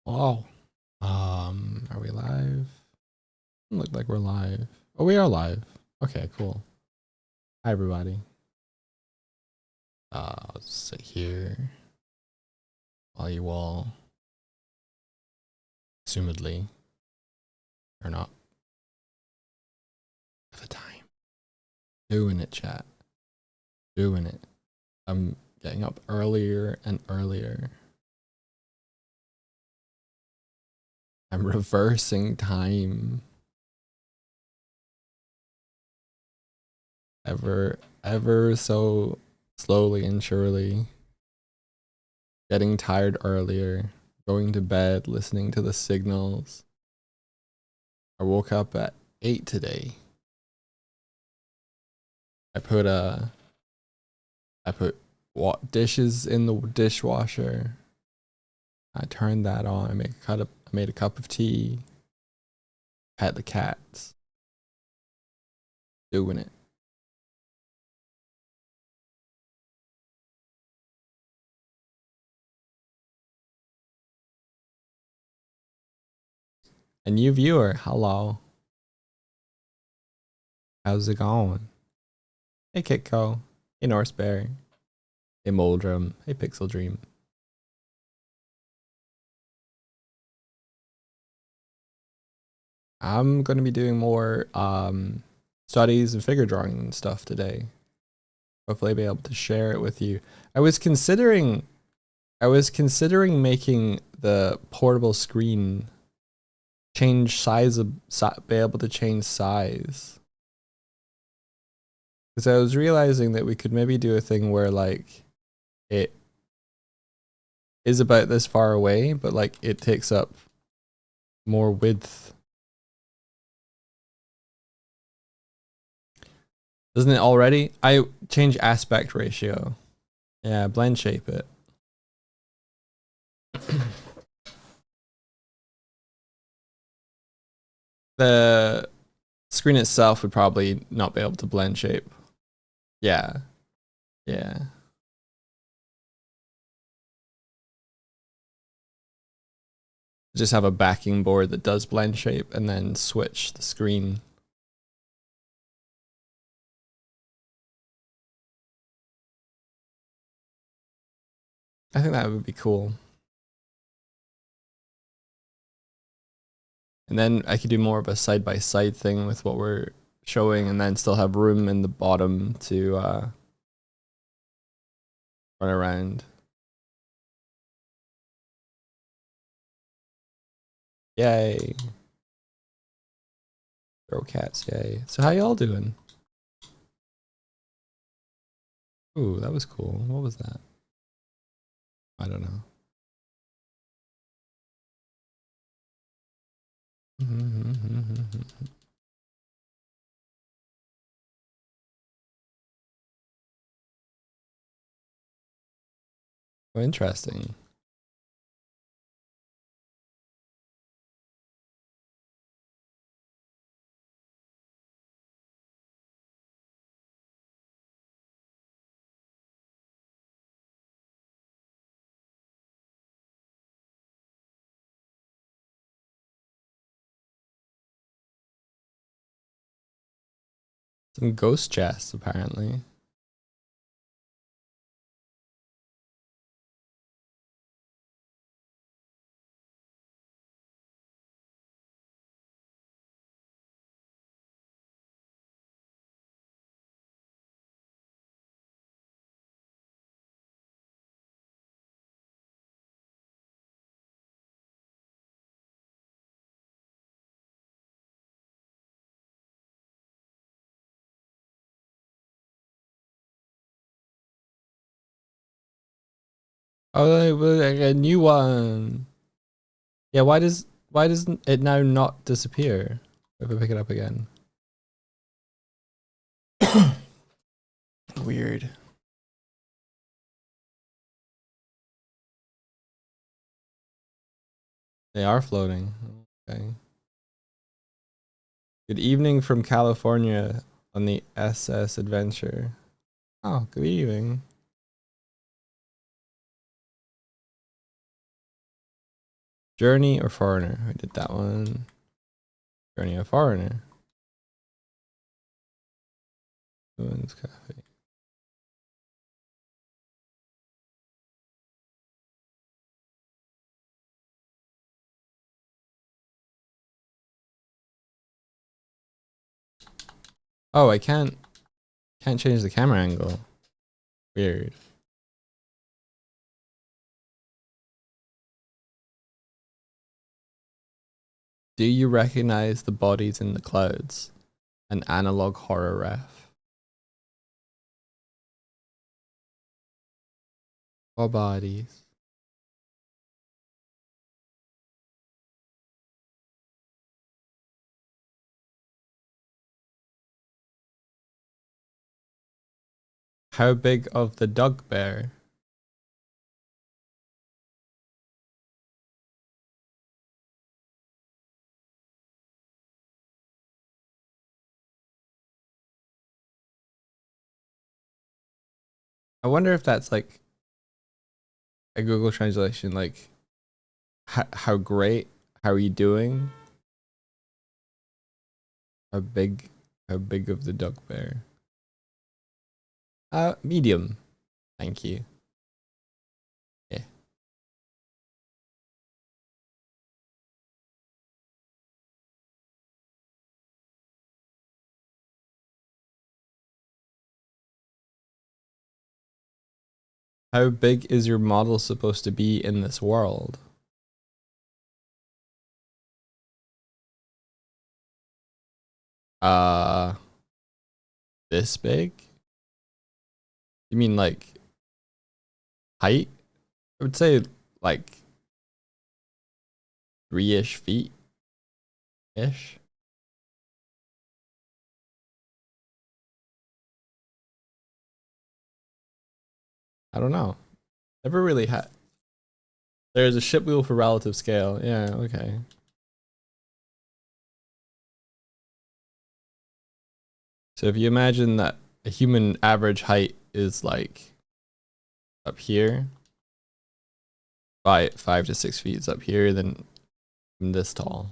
Wow. Are we live? Look like we're live. Oh, we are live. Okay, cool. Hi, everybody. I'll just sit here while you all, assumedly, are not have a time. Doing it, chat. Doing it. I'm getting up earlier and earlier. I'm reversing time. Ever so slowly and surely. Getting tired earlier. Going to bed, listening to the signals. I woke up at 8 today. I put dishes in the dishwasher. I turned that on. I made a cup of tea. Pet the cats. Doing it. A new viewer. Hello. How's it going? Hey Kitco. Hey Norseberry. Hey Moldrum. Hey Pixel Dream. I'm gonna be doing more studies and figure drawing and stuff today. Hopefully I'll be able to share it with you. I was considering making the portable screen change size be able to change size. Because I was realizing that we could maybe do a thing where like it is about this far away, but like it takes up more width. Doesn't it already? I change aspect ratio. Yeah, blend shape it. The screen itself would probably not be able to blend shape. Yeah. Yeah. Just have a backing board that does blend shape and then switch the screen. I think that would be cool. And then I could do more of a side-by-side thing with what we're showing and then still have room in the bottom to run around. Yay. Throw cats, yay. So how y'all doing? Ooh, that was cool. What was that? I don't know. Oh, interesting. Some ghost chests, apparently. Oh, like a new one. Yeah, why doesn't it now not disappear if I pick it up again? Weird. They are floating. Okay. Good evening from California on the SS Adventure. Oh, good evening. Journey or Foreigner? I did that one. Journey or Foreigner? Ruins Cafe. Oh, I can't change the camera angle. Weird. Do you recognize the bodies in the clouds? An analog horror ref. What bodies? How big of the dog bear? I wonder if that's like a Google translation, like how great, how are you doing? How big of the dog bear? Medium. Thank you. Yeah. How big is your model supposed to be in this world? This big? You mean like height? I would say like 3-ish feet-ish. I don't know. Never really had. There's a ship wheel for relative scale. Yeah, okay. So if you imagine that a human average height is like up here, 5 to 6 feet is up here, then I'm this tall.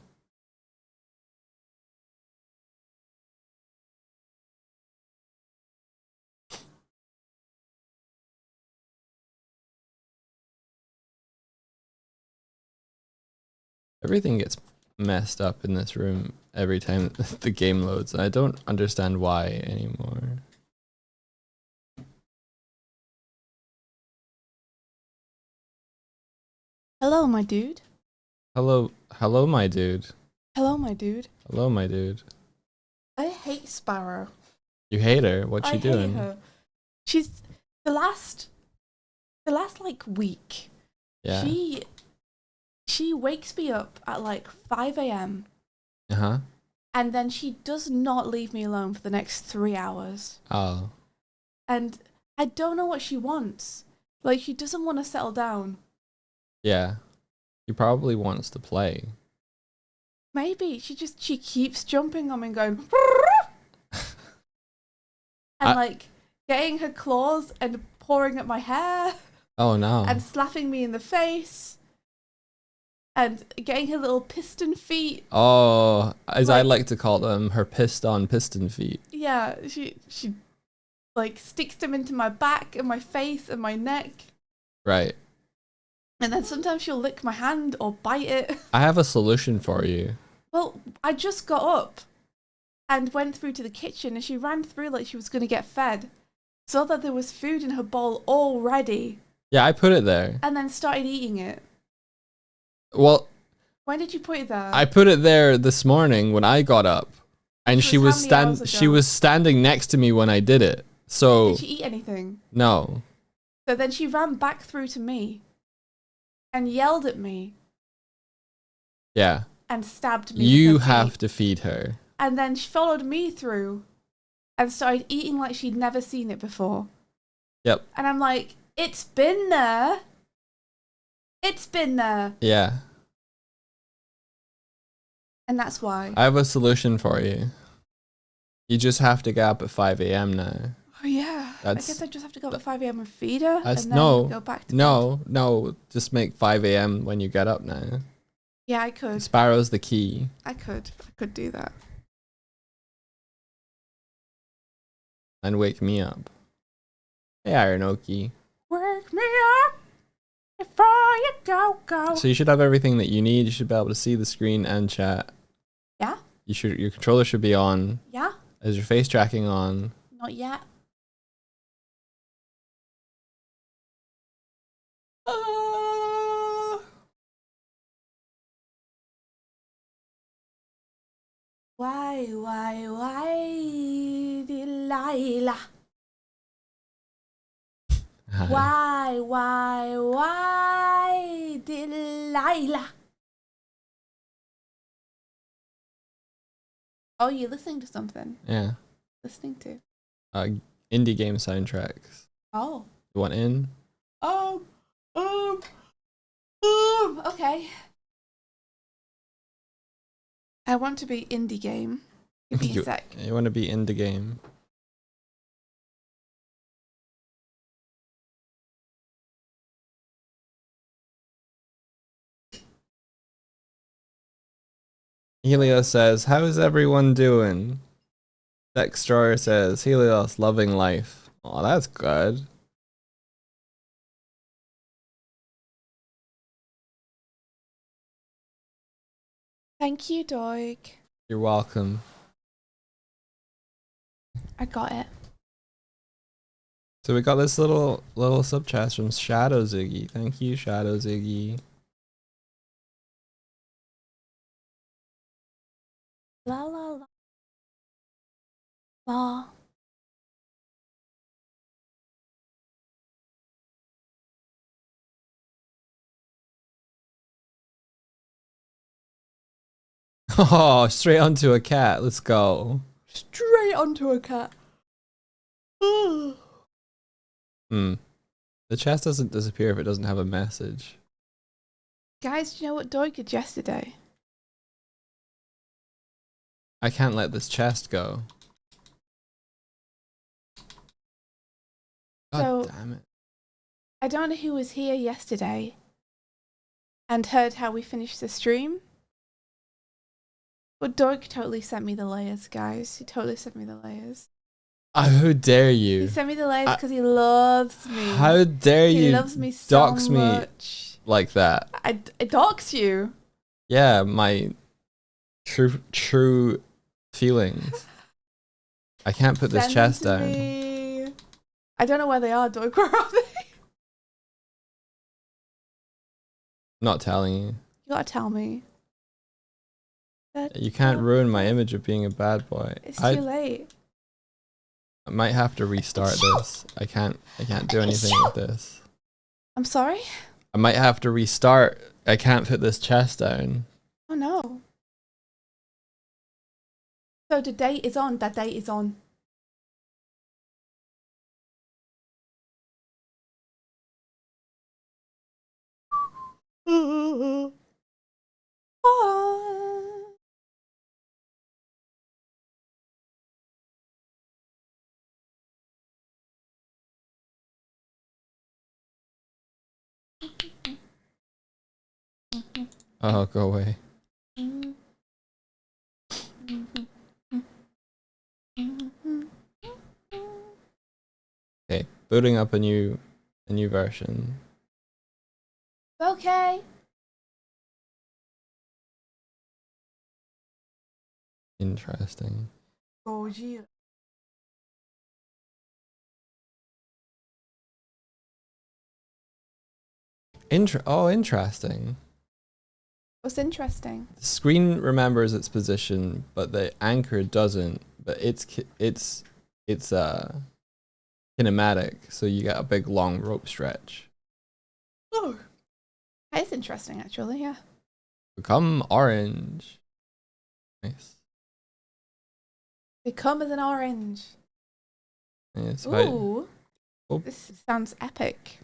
Everything gets messed up in this room every time the game loads. I don't understand why anymore. Hello, my dude. Hello, my dude. Hello, my dude. Hello, my dude. I hate Sparrow. You hate her? What's she doing? I hate her. She's the last like week. Yeah. She wakes me up at like 5 a.m. Uh-huh. and then she does not leave me alone for the next 3 hours. Oh. And I don't know what she wants. Like, she doesn't want to settle down. Yeah. She probably wants to play. Maybe she keeps jumping on me and going and like getting her claws and pawing at my hair. Oh no. And slapping me in the face. And getting her little piston feet. Oh, as I like to call them, her piston feet. Yeah, she like sticks them into my back and my face and my neck. Right. And then sometimes she'll lick my hand or bite it. I have a solution for you. Well, I just got up and went through to the kitchen and she ran through like she was going to get fed. Saw that there was food in her bowl already. Yeah, I put it there. And then started eating it. Well, when did you put it there? I put it there this morning when I got up. And she was standing next to me when I did it. So did she eat anything? No. So then she ran back through to me and yelled at me. Yeah. And stabbed me. You have to feed her. And then she followed me through and started eating like she'd never seen it before. Yep. And I'm like, it's been there. It's been there. Yeah. And that's why. I have a solution for you. You just have to get up at 5 a.m. now. Oh yeah. I guess I just have to go up at 5 a.m. and feed her and then go back to bed. No, just make 5 a.m. when you get up now. Yeah, I could. Sparrow's the key. I could do that. And wake me up. Hey, Ironoki. Wake me up before you go. So you should have everything that you need. You should be able to see the screen and chat. Yeah? Your controller should be on. Yeah? Is your face tracking on? Not yet. Why, Delilah? Hi. Why, Delilah? Oh, you're listening to something. Yeah. Listening to? Indie game soundtracks. Oh. You want in? Okay. I want to be indie game. Give me a sec. You want to be in the game. Helios says, how's everyone doing? Dexter says, Helios loving life. Oh, that's good. Thank you, Doig. You're welcome. I got it. So we got this little sub chat from Shadow Ziggy. Thank you, Shadow Ziggy. La la la. La. Oh, straight onto a cat. Let's go. Straight onto a cat. The chest doesn't disappear if it doesn't have a message. Guys, do you know what Doig did yesterday? I can't let this chest go. God damn it. I don't know who was here yesterday and heard how we finished the stream. But Doig totally sent me the layers, guys. He totally sent me the layers. How dare you? He sent me the layers because he loves me. How dare you? He loves me so dox much. Me like that. I dox you. Yeah, my true feelings. I can't put this chest down. Me. I don't know where they are, Doig. Where are they? Not telling you. You gotta tell me. You can't ruin my image of being a bad boy. It's too late. I might have to restart this. I can't do anything with this. I'm sorry? I might have to restart. I can't put this chest down. Oh no. So the date is on. That date is on. Oh, go away. Okay, booting up a new version. Okay. Interesting. Oh, gee. Interesting. What's interesting? The screen remembers its position, but the anchor doesn't. But it's kinematic, so you get a big long rope stretch. Oh, that's interesting, actually. Yeah. Become orange. Nice. Become as an orange. Yes, Ooh. Oh. This sounds epic.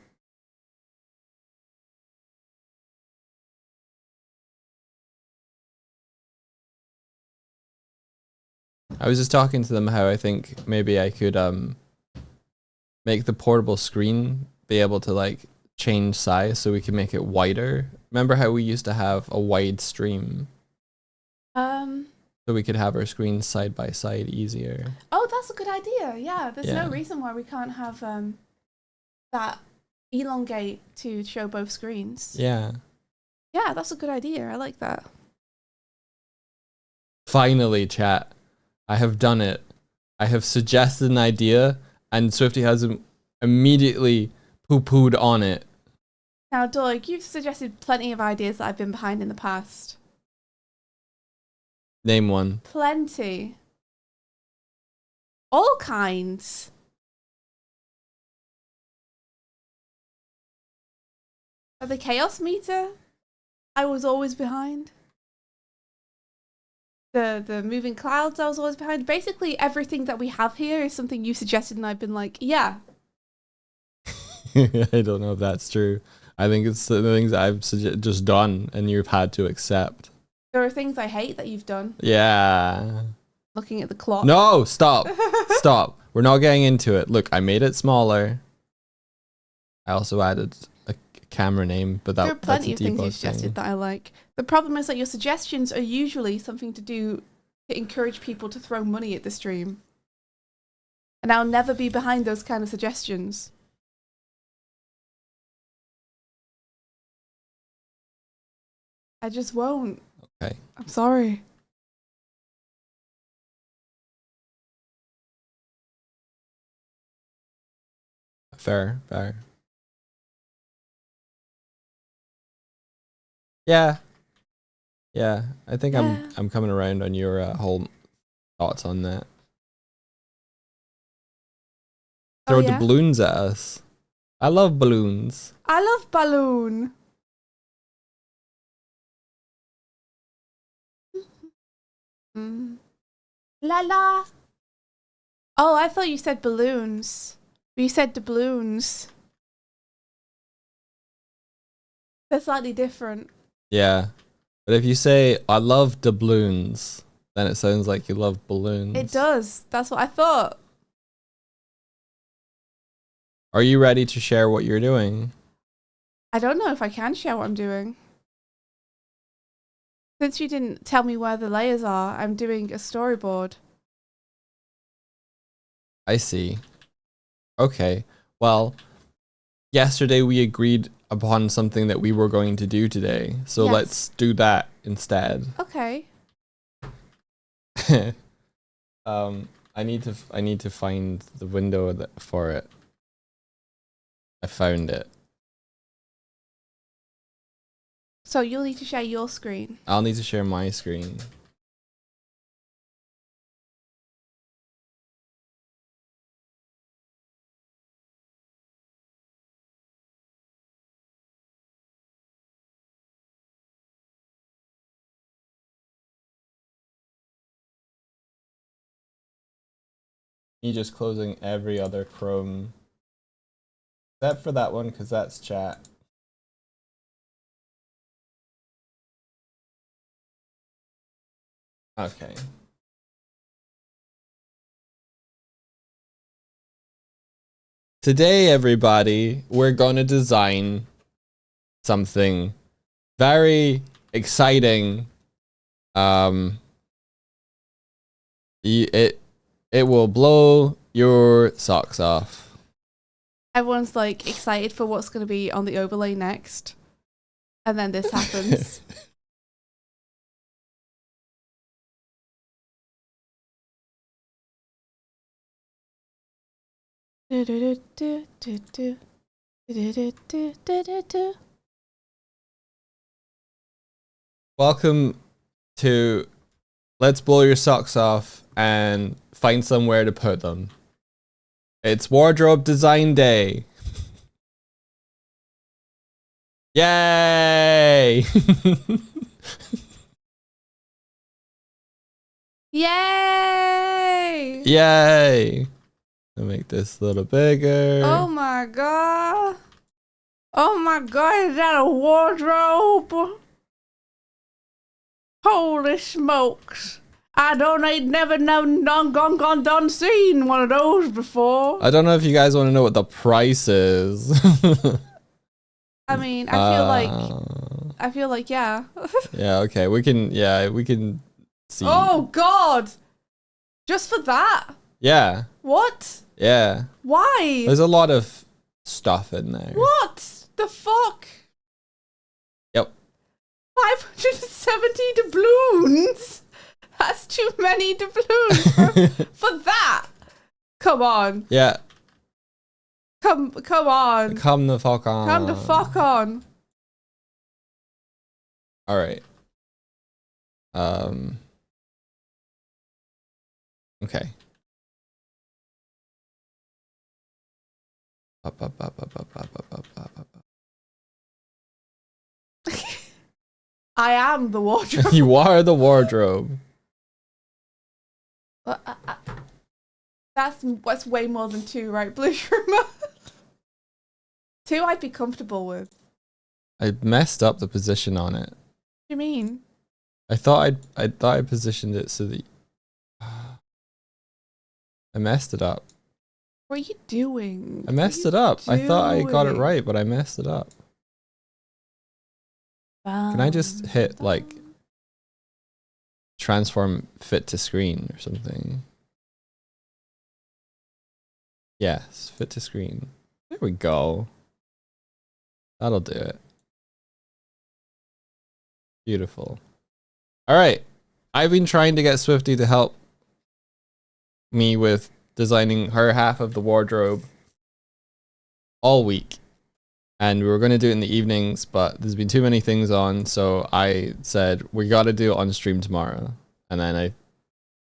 I was just talking to them how I think maybe I could make the portable screen be able to like change size so we can make it wider. Remember how we used to have a wide stream? So we could have our screens side by side easier. Oh, that's a good idea. Yeah, there's Yeah. no reason why we can't have that elongate to show both screens. Yeah. Yeah, that's a good idea. I like that. Finally, chat. I have done it. I have suggested an idea, and Swifty has immediately poo-pooed on it. Now, Doig, you've suggested plenty of ideas that I've been behind in the past. Name one. Plenty. All kinds. The chaos meter, I was always behind. The moving clouds, I was always behind. Basically, everything that we have here is something you suggested, and I've been like, yeah. I don't know if that's true. I think it's the things I've just done, and you've had to accept. There are things I hate that you've done. Yeah. Looking at the clock. No, stop. Stop. We're not getting into it. Look, I made it smaller. I also added a camera name, but There are that's a plenty of things you debug suggested thing. that I like. The problem is that your suggestions are usually something to do to encourage people to throw money at the stream. And I'll never be behind those kind of suggestions. I just won't. Okay. I'm sorry. Fair, fair. Yeah. Yeah, I think Yeah. I'm coming around on your whole thoughts on that. Oh, Throw yeah? the balloons at us. I love balloons. I love balloon. Mm. La la. Oh, I thought you said balloons. But you said doubloons. They're slightly different. Yeah. But if you say, I love doubloons, then it sounds like you love balloons. It does. That's what I thought. Are you ready to share what you're doing? I don't know if I can share what I'm doing. Since you didn't tell me where the layers are, I'm doing a storyboard. I see. Okay. Well, yesterday we agreed upon something that we were going to do today. So Yes. let's do that instead. Okay. I need to find the window for it. I found it. So you'll need to share your screen. I'll need to share my screen. Me just closing every other Chrome except for that one because that's chat. Okay. Today, everybody, we're gonna design something very exciting. It will blow your socks off. Everyone's like excited for what's going to be on the overlay next. And then this happens. Welcome to Let's Blow Your Socks Off and Find Somewhere to Put Them. It's Wardrobe Design Day. Yay! Yay! Yay! I'll make this a little bigger. Oh my god. Oh my god, is that a wardrobe? Holy smokes. I ain't never done seen one of those before. I don't know if you guys want to know what the price is. I mean, I feel like, yeah. Yeah, okay. We can see. Oh, God. Just for that? Yeah. What? Yeah. Why? There's a lot of stuff in there. What the fuck? Yep. 570 doubloons? That's too many doubloons for that. Come on. Yeah. Come on. Come the fuck on. Come the fuck on. All right. Okay. I am the wardrobe. You are the wardrobe. That's way more than 2, right, Blue Shrimmer? 2 I'd be comfortable with. I messed up the position on it. What do you mean? I thought I positioned it so that I messed it up. What are you doing? I messed it up. I thought I got it right, but I messed it up. Can I just hit like transform fit to screen or something? Yes, fit to screen. There we go. That'll do it. Beautiful. All right. I've been trying to get Swifty to help me with designing her half of the wardrobe all week. And we were going to do it in the evenings, but there's been too many things on. So I said, we got to do it on stream tomorrow. And then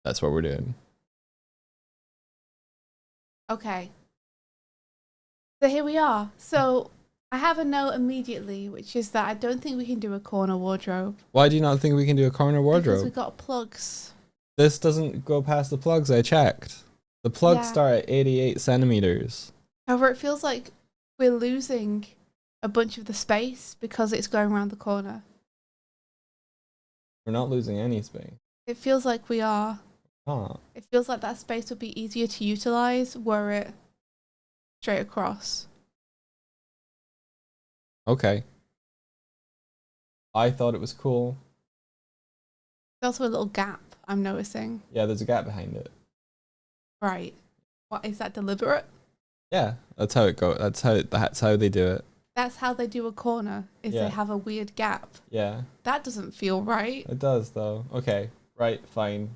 that's what we're doing. Okay. So here we are. So I have a note immediately, which is that I don't think we can do a corner wardrobe. Why do you not think we can do a corner wardrobe? Because we got plugs. This doesn't go past the plugs. I checked. The plugs start at 88 centimeters. However, it feels like we're losing a bunch of the space because it's going around the corner. We're not losing any space. It feels like we are. Huh. It feels like that space would be easier to utilize were it straight across. Okay. I thought it was cool. There's also a little gap I'm noticing. Yeah, there's a gap behind it. Right. What, is that deliberate? Yeah, that's how it goes. That's how they do it. That's how they do a corner, is they have a weird gap. Yeah. That doesn't feel right. It does though. Okay. Right, fine.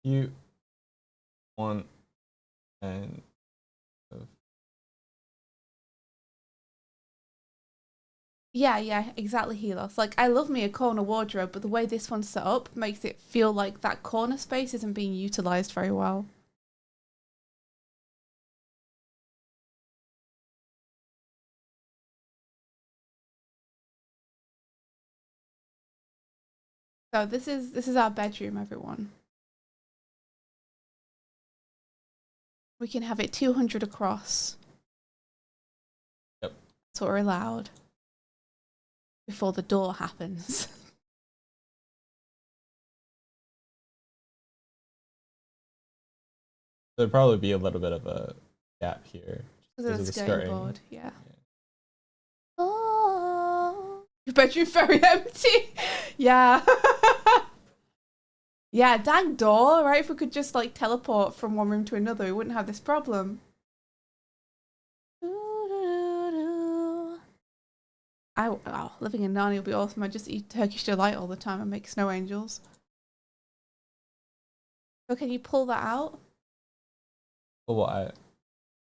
You want and Yeah, exactly, Helos. Like, I love me a corner wardrobe, but the way this one's set up makes it feel like that corner space isn't being utilized very well. So this is our bedroom, everyone. We can have it 200 across. Yep. That's what we're allowed. Before the door happens. There'd probably be a little bit of a gap here. Because of the skirting board, yeah. Oh, your bedroom very empty. Yeah. Yeah, dang door, right? If we could just like teleport from one room to another, we wouldn't have this problem. Living in Narnia would be awesome. I just eat Turkish delight all the time and make snow angels. So can you pull that out? Pull what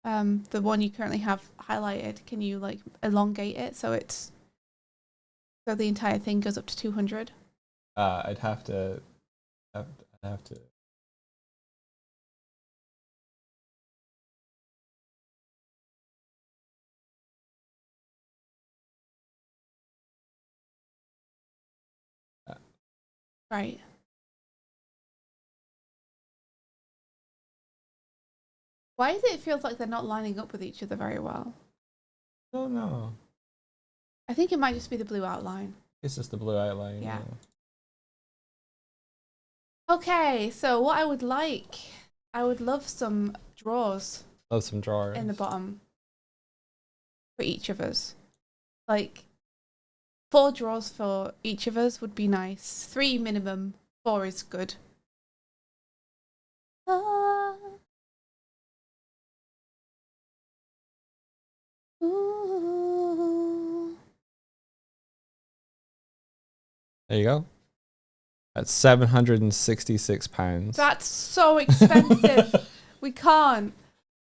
out? The one you currently have highlighted. Can you like elongate it so the entire thing goes up to 200? I'd have to. Right. Why does it feel like they're not lining up with each other very well? I don't know. I think it might just be the blue outline. It's just the blue outline. Yeah. Okay, so what I would love some drawers. Love some drawers In the bottom. for each of us. Like 4 drawers for each of us would be nice. 3 minimum. 4 is good. Ooh. There you go. That's £766. That's so expensive. We can't.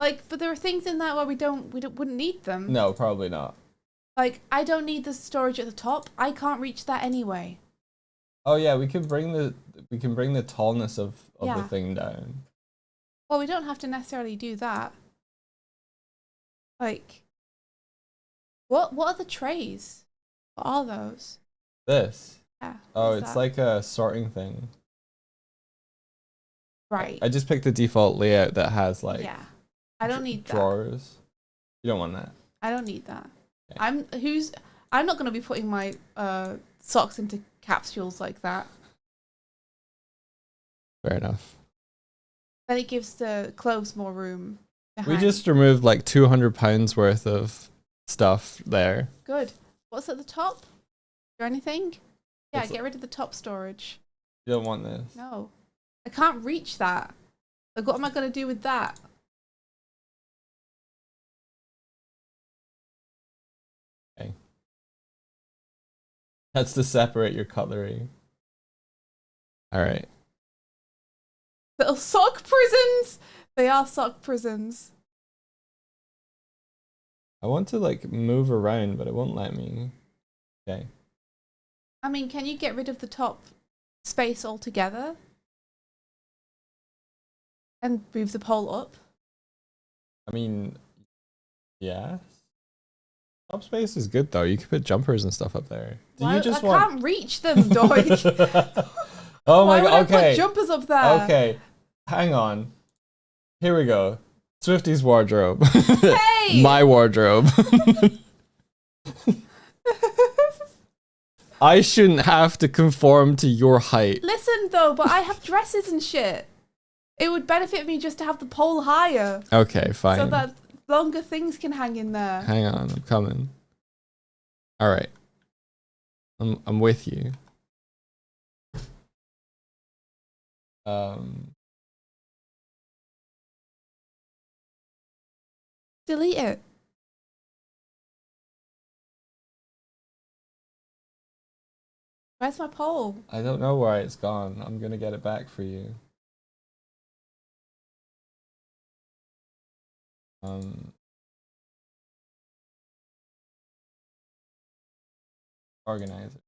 Like, but there are things in that where we wouldn't need them. No, probably not. Like, I don't need the storage at the top. I can't reach that anyway. Oh yeah, we can bring the tallness of the Yeah. thing down. Well, we don't have to necessarily do that. Like, what are the trays? What are those? This. Yeah. Oh, what's it's that? like a sorting thing. Right. I just picked the default layout that has like Yeah. I don't need that. drawers. You don't want that. I don't need that. Okay. I'm not going to be putting my socks into capsules like that. Fair enough. Then it gives the clothes more room. We behind. just removed like £200 worth of stuff there. Good. What's at the top? Is there anything? Yeah, What's get rid of the top storage. You don't want this. No. I can't reach that. Like, what am I going to do with that? Okay. That's to separate your cutlery. All right. Little sock prisons! They are sock prisons. I want to like move around, but it won't let me. Okay. I mean, can you get rid of the top space altogether? And move the pole up? I mean, yes. Top space is good though. You could put jumpers and stuff up there. Do Why? you just I want? can't reach them, Doig. Oh Why my would god. I Okay. put jumpers up there? Okay. Hang on. Here we go. Swifty's wardrobe. Hey! My wardrobe. I shouldn't have to conform to your height. Listen though, but I have dresses and shit. It would benefit me just to have the pole higher. Okay, fine. So that longer things can hang in there. Hang on, I'm coming. All right. I'm with you. Delete it. Where's my pole? I don't know why it's gone. I'm gonna get it back for you. Organizer.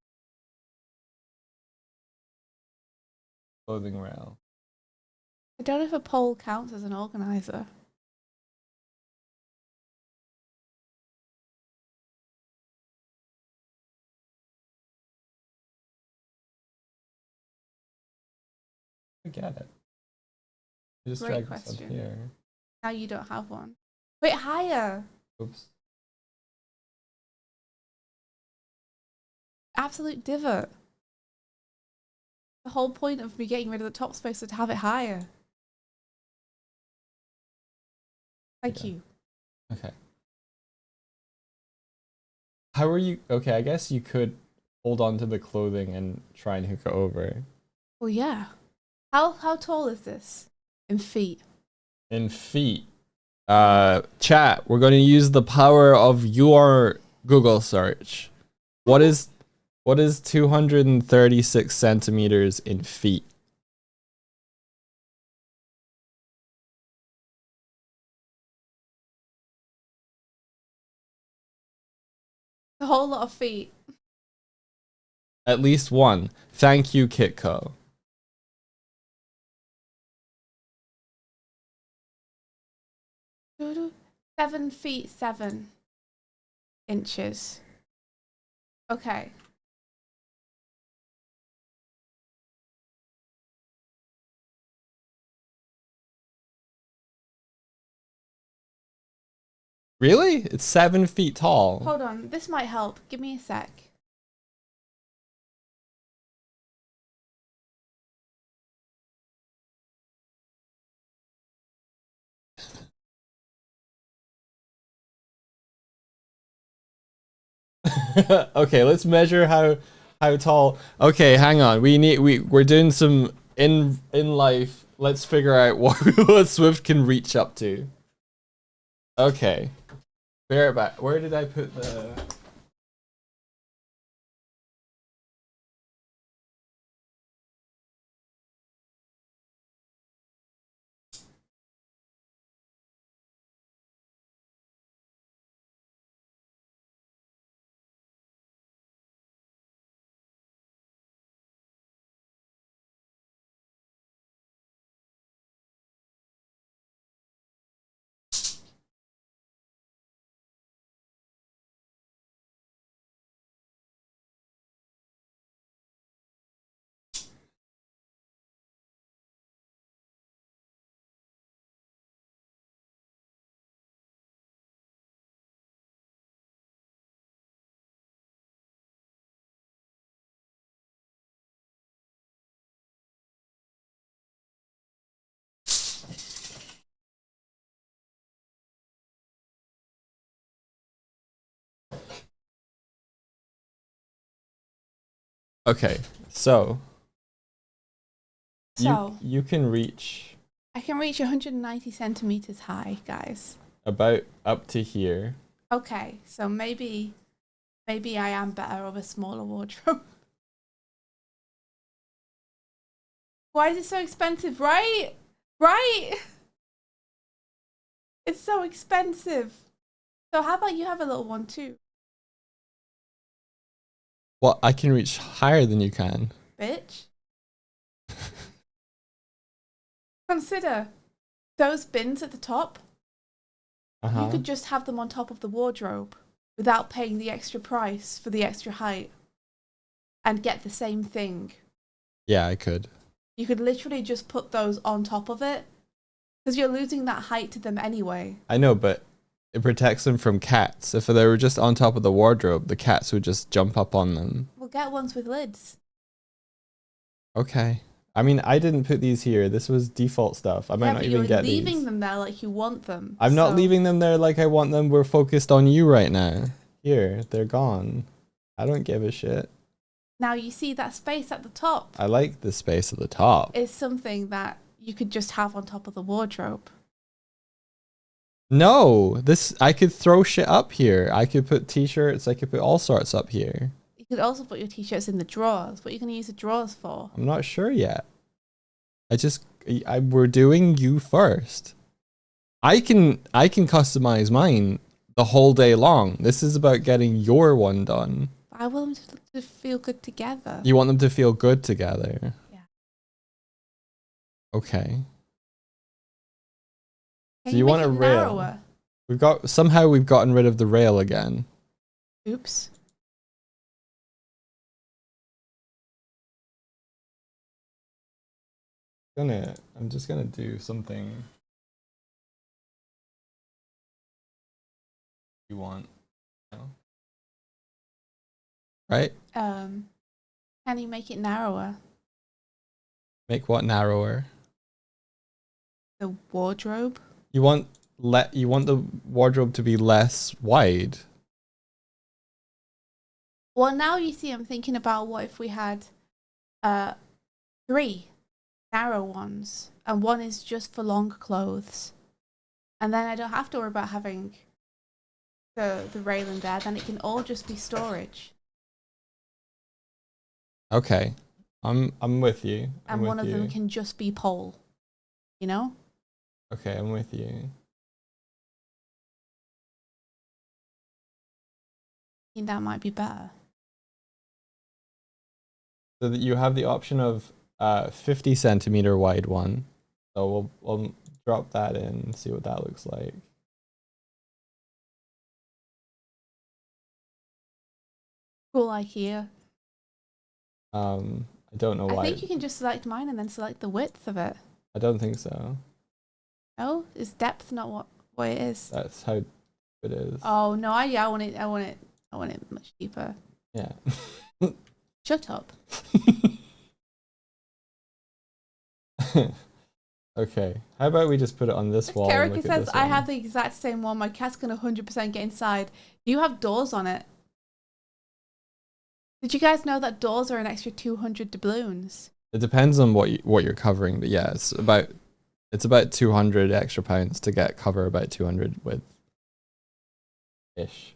Clothing rail. I don't know if a pole counts as an organizer. I get it. I just Great dragged this up question. here. Now you don't have one. Wait, higher. Oops. Absolute divot. The whole point of me getting rid of the top space is to have it higher. Thank you. Okay. How are you? Okay, I guess you could hold on to the clothing and try and hook it over. Well, yeah. How tall is this in feet? In feet. Chat, we're going to use the power of your Google search. What is 236 centimeters in feet? A whole lot of feet. At least one. Thank you, Kitco. Doo-doo. 7 feet 7 inches. Okay. Really? It's 7 feet tall. Hold on. This might help. Give me a sec. Okay, let's measure how tall. Okay, hang on. We're doing some in life. Let's figure out what Swift can reach up to. Okay. Bear it back. Where did I put the Okay, so So you can reach I can reach 190 centimeters high, guys. about up to here. Okay, so maybe I am better of a smaller wardrobe. Why is it so expensive, right? Right? It's so expensive. So how about you have a little one too, Well, I can reach higher than you can. bitch? Consider those bins at the top. Uh-huh. You could just have them on top of the wardrobe without paying the extra price for the extra height and get the same thing. Yeah, I could. You could literally just put those on top of it because you're losing that height to them anyway. I know, but it protects them from cats. If they were just on top of the wardrobe, the cats would just jump up on them. We'll get ones with lids. Okay. I mean, I didn't put these here. This was default stuff. I might not even get these. You're leaving them there like you want them. I'm not leaving them there like I want them. We're focused on you right now. Here, they're gone. I don't give a shit. Now you see that space at the top. I like the space at the top. Is something that you could just have on top of the wardrobe. No, I could throw shit up here. I could put t-shirts. I could put all sorts up here. You could also put your t-shirts in the drawers. What are you going to use the drawers for? I'm not sure yet. We're doing you first. I can customize mine the whole day long. This is about getting your one done. I want them to feel good together. You want them to feel good together. Yeah. Okay. Can So you want make a it rail? narrower? We've gotten rid of the rail again. Oops. I'm just gonna do something you want. Right? Can you make it narrower? Make what narrower? The wardrobe? You want the wardrobe to be less wide. Well, now you see, I'm thinking about what if we had 3 narrow ones, and one is just for long clothes, and then I don't have to worry about having the railing there. Then it can all just be storage. Okay, I'm with you. And one of them can just be pole. You know? Okay, I'm with you. I think that might be better. So that you have the option of 50 centimeter wide one. So we'll drop that in and see what that looks like. Cool IKEA. I don't know why. I think you can just select mine and then select the width of it. I don't think so. Oh, is depth not what it is? That's how it is. Oh no, I want it much deeper. Yeah. Shut up. Okay. How about we just put it on this wall? Kerika says, I have the exact same one. My cat's going to 100% get inside. You have doors on it. Did you guys know that doors are an extra 200 doubloons? It depends on what you're covering, but yeah, it's about 200 extra pounds to get cover about 200 with ish.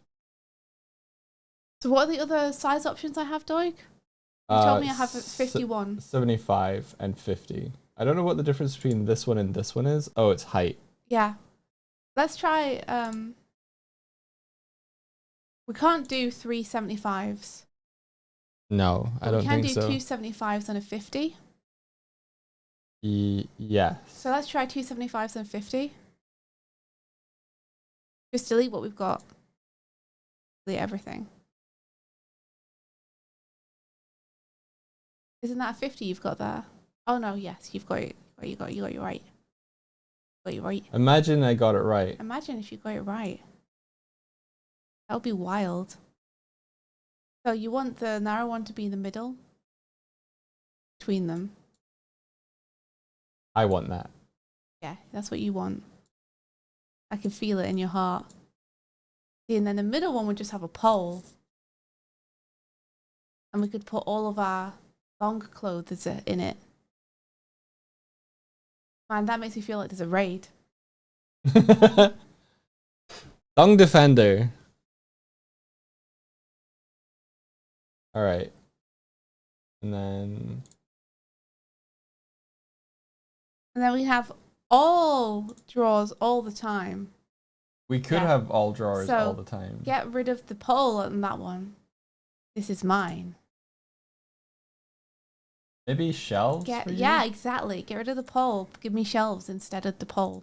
So what are the other size options I have, Doig? You told me I have 51. 75 and 50. I don't know what the difference between this one and this one is. Oh, it's height. Yeah. Let's try, we can't do 3 75s. No, I don't think so. We can do 2 75s and a 50. Yes. So let's try 2 75s and 50. Just delete what we've got. Delete everything. Isn't that a 50 you've got there? Oh no, yes, you've got it. You got it right. Got it right. Imagine I got it right. Imagine if you got it right. That would be wild. So you want the narrow one to be in the middle? Between them? I want that. Yeah, that's what you want. I can feel it in your heart. See, and then the middle one would just have a pole. And we could put all of our long clothes in it. Man, that makes me feel like there's a raid. Thong Defender. All right. And then we have all drawers all the time. we could have all drawers all the time. Get rid of the pole on that one. This is mine. Maybe shelves? Yeah, exactly. Get rid of the pole. Give me shelves instead of the pole.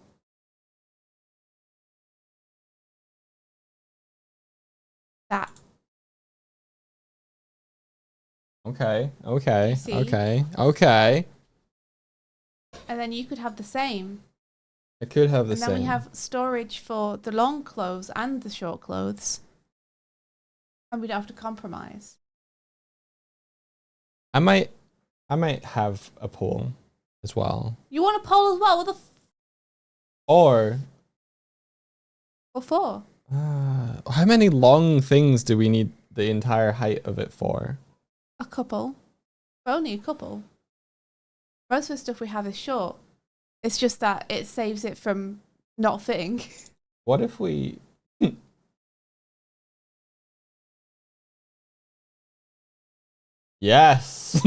That. Okay. See? Okay. And then you could have the same. I could have the same. And then we have storage for the long clothes and the short clothes. And we don't have to compromise. I might have a pole as well. You want a pole as well? What the Or what for? how many long things do we need the entire height of it for? A couple. Only a couple. Most of the stuff we have is short. It's just that it saves it from not fitting. What if we... Yes!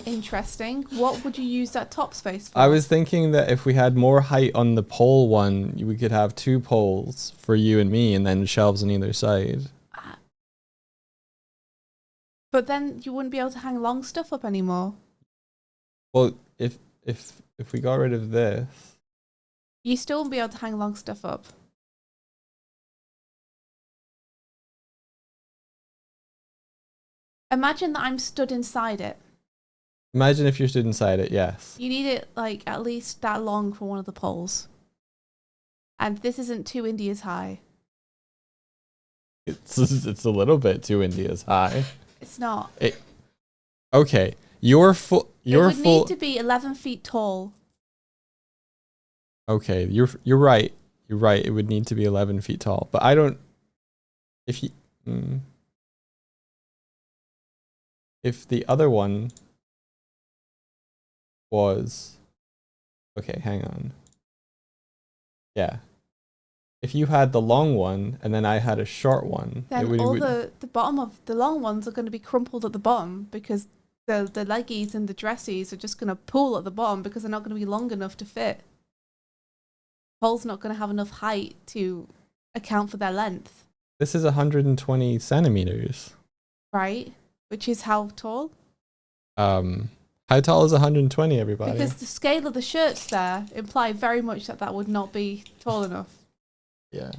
Interesting. What would you use that top space for? I was thinking that if we had more height on the pole one, we could have 2 poles for you and me and then shelves on either side. But then you wouldn't be able to hang long stuff up anymore. Well, if we got rid of this... You still wouldn't be able to hang long stuff up. Imagine that I'm stood inside it. Imagine if you're stood inside it, yes. You need it like at least that long for one of the poles. And this isn't 2 Indias high. It's a little bit 2 Indias high. It's not. Okay, it would need to be 11 feet tall. Okay, you're right. You're right. It would need to be 11 feet tall. But I don't... If the other one was... Okay, hang on. Yeah. If you had the long one and then I had a short one... Then the bottom of the long ones are going to be crumpled at the bottom because the leggies and the dressies are just going to pull at the bottom because they're not going to be long enough to fit. The pole's not going to have enough height to account for their length. This is 120 centimeters. Right? Which is how tall? How tall is 120, everybody? Because the scale of the shirts there imply very much that would not be tall enough. Yeah.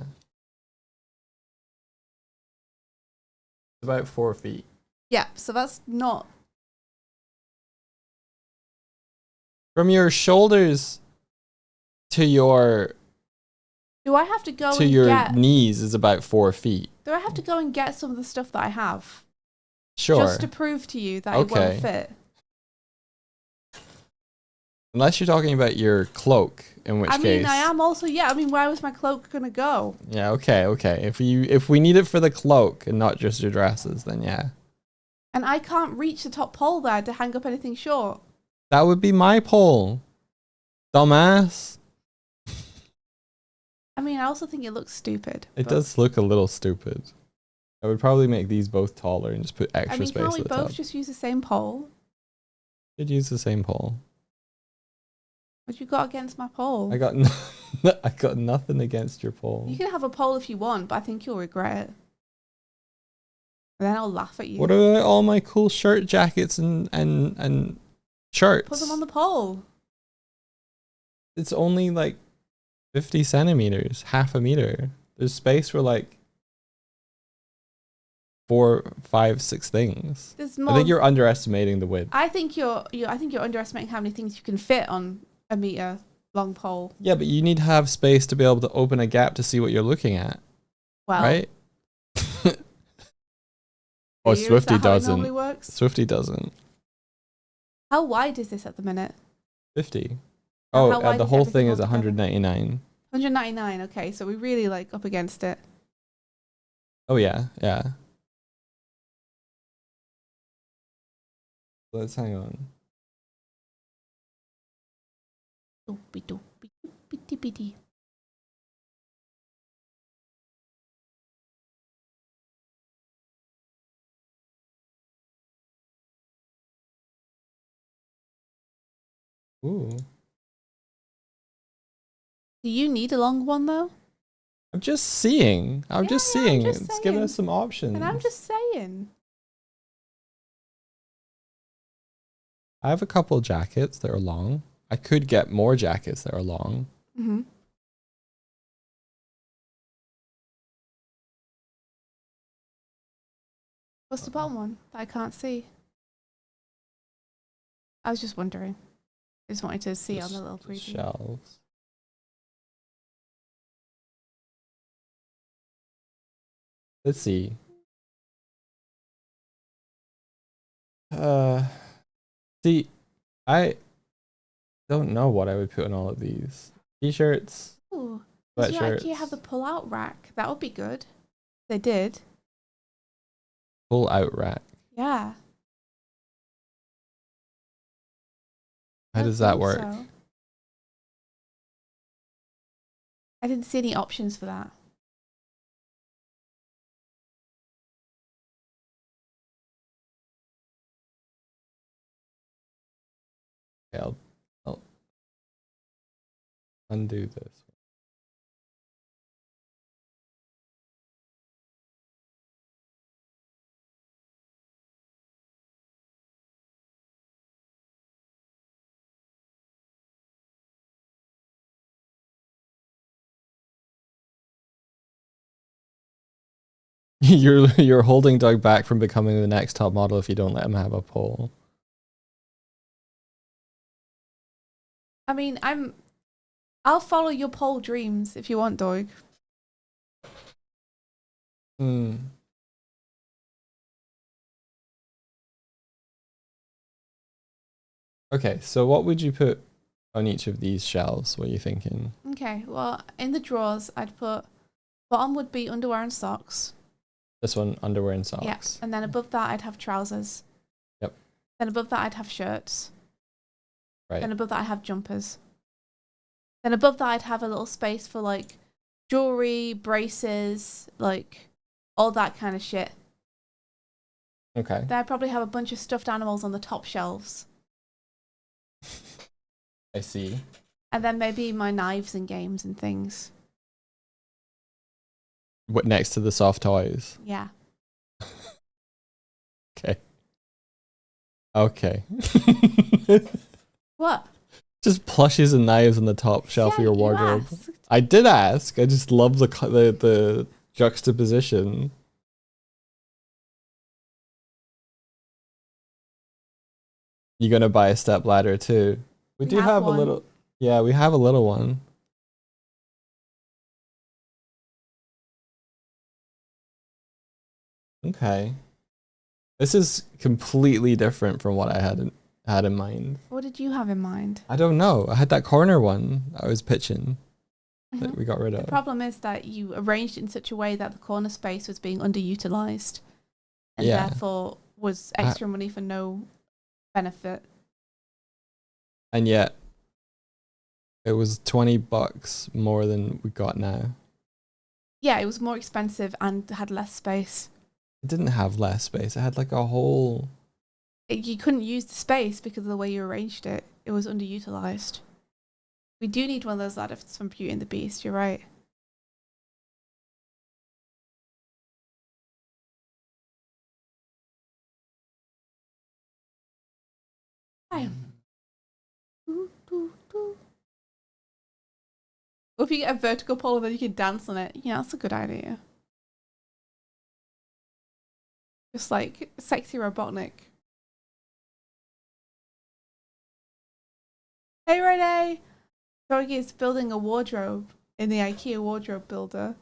About 4 feet. Yeah, so that's not... From your shoulders to your... Do I have to go to your knees is about 4 feet. Do I have to go and get some of the stuff that I have? Sure. Just to prove to you that it won't fit. Unless you're talking about your cloak, in which I case. mean, I am also, yeah, I mean, where was my cloak going to go? Yeah, okay. If we need it for the cloak and not just your dresses, then yeah. And I can't reach the top pole there to hang up anything short. That would be my pole. Dumbass. I mean, I also think it looks stupid. It does look a little stupid. I would probably make these both taller and just put extra I mean, space can't we at the both top. just use the same pole? Could use the same pole. What you got against my pole? I got I got nothing against your pole. You can have a pole if you want, but I think you'll regret it. And then I'll laugh at you. What about all my cool shirt jackets and shirts? Put them on the pole. It's only like 50 centimeters, half a meter. There's space for like 4, 5, 6 things. There's more. I think you're underestimating the width. I think you're underestimating how many things you can fit on a meter long pole. Yeah, but you need to have space to be able to open a gap to see what you're looking at. Well, right? Oh, is that Swifty how it doesn't. normally works? Swifty doesn't. How wide is this at the minute? 50. How Oh, wide the is whole everything thing is altogether? 199. 199. Okay, so we really like up against it. Oh yeah, yeah. Let's hang on. Doopy doopy doopy doopy dee. Ooh. Do you need a long one though? I'm just seeing. I'm just Yeah, seeing. just It's giving saying. us some options. And I'm just saying. I have a couple jackets that are long. I could get more jackets that are long. Mm-hmm. What's the bottom one that I can't see? I was just wondering. I just wanted to see on the little Just preview. shelves. Let's see. See, I don't know what I would put in all of these. T-shirts, Ooh, does you sweatshirts, actually have the pull-out rack? That would be good. They did. pull-out rack. Yeah. How I does that think work? so. I didn't see any options for that. Okay, I'll undo this. You're holding Doug back from becoming the next top model if you don't let him have a pole. I mean, I'll follow your pole dreams if you want, Doig. Hmm. Okay, so what would you put on each of these shelves? What are you thinking? Okay, well, in the drawers, I'd put bottom would be underwear and socks. This one, underwear and Yeah, socks. and then above that, I'd have trousers. Yep. Then above that, I'd have shirts. Right. Then above that, I'd have jumpers. Then above that, I'd have a little space for like jewelry, braces, like all that kind of shit. Okay. Then I'd probably have a bunch of stuffed animals on the top shelves. I see. And then maybe my knives and games and things. What next to the soft toys? Yeah. Okay. Okay. What? Just plushes and knives on the top shelf Yeah, of your you wardrobe. asked. I did ask. I just love the juxtaposition. You gonna buy a step ladder too? We do have a one. little. Yeah, we have a little one. Okay. This is completely different from what I had had in mind. What did you have in mind? I don't know. I had that corner one I was pitching that we got rid The of. problem is that you arranged it in such a way that the corner space was being underutilized and Yeah. therefore was extra money for no benefit. And yet it was $20 more than we got now. Yeah, it was more expensive and had less space. It didn't have less space. It had like a whole... You couldn't use the space because of the way you arranged it. It was underutilized. We do need one of those ladders from Beauty and the Beast, you're right. Hi. Or if you get a vertical pole and then you can dance on it, yeah, that's a good idea. Just like sexy Robotnik. Hey Renee! Dorothy is building a wardrobe in the IKEA wardrobe builder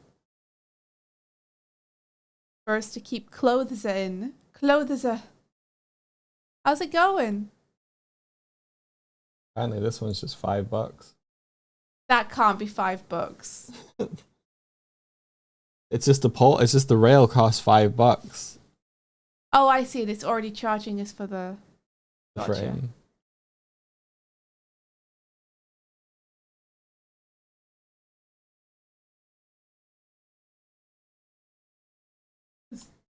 for us to keep clothes in. Clothes. How's it going? Apparently this one's just $5. That can't be $5. It's just the pole. It's just the rail costs $5. Oh, I see it. It's already charging us for the Gotcha. Frame.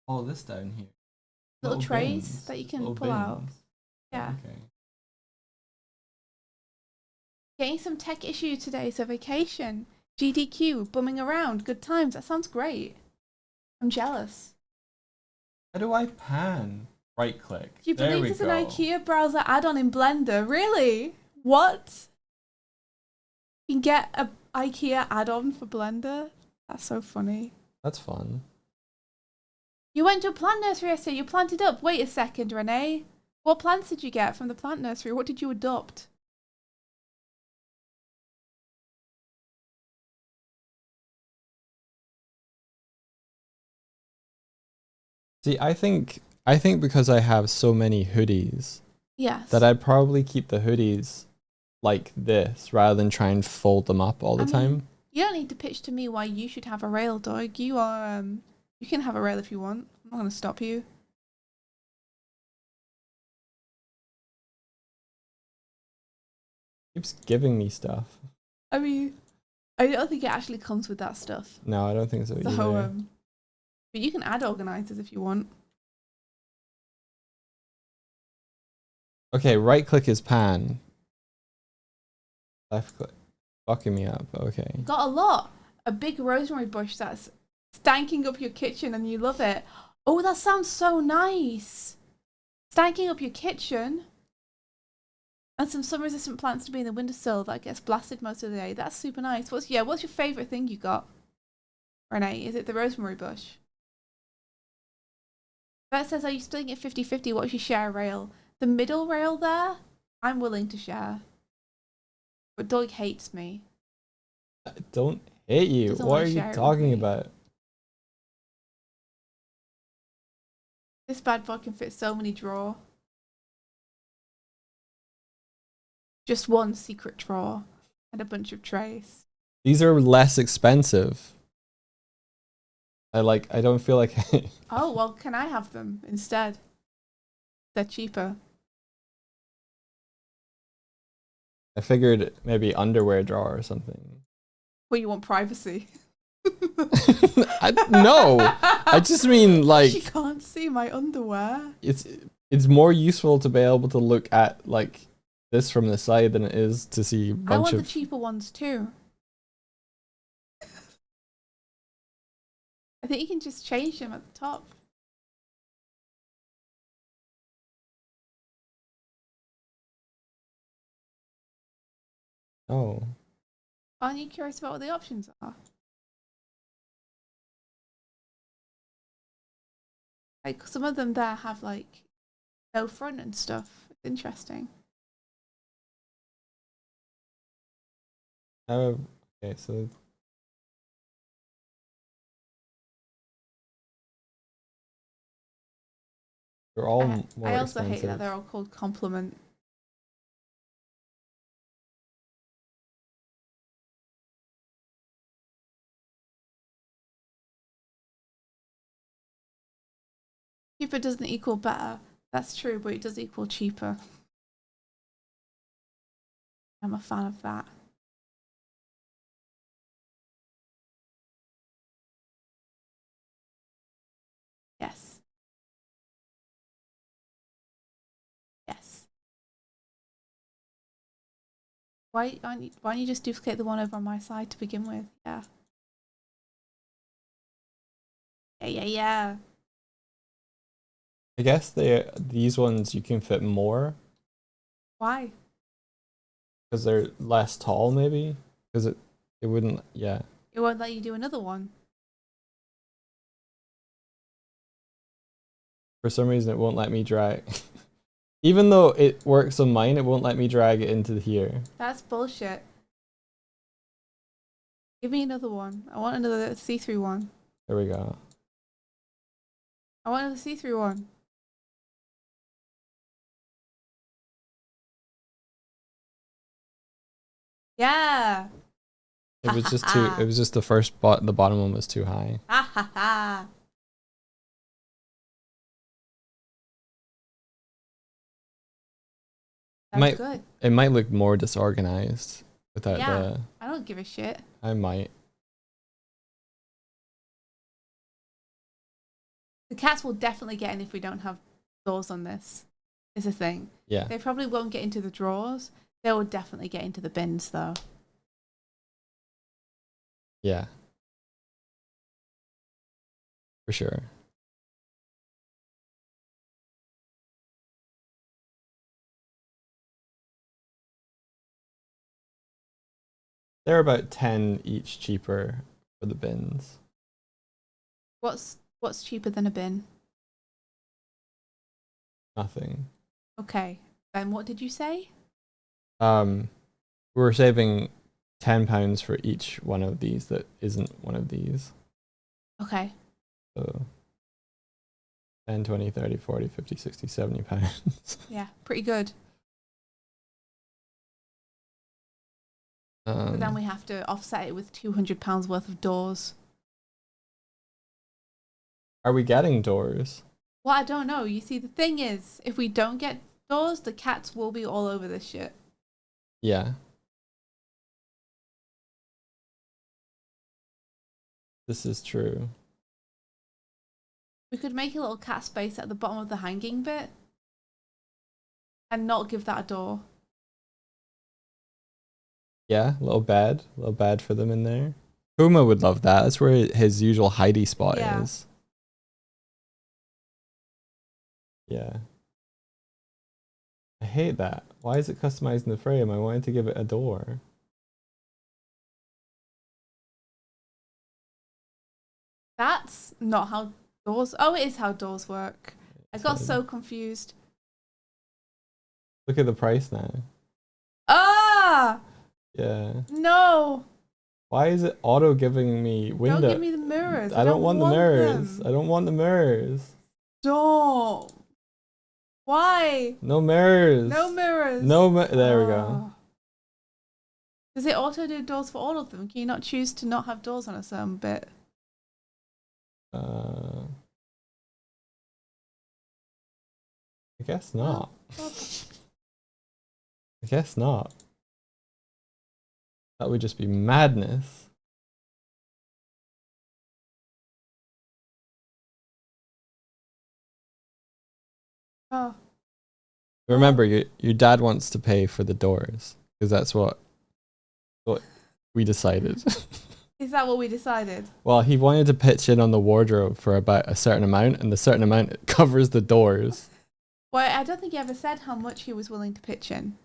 All this down here. Little trays that you can pull out. Yeah. Okay. Getting some tech issue today, so vacation. GDQ, bumming around, good times. That sounds great. I'm jealous. How do I pan? Right click. Do you believe there's an IKEA browser add-on in Blender? Really? What? You can get an IKEA add-on for Blender? That's so funny. That's fun. You went to a plant nursery yesterday. You planted up. Wait a second, Renee. What plants did you get from the plant nursery? What did you adopt? See, I think because I have so many hoodies, Yes. that I'd probably keep the hoodies like this rather than try and fold them up all the time. You don't need to pitch to me why you should have a rail, dog. You are you can have a rail if you want. I'm not gonna stop you. Keeps giving me stuff. I mean, I don't think it actually comes with that stuff. No, I don't think so So either. but you can add organizers if you want. Okay, right click is pan. Left click. Fucking me up. Okay. Got a lot. A big rosemary bush that's stanking up your kitchen and you love it. Oh, that sounds so nice. Stanking up your kitchen. And some sun-resistant plants to be in the windowsill that gets blasted most of the day. That's super nice. What's your favourite thing you got, Renee? Is it the rosemary bush? That says, are you splitting it 50-50? What if you share a rail? The middle rail there, I'm willing to share. But Doig hates me. I don't hate you. Doesn't What wanna are you share it with talking me. about? This bad boy can fit so many drawers. Just one secret drawer and a bunch of trays. These are less expensive. I don't feel like Oh, well, can I have them instead? They're cheaper. I figured maybe underwear drawer or something. Well, you want privacy. No, I just mean like She can't see my underwear. it's more useful to be able to look at like this from the side than it is to see a I bunch want of... the cheaper ones too. I think you can just change them at the top. Oh. Aren't you curious about what the options are? Like some of them there have like no front and stuff. It's interesting. Okay, so they're all more I also hate expensive. that they're all called compliment. Cheaper doesn't equal better. That's true, but it does equal cheaper. I'm a fan of that. Yes. Yes. Why don't you just duplicate the one over on my side to begin with? Yeah. Yeah. I guess these ones you can fit more Why? because they're less tall, maybe. Because it wouldn't. Yeah. It won't let you do another one. For some reason, it won't let me drag. Even though it works on mine, it won't let me drag it into here. That's bullshit. Give me another one. I want another see-through one. There we go. I want another see-through one. Yeah. It was just too. It was just the first the bottom one was too high. Ha ha ha. That's good. It might look more disorganized without the. I don't give a shit. I might. The cats will definitely get in if we don't have doors on this. Is a thing. Yeah. They probably won't get into the drawers. They will definitely get into the bins though. Yeah. For sure. They're about 10 each cheaper for the bins. What's cheaper than a bin? Nothing. Okay. And what did you say? We're saving £10 for each one of these that isn't one of these. Okay. So 10, 20, 30, 40, 50, 60, 70 pounds. Yeah, pretty good. But then we have to offset it with £200 worth of doors. Are we getting doors? Well, I don't know. You see, the thing is, if we don't get doors, the cats will be all over this shit. Yeah. This is true. We could make a little cat space at the bottom of the hanging bit and not give that a door. Yeah, a little bed for them in there. Puma would love that. That's where his usual hidey spot is. Yeah. I hate that. Why is it customizing the frame? I wanted to give it a door. That's not how doors... Oh, it is how doors work. I got so confused. Look at the price now. Ah! Yeah. No! Why is it auto giving me window? Don't give me the mirrors. I don't want the mirrors. Them. I don't want the mirrors. Don't. Why? No mirrors. No mirrors. There we go. Does it auto do doors for all of them? Can you not choose to not have doors on a certain bit? I guess not. I guess not. That would just be madness. Oh. Remember, your dad wants to pay for the doors because that's what we decided. Is that what we decided? Well, he wanted to pitch in on the wardrobe for about a certain amount, and the certain amount covers the doors. Well, I don't think he ever said how much he was willing to pitch in.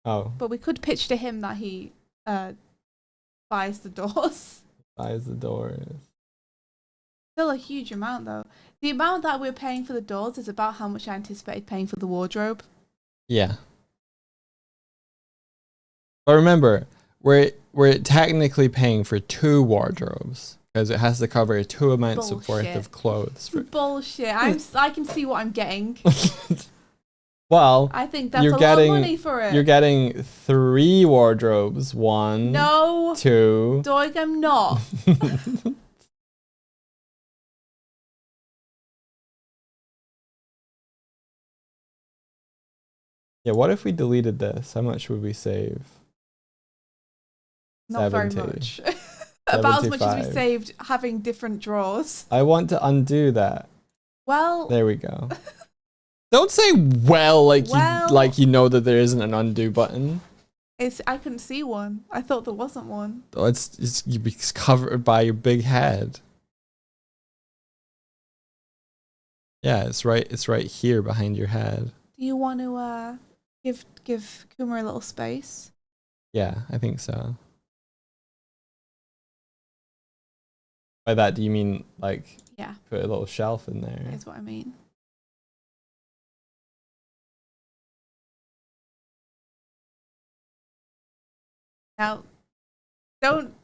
Oh. But we could pitch to him that he buys the doors. Buys the doors. Still a huge amount, though. The amount that we're paying for the doors is about how much I anticipated paying for the wardrobe. Yeah. But remember, we're technically paying for 2 wardrobes because it has to cover 2 amounts of worth of clothes. Bullshit. I can see what I'm getting. Well, I think that's a lot of money for it. You're getting 3 wardrobes. 1, no, 2. Doig, I'm not. Yeah, what if we deleted this? How much would we save? Not very 70. much. About as much as we 75. saved having different drawers. I want to undo that. Well, There we go. Don't say well like you know that there isn't an undo button. I couldn't see one. I thought there wasn't one. Oh, it's covered by your big head. Yeah, it's right here behind your head. Do you want to give Kuma a little space? Yeah, I think so. By that, do you mean like Yeah, put a little shelf in there? is what I mean. Now, don't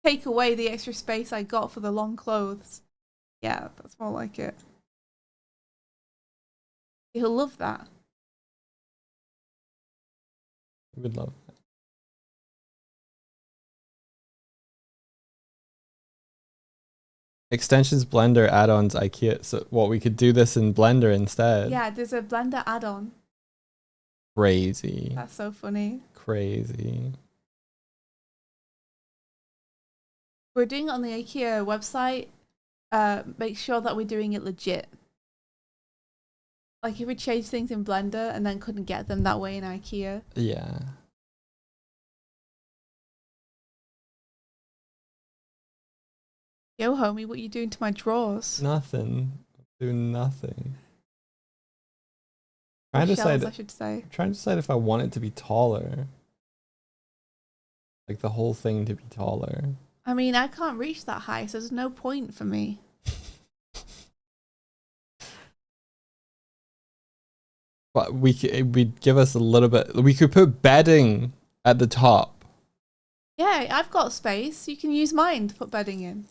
take away the extra space I got for the long clothes. Yeah, that's more like it. He'll love that. We would love that. Extensions, Blender, add-ons, IKEA. So what, we could do this in Blender instead? Yeah, there's a Blender add-on. Crazy. That's so funny. Crazy. We're doing it on the IKEA website. Make sure that we're doing it legit. Like if we change things in Blender and then couldn't get them that way in IKEA. Yeah. Yo, homie, what are you doing to my drawers? Nothing. Doing nothing. Or Trying to shelves, decide. I should say. Trying to decide if I want it to be taller. Like the whole thing to be taller. I mean, I can't reach that high, so there's no point for me. But we'd give us a little bit. We could put bedding at the top. Yeah, I've got space. You can use mine to put bedding in.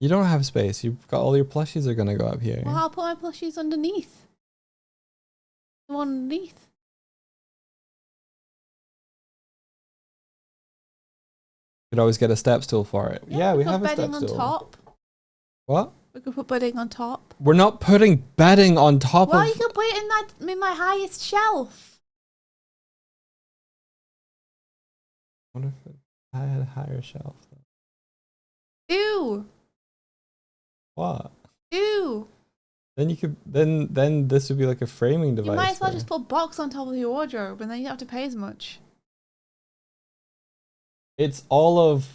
You don't have space. You've got all your plushies are gonna go up here. Well, I'll put my plushies underneath. The one underneath. Could always get a step stool for it. Yeah, we could have put a step bedding on stool. top. What? We could put bedding on top. We're not putting bedding on top Well, of. you could put it in my highest shelf. What if I had a higher shelf? Ew. What? Ew. Then you could. Then this would be like a framing device. You might as well for- just put a box on top of your wardrobe and then you don't have to pay as much. It's all of.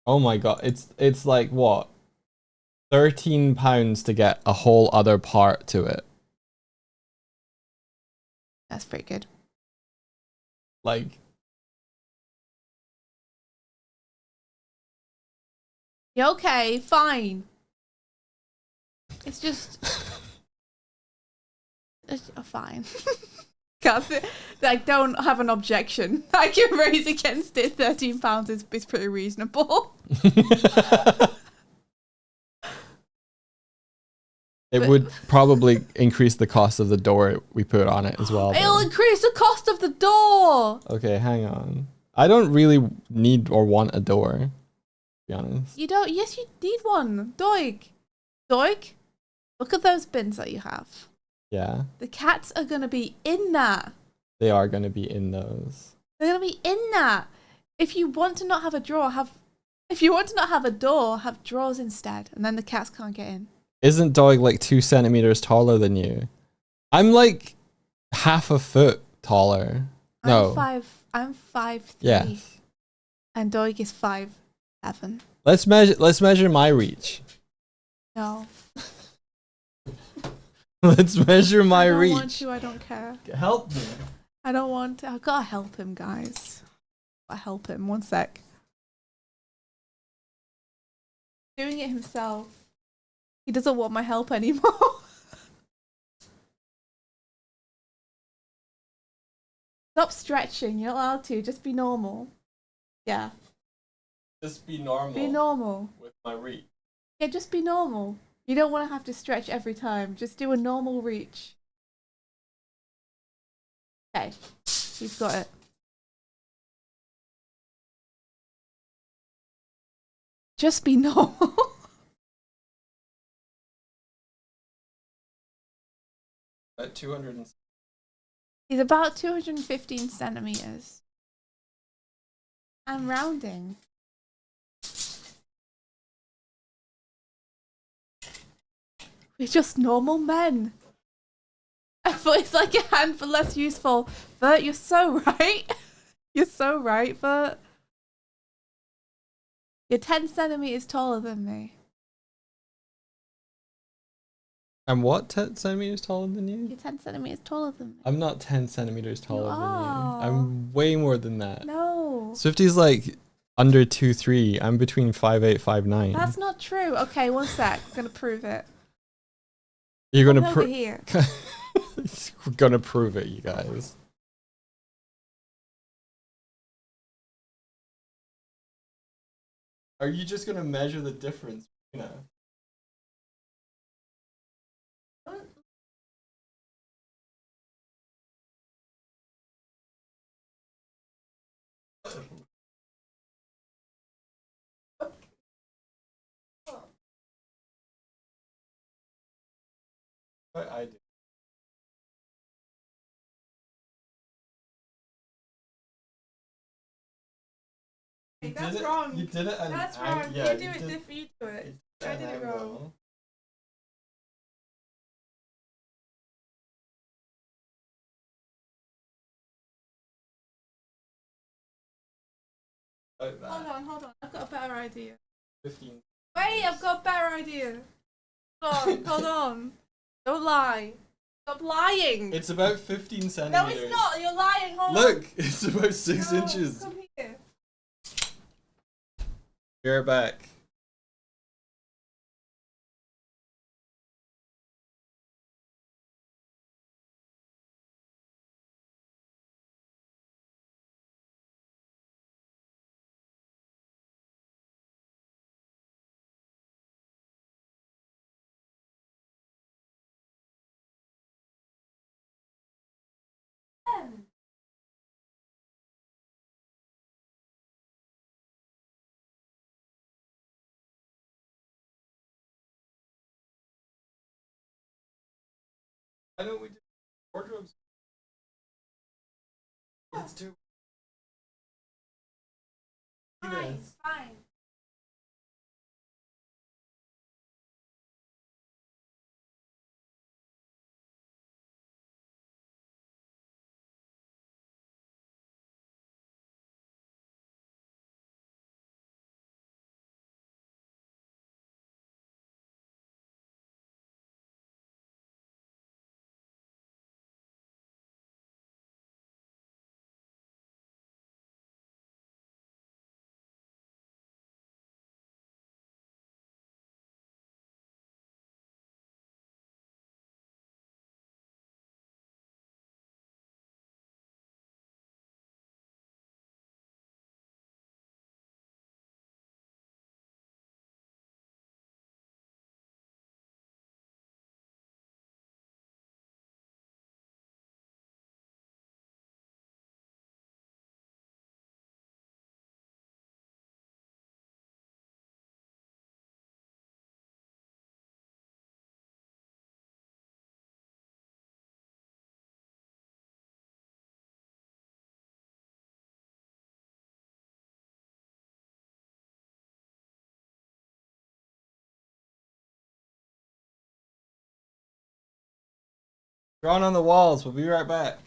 Oh my god! It's like what? £13 to get a whole other part to it. That's pretty good. Like. Yeah, okay, fine. It's just fine. Like, don't have an objection. I can raise against it. £13 is pretty reasonable. It would probably increase the cost of the door we put on it as well. It'll though. increase the cost of the door. Okay, hang on. I don't really need or want a door, to be honest. You don't. Yes, you need one. Doig. Look at those bins that you have. Yeah, The cats are gonna be in that. they are going to be in those. They're gonna be in that. If you want to not have a drawer, if you want to not have a door, have drawers instead, and then the cats can't get in. Isn't Dog like 2 centimeters taller than you? I'm like half a foot taller. No. I'm 5'3". Yes. And Doig is 5'7". Let's measure my reach. No. Let's measure my I don't reach. want to, I don't care. Help me. I don't want to. I've got to help him, guys. I'll help him. One sec. Doing it himself. He doesn't want my help anymore. Stop stretching. You're not allowed to. Just be normal. Yeah. Just be normal. Be normal. With my reach. Yeah, just be normal. You don't want to have to stretch every time. Just do a normal reach. Okay. He's got it. Just be normal. about 200. He's about 215 centimeters. I'm rounding. We're just normal men. I thought it's like a handful less useful. Bert, you're so right. You're so right, Bert. You're 10 centimeters taller than me. I'm what, 10 centimeters taller than you? You're 10 centimeters taller than me. I'm not 10 centimeters taller than you. are. I'm way more than that. No. Swifty's like under 2'3". I'm between 5'8", 5'9". That's not true. Okay, one sec. I'm gonna prove it. You're Come gonna over here. We're gonna prove it, you guys. Are you just gonna measure the difference? You know. What I do. That's wrong. You did it. That's wrong. Yeah, you do it different. You do it. I did it wrong. Like that. Hold on. I've got a better idea. 15. Wait, I've got a better idea. Hold on. Don't lie. Stop lying. It's about 15 No, centimeters. it's not. You're lying. Hold on. Look, it's about 6 No, inches. Come here. You're back. Why don't we do wardrobes? Let's do. Fine. Fine. Drawn on the walls. We'll be right back.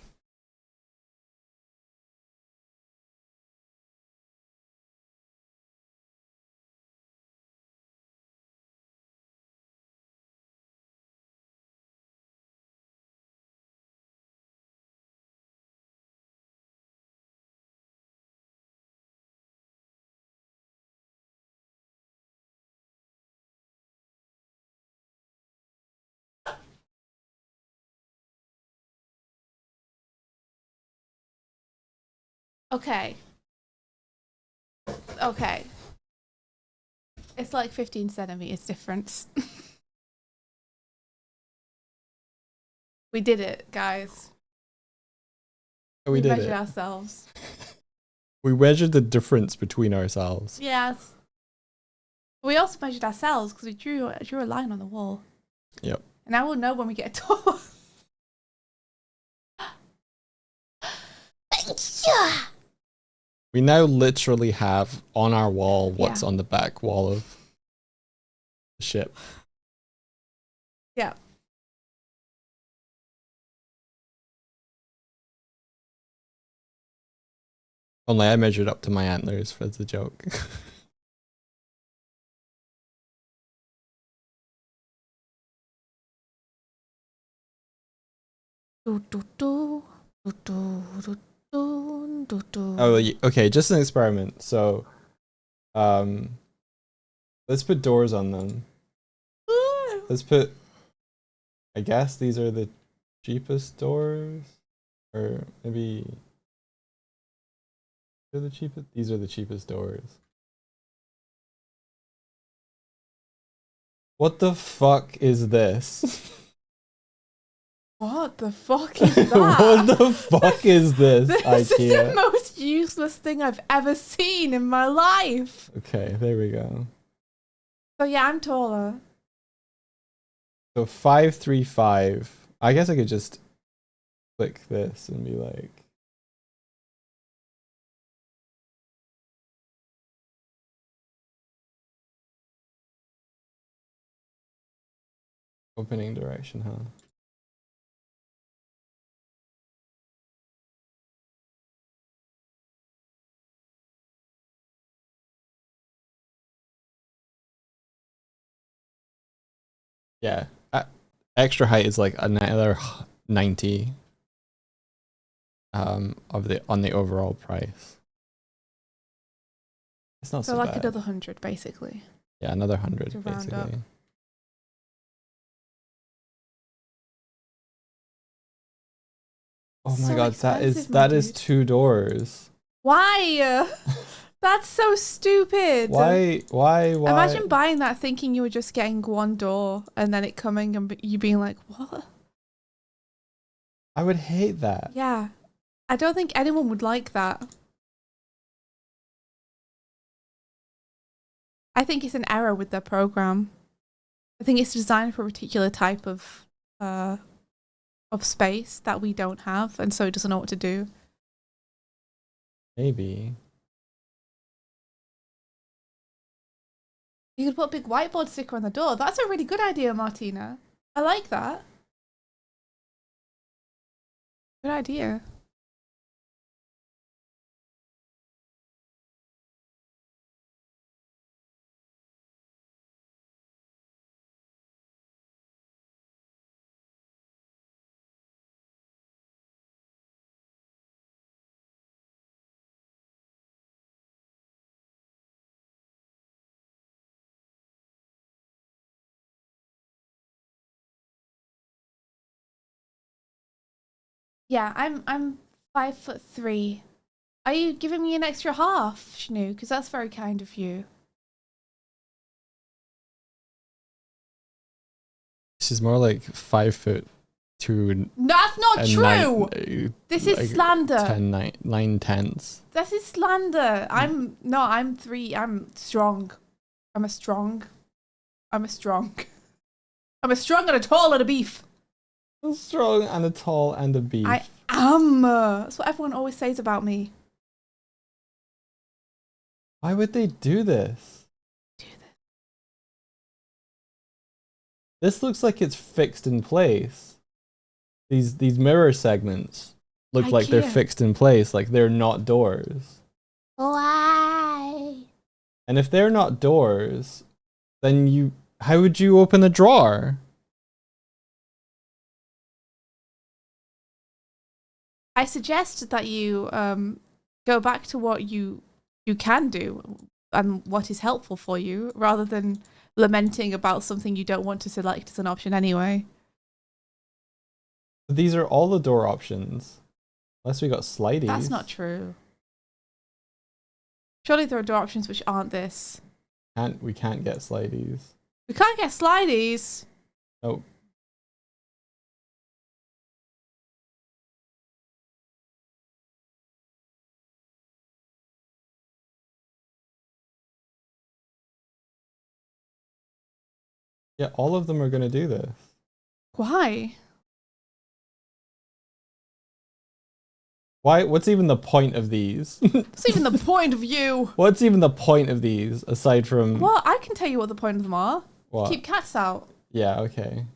Okay. Okay. It's like 15 centimeters difference. We did it, guys. We did measured it. ourselves. We measured the difference between ourselves. Yes. We also measured ourselves because we drew a line on the wall. Yep. And now we'll know when we get a tour. We now literally have on our wall what's Yeah. on the back wall of the ship. Yeah. Only I measured up to my antlers for the joke. Oh, okay, just an experiment. So, let's put doors on them. Let's put, I guess these are the cheapest doors, or maybe they're the cheapest. These are the cheapest doors. What the fuck is this? What the fuck is that? What the fuck is this, This IKEA? is the most useless thing I've ever seen in my life. Okay, there we go. So yeah, I'm taller. So 535. I guess I could just click this and be like, opening direction, huh? Yeah. Extra height is like another 90 of the on the overall price. It's not so, So like bad. another 100 basically. Yeah, another 100 To round up. basically. Oh my So god, expensive, my that is dude. 2 doors. Why? That's so stupid. Why? Imagine buying that thinking you were just getting one door and then it coming and you being like, what? I would hate that. Yeah. I don't think anyone would like that. I think it's an error with their program. I think it's designed for a particular type of space that we don't have, and so it doesn't know what to do. Maybe. You could put a big whiteboard sticker on the door. That's a really good idea, Martina. I like that. Good idea. Yeah, I'm 5'3". Are you giving me an extra half, Shnu? Because that's very kind of you. She's more like 5'2". That's not true. This is like slander. 9/10. This is slander. I'm 3. I'm strong. I'm a strong. I'm a strong and a tall and a beef. A strong and a tall and a beef. I am. That's what everyone always says about me. Why would they do this? This looks like it's fixed in place. These mirror segments look like they're IKEA. fixed in place, like they're not doors. Why? And if they're not doors, then how would you open a drawer? I suggest that you go back to what you can do and what is helpful for you, rather than lamenting about something you don't want to select as an option anyway. These are all the door options. Unless we got slideys. That's not true. Surely there are door options which aren't this. We can't get slideys. We can't get slideys. Oh. Yeah, all of them are going to do this. Why? Why? What's even the point of these? What's even the point of you? What's even the point of these aside from Well, I can tell you what the point of them are. what? Keep cats out. Yeah, okay.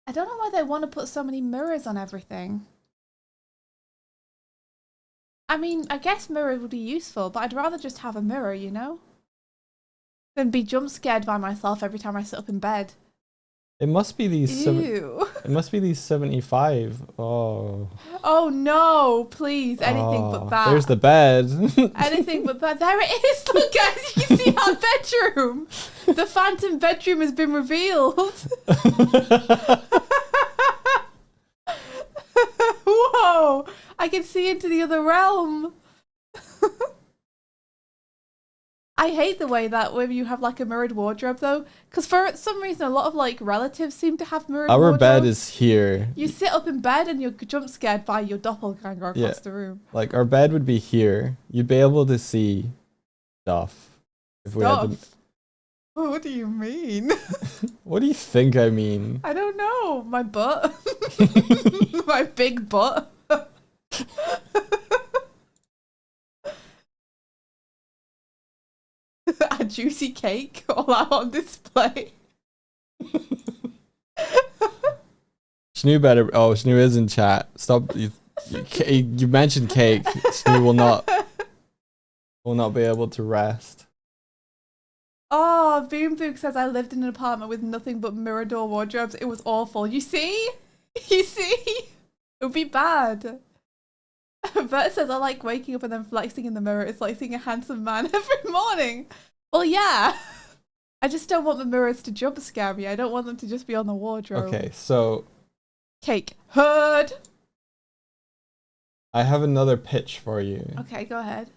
I don't know why they want to put so many mirrors on everything. I mean, I guess mirrors would be useful, but I'd rather just have a mirror, you know? Than be jump scared by myself every time I sit up in bed. It must be these Ew. it must be these 75. Oh. Oh no, please, anything but that. There's the bed. Anything but that. There it is. Look, guys, you can see our bedroom. The phantom bedroom has been revealed. Whoa, I can see into the other realm. I hate the way that when you have like a mirrored wardrobe though, because for some reason a lot of like relatives seem to have mirrored Our wardrobes. bed is here. You sit up in bed and you're jump scared by your doppelganger across the room. Like our bed would be here. You'd be able to see stuff. If we had Stuff? What do you mean? What do you think I mean? I don't know. My butt. My big butt. A juicy cake all out on display. Snoo better. Oh, Snoo is in chat. Stop. You mentioned cake. Snoo will not be able to rest. Oh, Boom Book says I lived in an apartment with nothing but mirror door wardrobes. It was awful. You see? You see? It would be bad. Bert says I like waking up and then flexing in the mirror. It's like seeing a handsome man every morning. Well, yeah. I just don't want the mirrors to jump scare me. I don't want them to just be on the wardrobe. Okay, so Cake. Heard. I have another pitch for you. Okay, go ahead.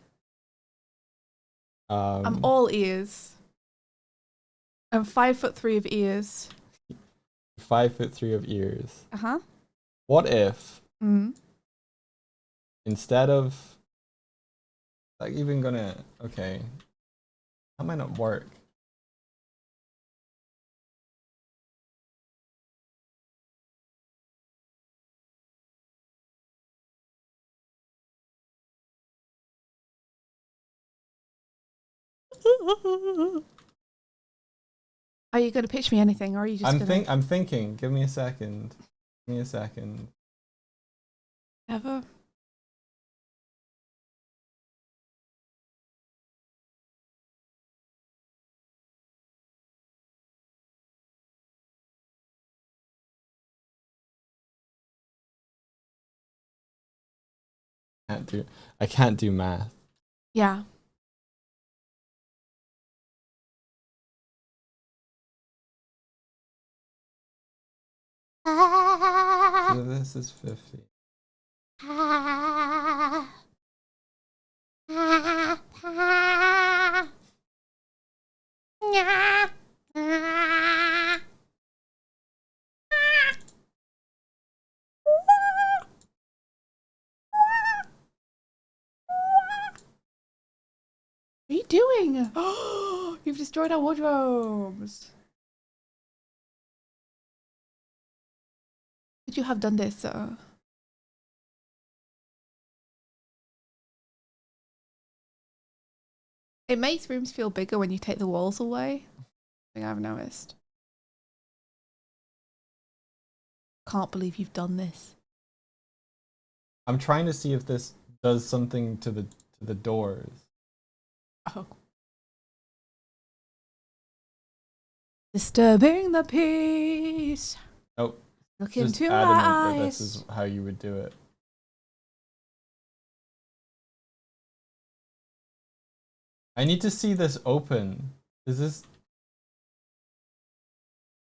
I'm I'm all ears. I'm 5'3" of ears. 5'3" of ears. Uh-huh. What if Mm. instead of like even gonna that might not work. Are you going to pitch me anything, or are you just I'm thinking. Give me a second. Give me a second. Ever? I can't do math. Yeah. So this is 50. What are you doing? You've destroyed our wardrobes. Could you have done this, sir? It makes rooms feel bigger when you take the walls away. I think I've noticed. Can't believe you've done this. I'm trying to see if this does something to the doors. Oh. Disturbing the peace. Oh. Look Just into my adamant that eyes. this is how you would do it. I need to see this open. Is this?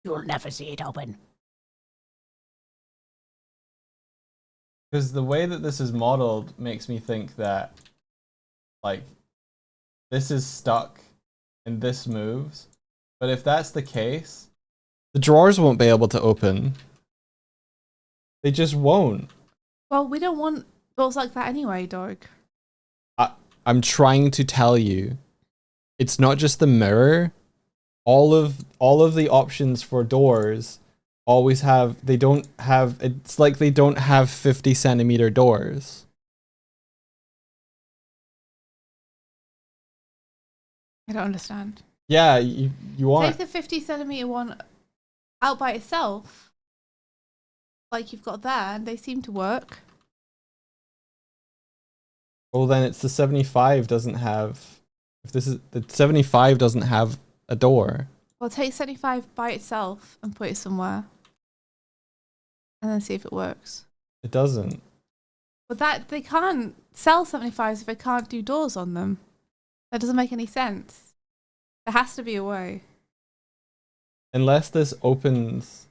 You'll never see it open. Because the way that this is modeled makes me think that, like, this is stuck and this moves. But if that's the case, the drawers won't be able to open. They just won't. Well, we don't want doors like that anyway, dog. I'm trying to tell you, it's not just the mirror. All of the options for doors always have, they don't have, it's like they don't have 50-centimeter doors. I don't understand. Yeah, you want... Take the 50-centimeter one out by itself, like you've got there, and they seem to work. Well, then it's the 75 doesn't have... If this is... The 75 doesn't have a door. Well, take 75 by itself and put it somewhere. And then see if it works. It doesn't. But that they can't sell 75s if they can't do doors on them. That doesn't make any sense. There has to be a way. Unless this opens...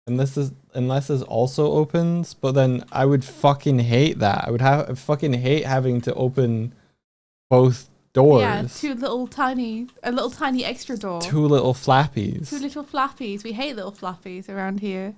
Unless this also opens, but then I would fucking hate that. I fucking hate having to open both doors. Yeah, a little tiny extra door. Two little flappies. Two little flappies. We hate little flappies around here.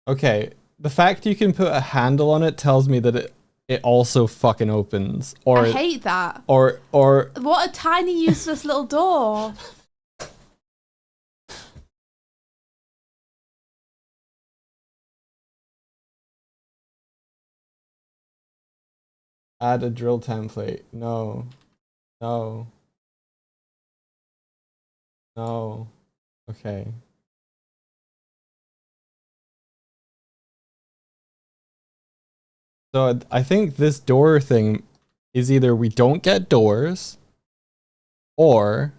Okay, the fact you can put a handle on it tells me that it also fucking opens. Or I hate that. Or what a tiny useless little door. add a drill template. No. No. No. Okay. So I think this door thing is either we don't get doors or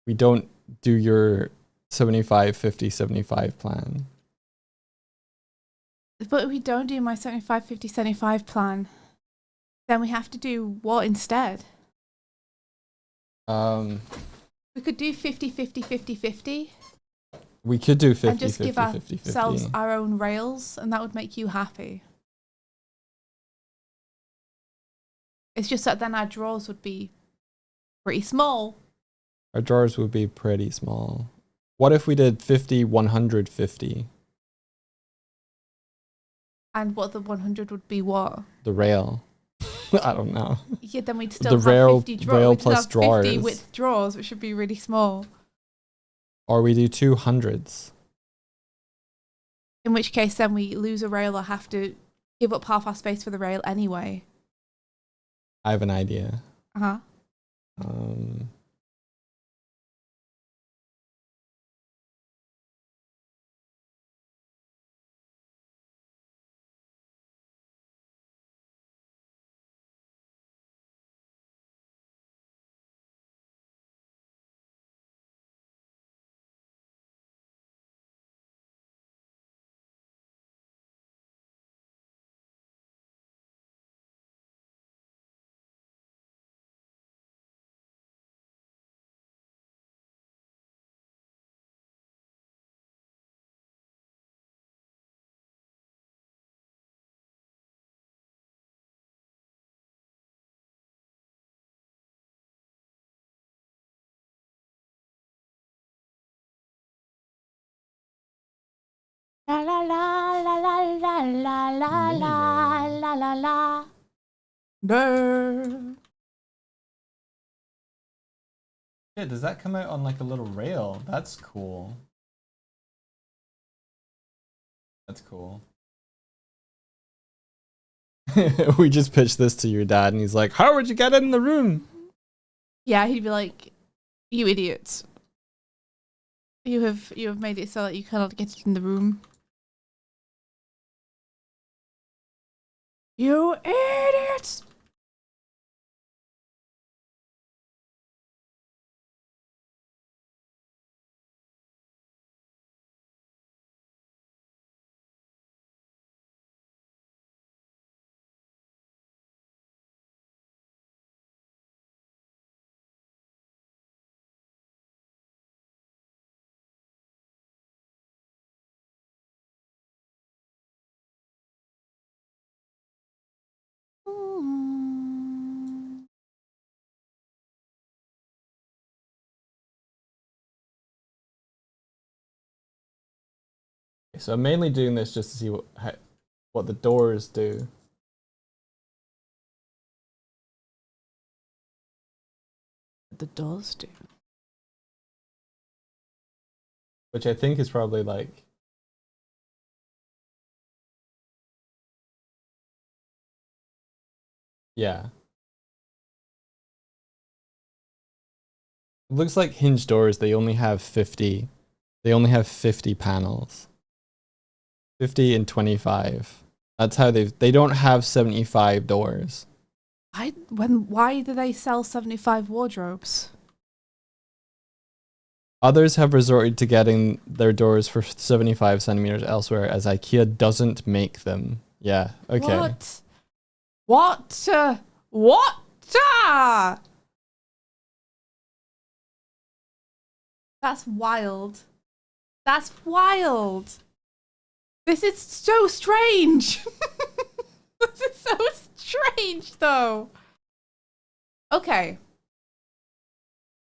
we don't do your 75, 50, 75 plan. But if we don't do my 75, 50, 75 plan, then we have to do what instead? We could do 50, 50, 50, 50. We could do 50, and just 50, give 50, 50, ourselves 50. our own rails, and that would make you happy. It's just that then our drawers would be pretty small. Our drawers would be pretty small. What if we did 50, 100, 50? And what the 100 would be what? The rail. I don't know. Yeah, then we'd still The have rail, 50 drawers. rail We'd plus have 50 drawers. with drawers, which should be really small. Or we do 200s. In which case, then we lose a rail or have to give up half our space for the rail anyway. I have an idea. Uh-huh. La la la la la la la la la la la la. No. Yeah, does that come out on like a little rail? That's cool. That's cool. We just pitched this to your dad and he's like, how would you get it in the room? Yeah, he'd be like, you idiots. You have made it so that you cannot get it in the room. You idiots! So I'm mainly doing this just to see what the doors do. The doors do. Which I think is probably like... Yeah. It looks like hinge doors, they only have 50. They only have 50 panels. 50 and 25. That's how they don't have 75 doors. Why do they sell 75 wardrobes? Others have resorted to getting their doors for 75 centimeters elsewhere, as IKEA doesn't make them. Yeah, okay. What? What? What? That's wild. That's wild. This is so strange. This is so strange, though. Okay.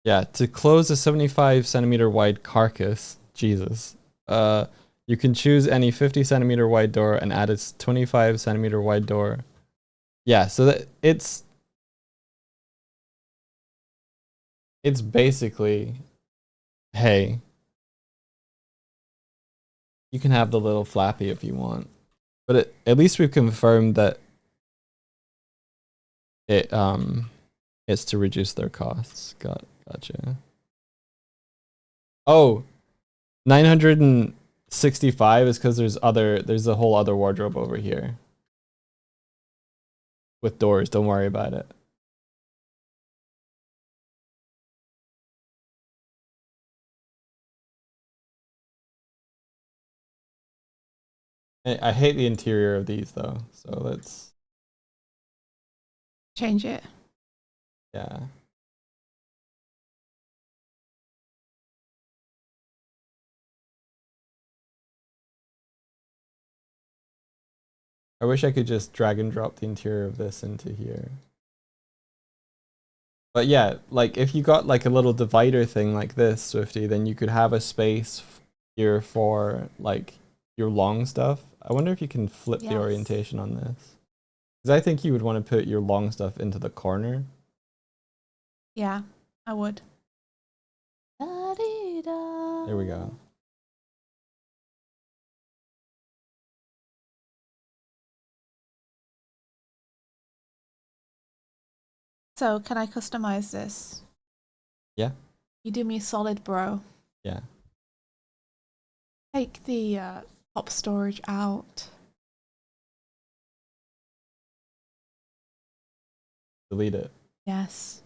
Yeah, to close a 75 centimeter wide carcass, Jesus, you can choose any 50 centimeter wide door and add its 25 centimeter wide door. Yeah, so that it's basically, hey, you can have the little flappy if you want, but at least we've confirmed that it's to reduce their costs. Gotcha. Oh, 965 is because there's a whole other wardrobe over here with doors. Don't worry about it. I hate the interior of these though, so let's change it. Yeah. I wish I could just drag and drop the interior of this into here. But yeah, like if you got like a little divider thing like this, Swifty, then you could have a space here for like your long stuff. I wonder if you can flip the orientation on this. Because I think you would want to put your long stuff into the corner. Yeah, I would. There we go. So, can I customize this? Yeah. You do me a solid, bro. Yeah. Take the top storage out. Delete it. Yes.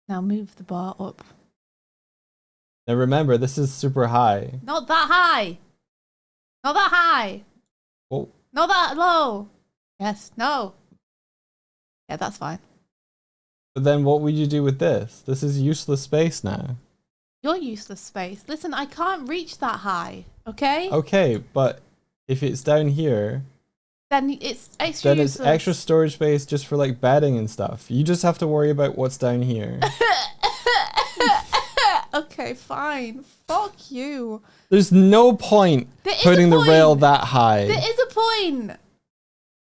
Now move the bar up. Now remember, this is super high. Not that high. Not that high. Oh. Not that low. Yes. No. Yeah, that's fine. But then what would you do with this? This is useless space now. You're useless space. Listen, I can't reach that high. Okay? Okay, but if it's down here, then it's extra then useless. it's extra storage space just for like bedding and stuff. You just have to worry about what's down here. Okay, fine. Fuck you. There's no point putting the rail that high. There is a point.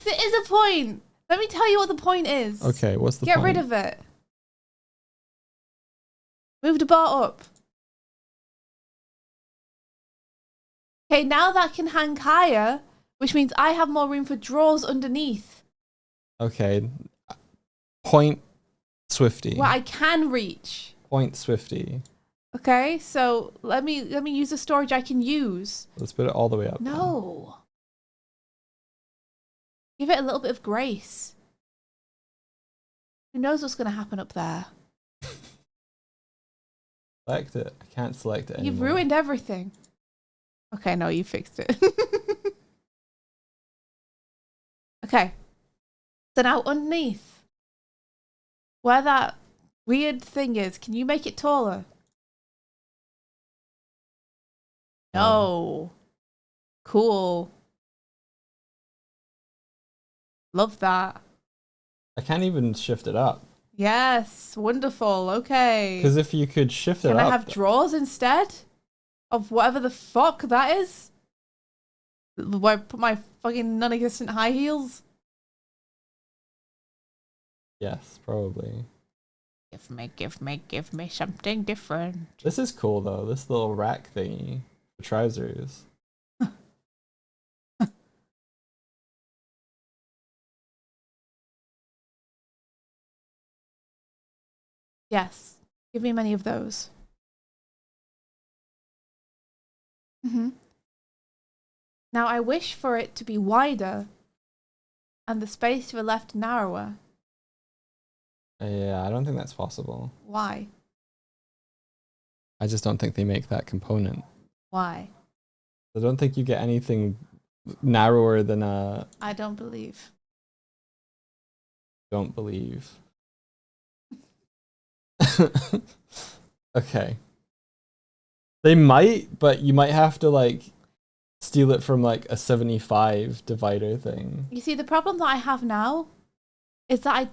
There is a point. Let me tell you what the point is. Okay, what's the point? point? Get rid of it. Move the bar up. Okay, now that can hang higher, which means I have more room for drawers underneath. Okay. Point Swifty. Where I can reach. Point Swifty. Okay, so let me use the storage I can use. Let's put it all the way up. No. Give it a little bit of grace. Who knows what's going to happen up there? Select it. I can't select it anymore. You've ruined everything. Okay, no, you fixed it. Okay. So now underneath, where that weird thing is, can you make it taller? No. Cool. Love that. I can't even shift it up. Yes, wonderful. Okay. Because if you could shift it Can I up, have drawers instead of whatever the fuck that is? Where I put my fucking non-existent high heels? yes, probably. Give me something different. This is cool though. This little rack thingy for trousers. Yes. Give me many of those. Hmm. Now I wish for it to be wider and the space to the left narrower. Yeah, I don't think that's possible. Why? I just don't think they make that component. Why? I don't think you get anything narrower than a. I don't believe. Don't believe. Okay. They might, but you might have to like steal it from like a 75 divider thing. You see, the problem that I have now is that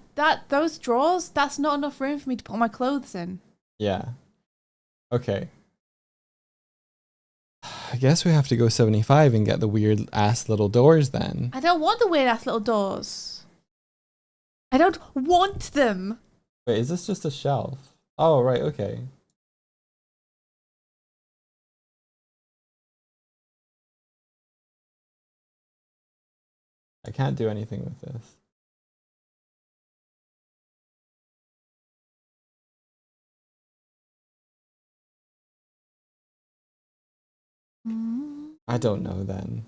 those drawers, that's not enough room for me to put my clothes in. Yeah. Okay. I guess we have to go 75 and get the weird ass little doors then. I don't want the weird ass little doors. I don't want them. Wait, is this just a shelf? Oh, right, okay. I can't do anything with this. I don't know then.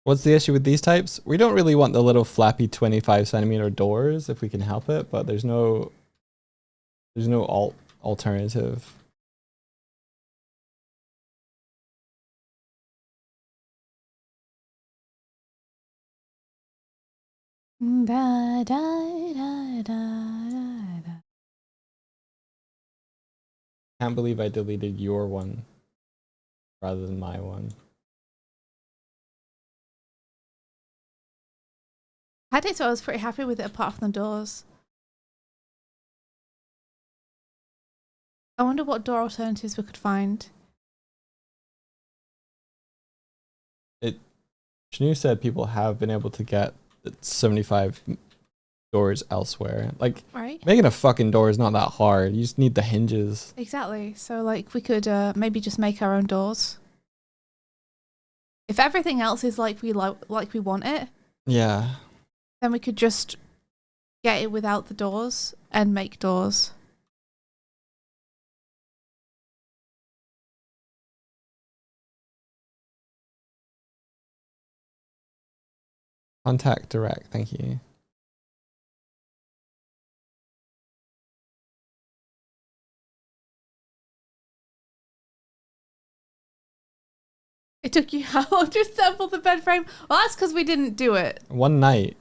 What's the issue with these types? We don't really want the little flappy 25 centimeter doors if we can help it, but there's no alternative. Da, da, da, da, da. Can't believe I deleted your one rather than my one. I did, so I was pretty happy with it apart from the doors. I wonder what door alternatives we could find. Shanu said people have been able to get 75 doors elsewhere. Like, Right? making a fucking door is not that hard. You just need the hinges. Exactly. So, like, we could maybe just make our own doors. If everything else is like we want it, Yeah. then we could just get it without the doors and make doors. Contact direct. Thank you. It took you how long to assemble the bed frame? Well, that's because we didn't do it. One night.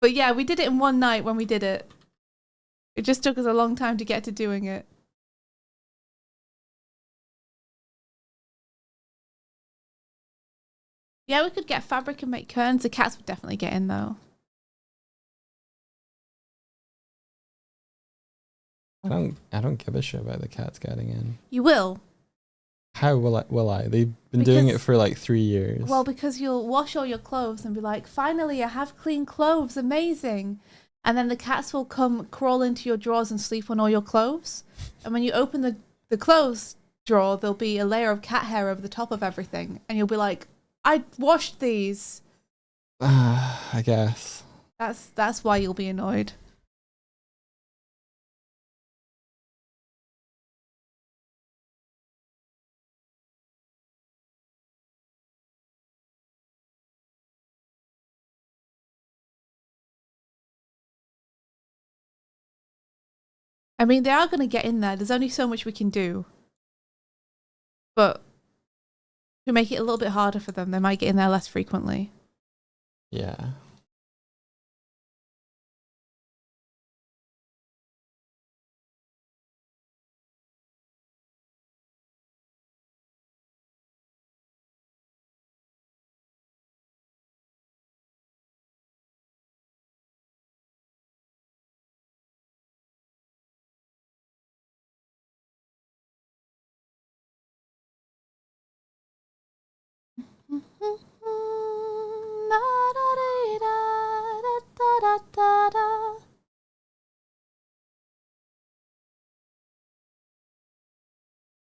But yeah, we did it in one night when we did it. It just took us a long time to get to doing it. Yeah, we could get fabric and make curtains. The cats would definitely get in though. I don't give a shit about the cats getting in. You will. How will I? They've been doing it for like 3 years. Well, because you'll wash all your clothes and be like, finally, I have clean clothes. Amazing. And then the cats will come crawl into your drawers and sleep on all your clothes. And when you open the clothes drawer, there'll be a layer of cat hair over the top of everything. And you'll be like, I washed these. I guess. That's why you'll be annoyed. I mean, they are going to get in there. There's only so much we can do. But to make it a little bit harder for them, they might get in there less frequently. Yeah.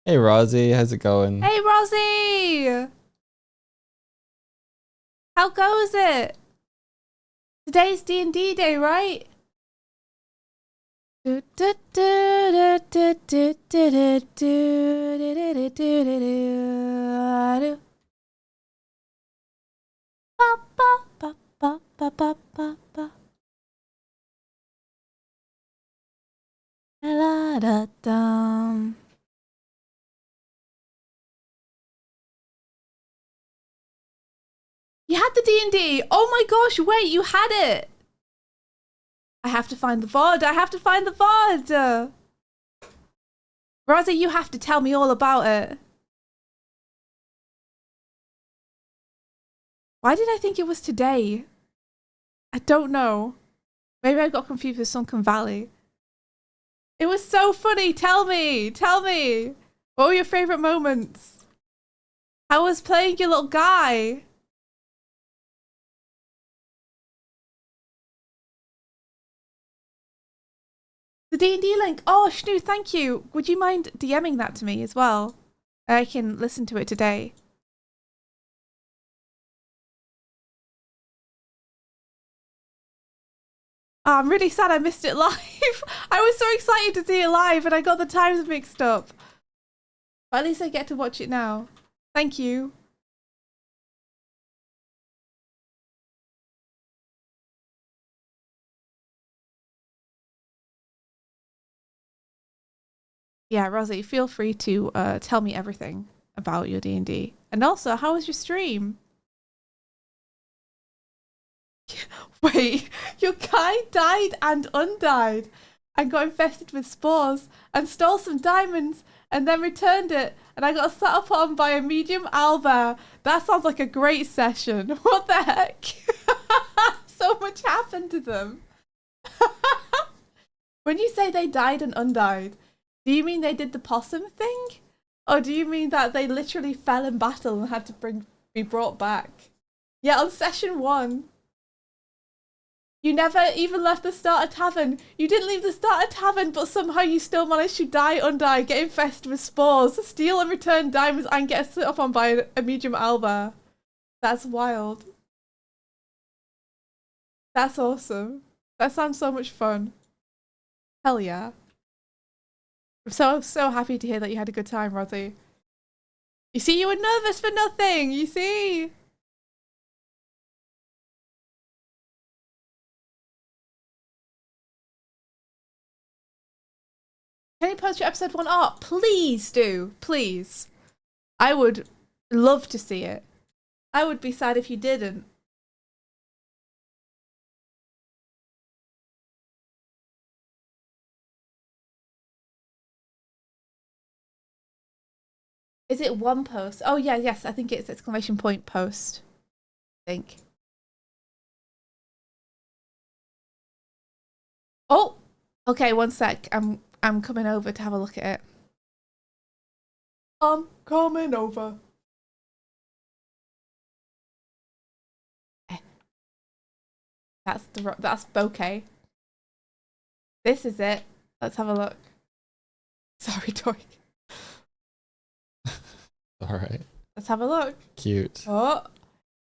Hey, Rosie, how's it going? Hey, Rosie! How goes it? Today's D&D day, right? You had the D&D. Oh my gosh, wait, you had it. I have to find the VOD. I have to find the VOD. Rosie, you have to tell me all about it. Why did I think it was today? I don't know. Maybe I got confused with Sunken Valley. It was so funny. Tell me. Tell me. What were your favorite moments? How was playing your little guy? The D&D link. Oh, Shnu, thank you. Would you mind DMing that to me as well? I can listen to it today. Oh, I'm really sad I missed it live. I was so excited to see it live and I got the times mixed up. But at least I get to watch it now. Thank you. Yeah, Rosie, feel free to tell me everything about your D&D. And also, how was your stream? Wait, your guy died and undied and got infested with spores and stole some diamonds and then returned it and I got sat up on by a medium owlbear. That sounds like a great session. What the heck? So much happened to them. When you say they died and undied, do you mean they did the possum thing? Or do you mean that they literally fell in battle and had to be brought back? Yeah, on session 1. You never even left the starter tavern. You didn't leave the starter tavern, but somehow you still managed to die, undie, get infested with spores, steal and return diamonds, and get set up on by a medium owlbear. That's wild. That's awesome. That sounds so much fun. Hell yeah. I'm so happy to hear that you had a good time, Rosie. You see, you were nervous for nothing, you see? Can you post your episode 1 art? Please do, please. I would love to see it. I would be sad if you didn't. Is it one post? Oh yeah, yes, I think it's exclamation point post. I think. Oh, okay, one sec. I'm coming over to have a look at it. I'm coming over. That's bokeh. This is it. Let's have a look. Sorry, Toy. All right. Let's have a look. Cute. Oh,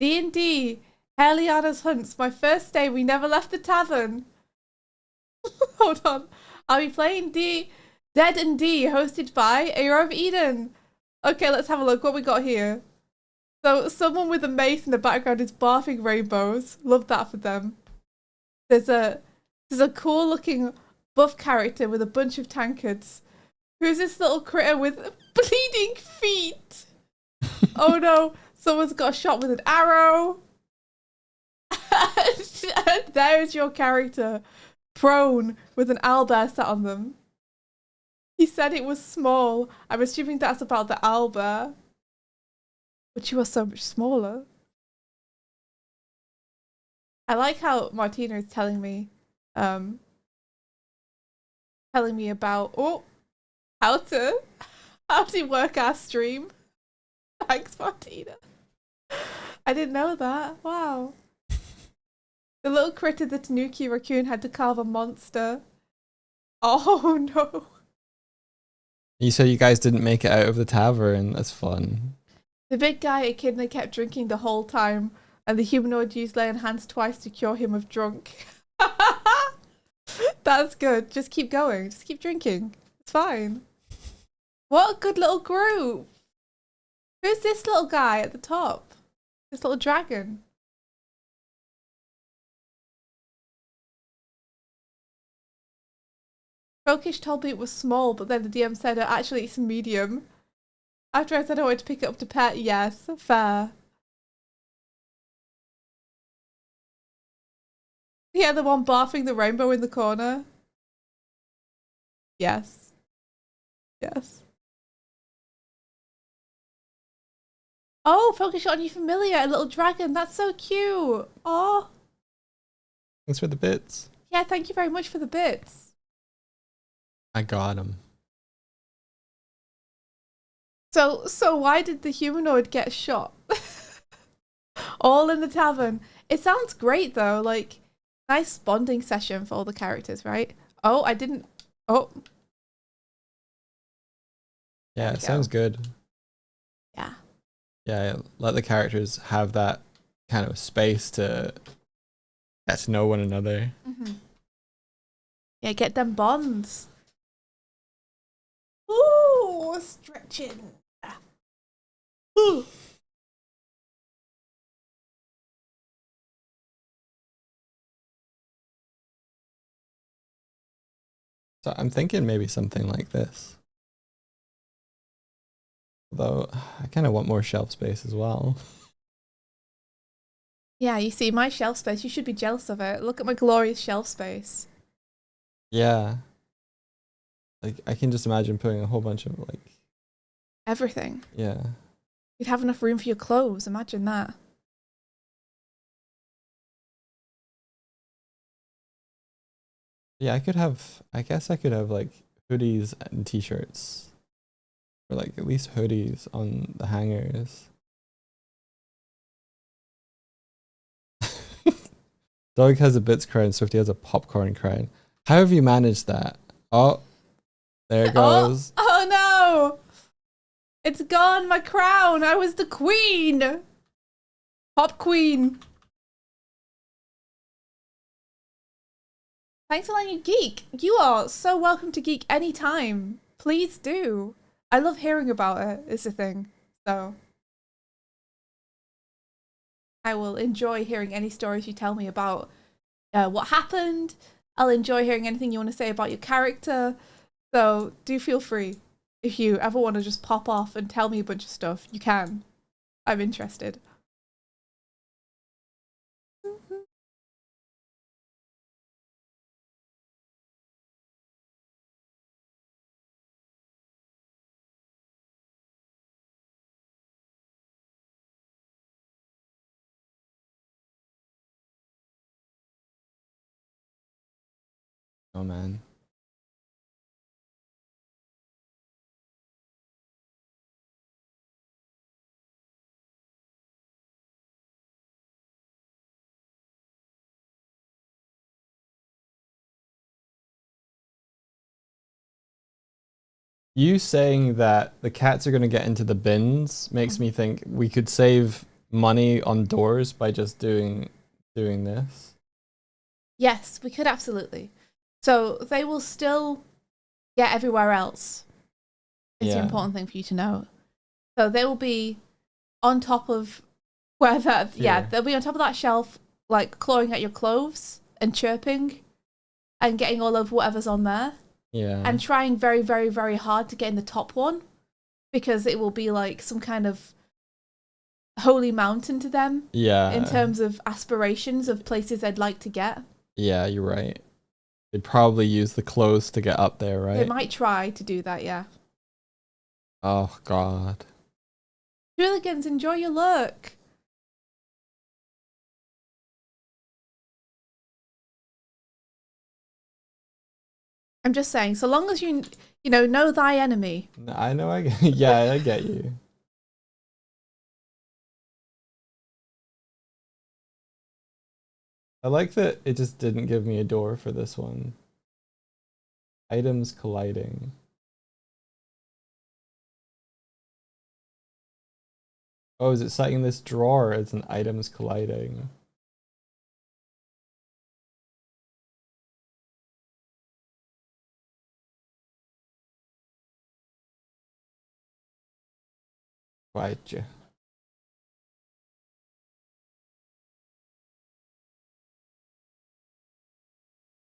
D&D. Heliana's Hunts. My first day. We never left the tavern. Hold on. I'll be playing Dead and D, hosted by Air of Eden. Okay, let's have a look. What we got here? So someone with a mace in the background is barfing rainbows. Love that for them. There's a cool looking buff character with a bunch of tankards. Who's this little critter with bleeding feet? Oh no, someone's got shot with an arrow. And there's your character, prone with an owlbear sat on them. He said it was small. I'm assuming that's about the owlbear. But you are so much smaller. I like how Martina is telling me about how to work our stream. Thanks, Martina. I didn't know that. Wow. The little critter, the Tanuki raccoon, had to carve a monster. Oh no. You said you guys didn't make it out of the tavern. That's fun. The big guy echidna kept drinking the whole time, and the humanoid used lay on hands twice to cure him of drunk. That's good. Just keep going. Just keep drinking. It's fine. What a good little group. Who's this little guy at the top? This little dragon. Rokish told me it was small, but then the DM said, actually, it's medium. After I said I wanted to pick it up to pet, yes, fair. Yeah, the one barfing the rainbow in the corner. Yes. Yes. Oh, focus shot on you familiar, a little dragon. That's so cute. Oh. Thanks for the bits. Yeah, thank you very much for the bits. I got him. So why did the humanoid get shot? All in the tavern. It sounds great though, like nice bonding session for all the characters, right? Oh, I didn't. Oh. Yeah, it sounds good. Yeah. Yeah, let the characters have that kind of space to get to know one another. Mm-hmm. Yeah, get them bonds. Ooh, stretching. Ooh. So I'm thinking maybe something like this. Although I kind of want more shelf space as well. Yeah, you see my shelf space. You should be jealous of it. Look at my glorious shelf space. Yeah. Like I can just imagine putting a whole bunch of like Everything. yeah. You'd have enough room for your clothes. Imagine that. Yeah, I guess I could have like hoodies and t-shirts. Or like at least hoodies on the hangers. Dog has a bits crown, Swifty has a popcorn crown. How have you managed that? Oh, there it goes. Oh no! It's gone, my crown! I was the queen! Pop queen! Thanks for letting you geek. You are so welcome to geek anytime. Please do. I love hearing about it, is the thing. So I will enjoy hearing any stories you tell me about what happened. I'll enjoy hearing anything you want to say about your character. So do feel free. If you ever want to just pop off and tell me a bunch of stuff, you can. I'm interested. Oh man. You saying that the cats are going to get into the bins makes me think we could save money on doors by just doing this. Yes, we could absolutely. So they will still get everywhere else. It's an important thing for you to know. So they will be on top of where that, they'll be on top of that shelf, like clawing at your clothes and chirping. and getting all of whatever's on there. Yeah. And trying very, very, very hard to get in the top one, because it will be like some kind of holy mountain to them. Yeah. In terms of aspirations of places they'd like to get. Yeah, you're right. They'd probably use the clothes to get up there, right? They might try to do that, yeah. Oh, God. Hooligans, enjoy your look. I'm just saying, so long as you know thy enemy. I know, yeah, I get you. I like that it just didn't give me a door for this one. Items colliding. Oh, is it citing this drawer as an items colliding? Right, yeah.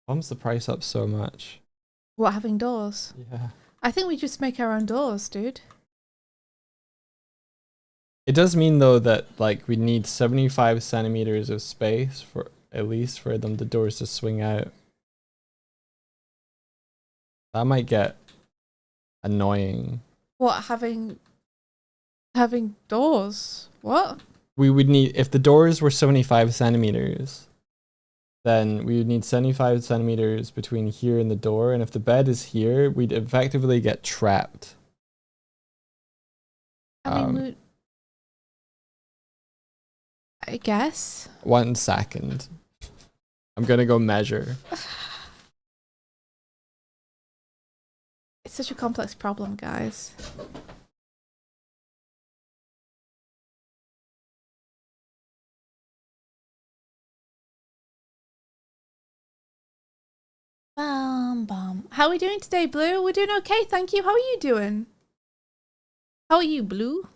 Bumps the price up so much. What, having doors? Yeah. I think we just make our own doors, dude. It does mean though that like we need 75 centimeters of space for at least for them the doors to swing out. That might get annoying. What, having doors? What? We would need, if the doors were 75 centimeters, then we would need 75 centimeters between here and the door. And if the bed is here, we'd effectively get trapped. I mean, I guess. 1 second. I'm gonna go measure. It's such a complex problem, guys. Bum. How are we doing today, Blue? We're doing okay, thank you. How are you doing? How are you, Blue?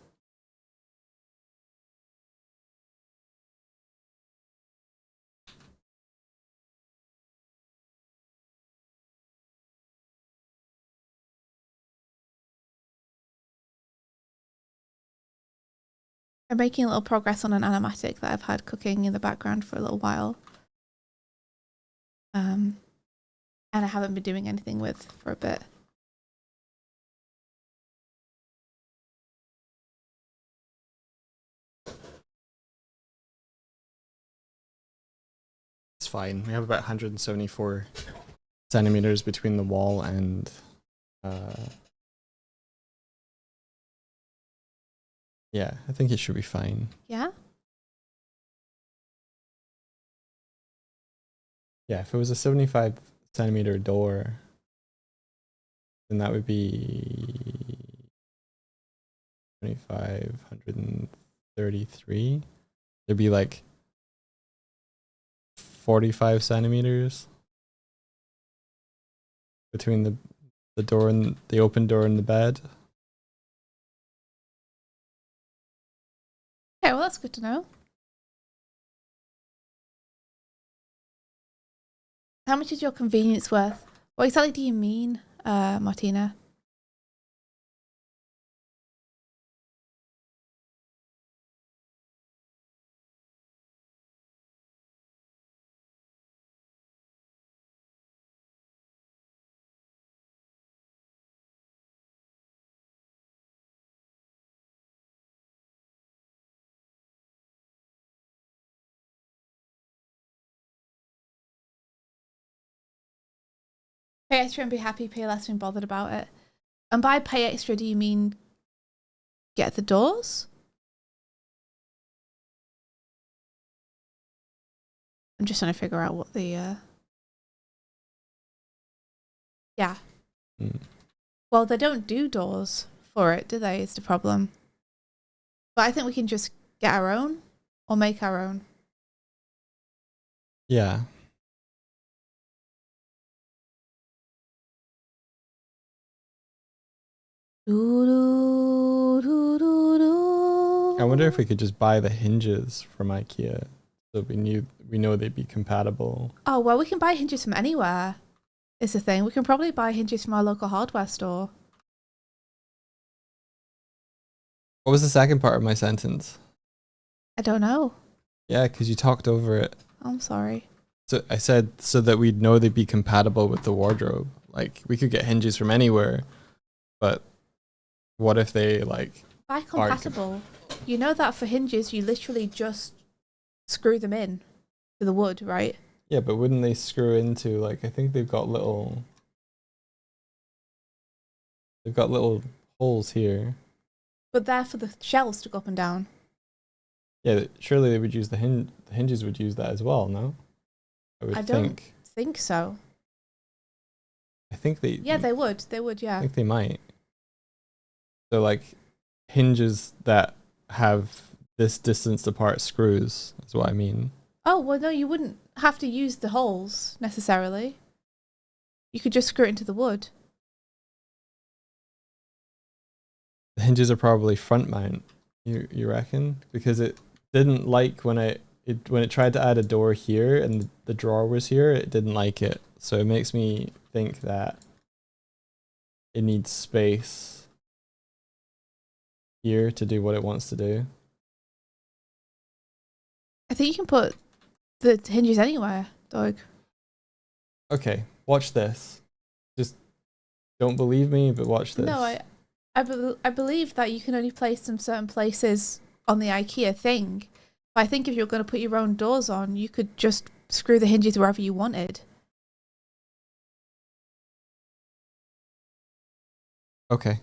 I'm making a little progress on an animatic that I've had cooking in the background for a little while. And I haven't been doing anything with for a bit. It's fine. We have about 174 centimeters between the wall and yeah, I think it should be fine. Yeah? Yeah, if it was a 75 centimeter door, then that would be 25, 133. There'd be like 45 centimeters between the door and the open door and the bed. Okay, well that's good to know. How much is your convenience worth? What exactly do you mean, Martina? Pay extra and be happy, pay less and bothered about it. And by pay extra, do you mean get the doors? I'm just trying to figure out what the... Yeah. Mm. Well, they don't do doors for it, do they? Is the problem. But I think we can just get our own or make our own. Yeah. I wonder if we could just buy the hinges from IKEA so we know they'd be compatible. Oh, well, we can buy hinges from anywhere. It's a thing. We can probably buy hinges from our local hardware store. What was the second part of my sentence? I don't know. Yeah, because you talked over it. I'm sorry. So I said so that we'd know they'd be compatible with the wardrobe. Like we could get hinges from anywhere, but what if they like By compatible, you know that for hinges, you literally just screw them in to the wood, right? yeah, but wouldn't they screw into like I think they've got little holes here. But they're for the shells to go up and down. Yeah, surely they would use the hinges would use that as well, no? I don't think so. I think they Yeah, they would. They would, I yeah. think they might. So like hinges that have this distance apart screws is what I mean. Oh, well, no, you wouldn't have to use the holes necessarily. You could just screw it into the wood. The hinges are probably front mount. You reckon? Because it didn't like when when it tried to add a door here and the drawer was here, it didn't like it. So it makes me think that it needs space here to do what it wants to do. I think you can put the hinges anywhere, Doug. Okay, watch this. Just don't believe me, but watch this. No, I believe that you can only place them certain places on the IKEA thing. But I think if you're going to put your own doors on, you could just screw the hinges wherever you wanted. Okay.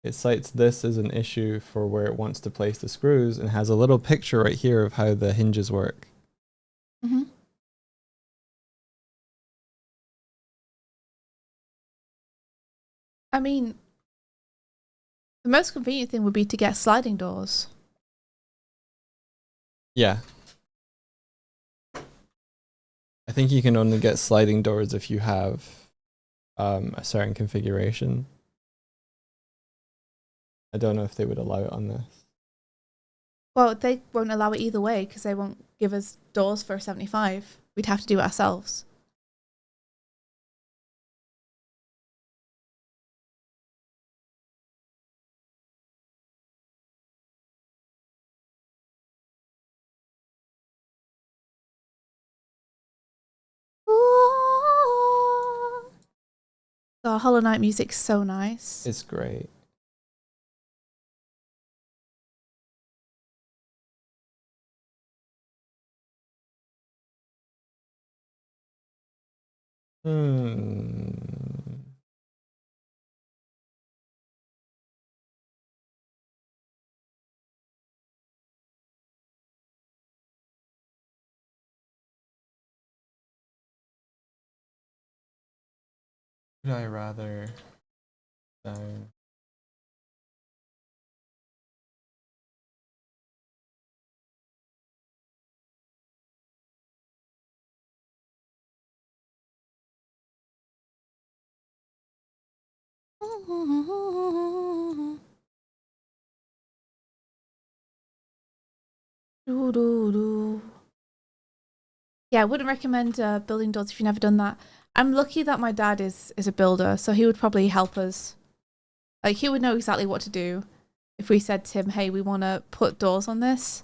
It cites this as an issue for where it wants to place the screws and has a little picture right here of how the hinges work. Mm-hmm. I mean, the most convenient thing would be to get sliding doors. Yeah. I think you can only get sliding doors if you have a certain configuration. I don't know if they would allow it on this. Well, they won't allow it either way because they won't give us doors for 75. We'd have to do it ourselves. Oh, Hollow Knight music's so nice. It's great. Hmm. Would I rather down? Yeah, I wouldn't recommend building doors if you've never done that. I'm lucky that my dad is a builder, so he would probably help us. Like, he would know exactly what to do if we said to him, hey, we want to put doors on this.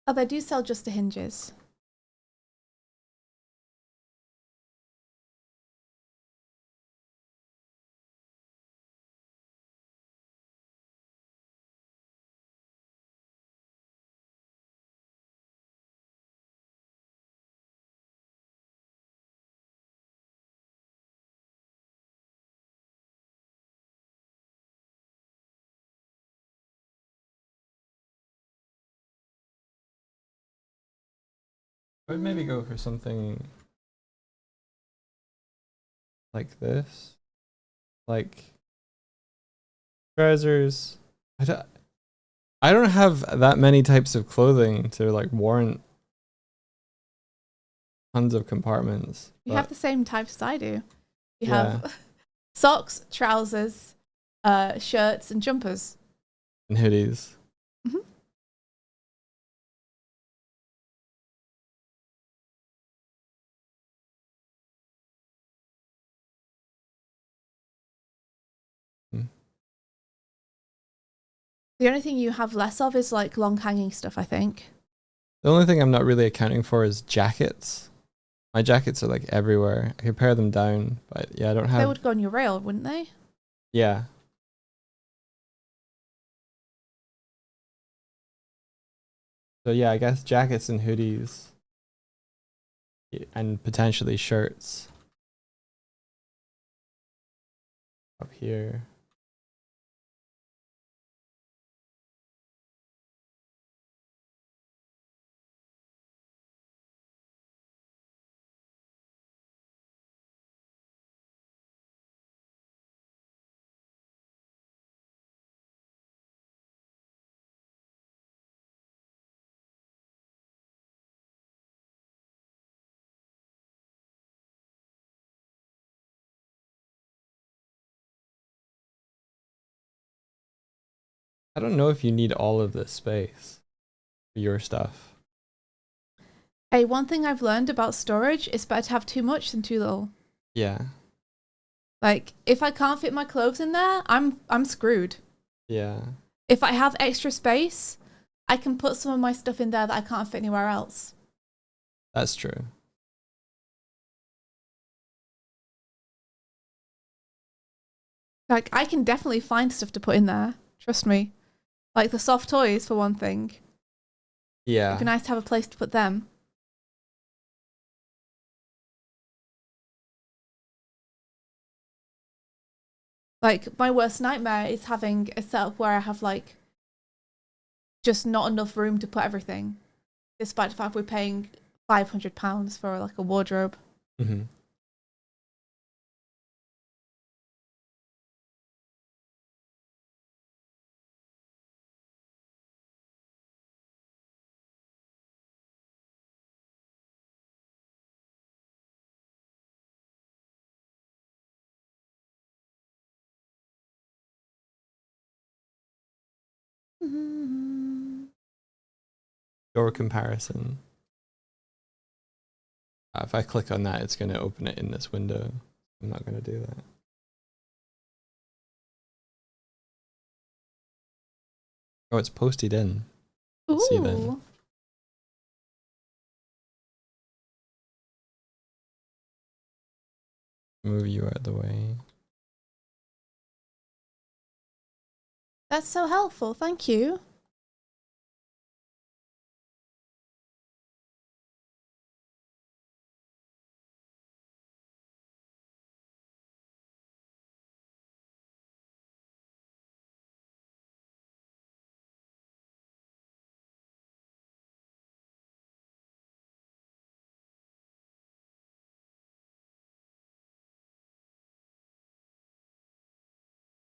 Oh, they do sell just the hinges. I would maybe go for something like this, like trousers. I don't have that many types of clothing to like warrant tons of compartments. You have the same types as I do. You Yeah. have socks, trousers, shirts, and jumpers. And hoodies. Mhm. Mm. The only thing you have less of is like long hanging stuff, I think. The only thing I'm not really accounting for is jackets. My jackets are like everywhere. I could pare them down, but yeah, I don't have. They would go on your rail, wouldn't they? Yeah. So yeah, I guess jackets and hoodies, and potentially shirts up here. I don't know if you need all of this space for your stuff. Hey, one thing I've learned about storage is better to have too much than too little. Yeah. Like, if I can't fit my clothes in there, I'm screwed. Yeah. If I have extra space, I can put some of my stuff in there that I can't fit anywhere else. That's true. Like, I can definitely find stuff to put in there. Trust me. Like the soft toys, for one thing. Yeah. It'd be nice to have a place to put them. Like, my worst nightmare is having a setup where I have, like, just not enough room to put everything. Despite the fact we're paying £500 for, like, a wardrobe. Mm-hmm. Door comparison. If I click on that, it's going to open it in this window. I'm not going to do that. Oh, it's posted in. Let's see then. Ooh. Move you out of the way. That's so helpful. Thank you.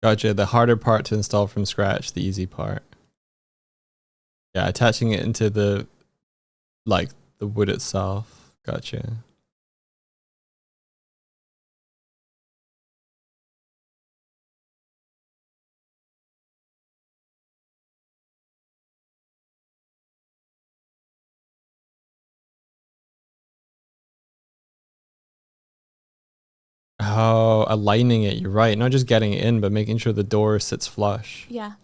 Gotcha. The harder part to install from scratch, the easy part. Yeah, attaching it into the wood itself. Gotcha. Oh, aligning it. You're right. Not just getting it in, but making sure the door sits flush. Yeah.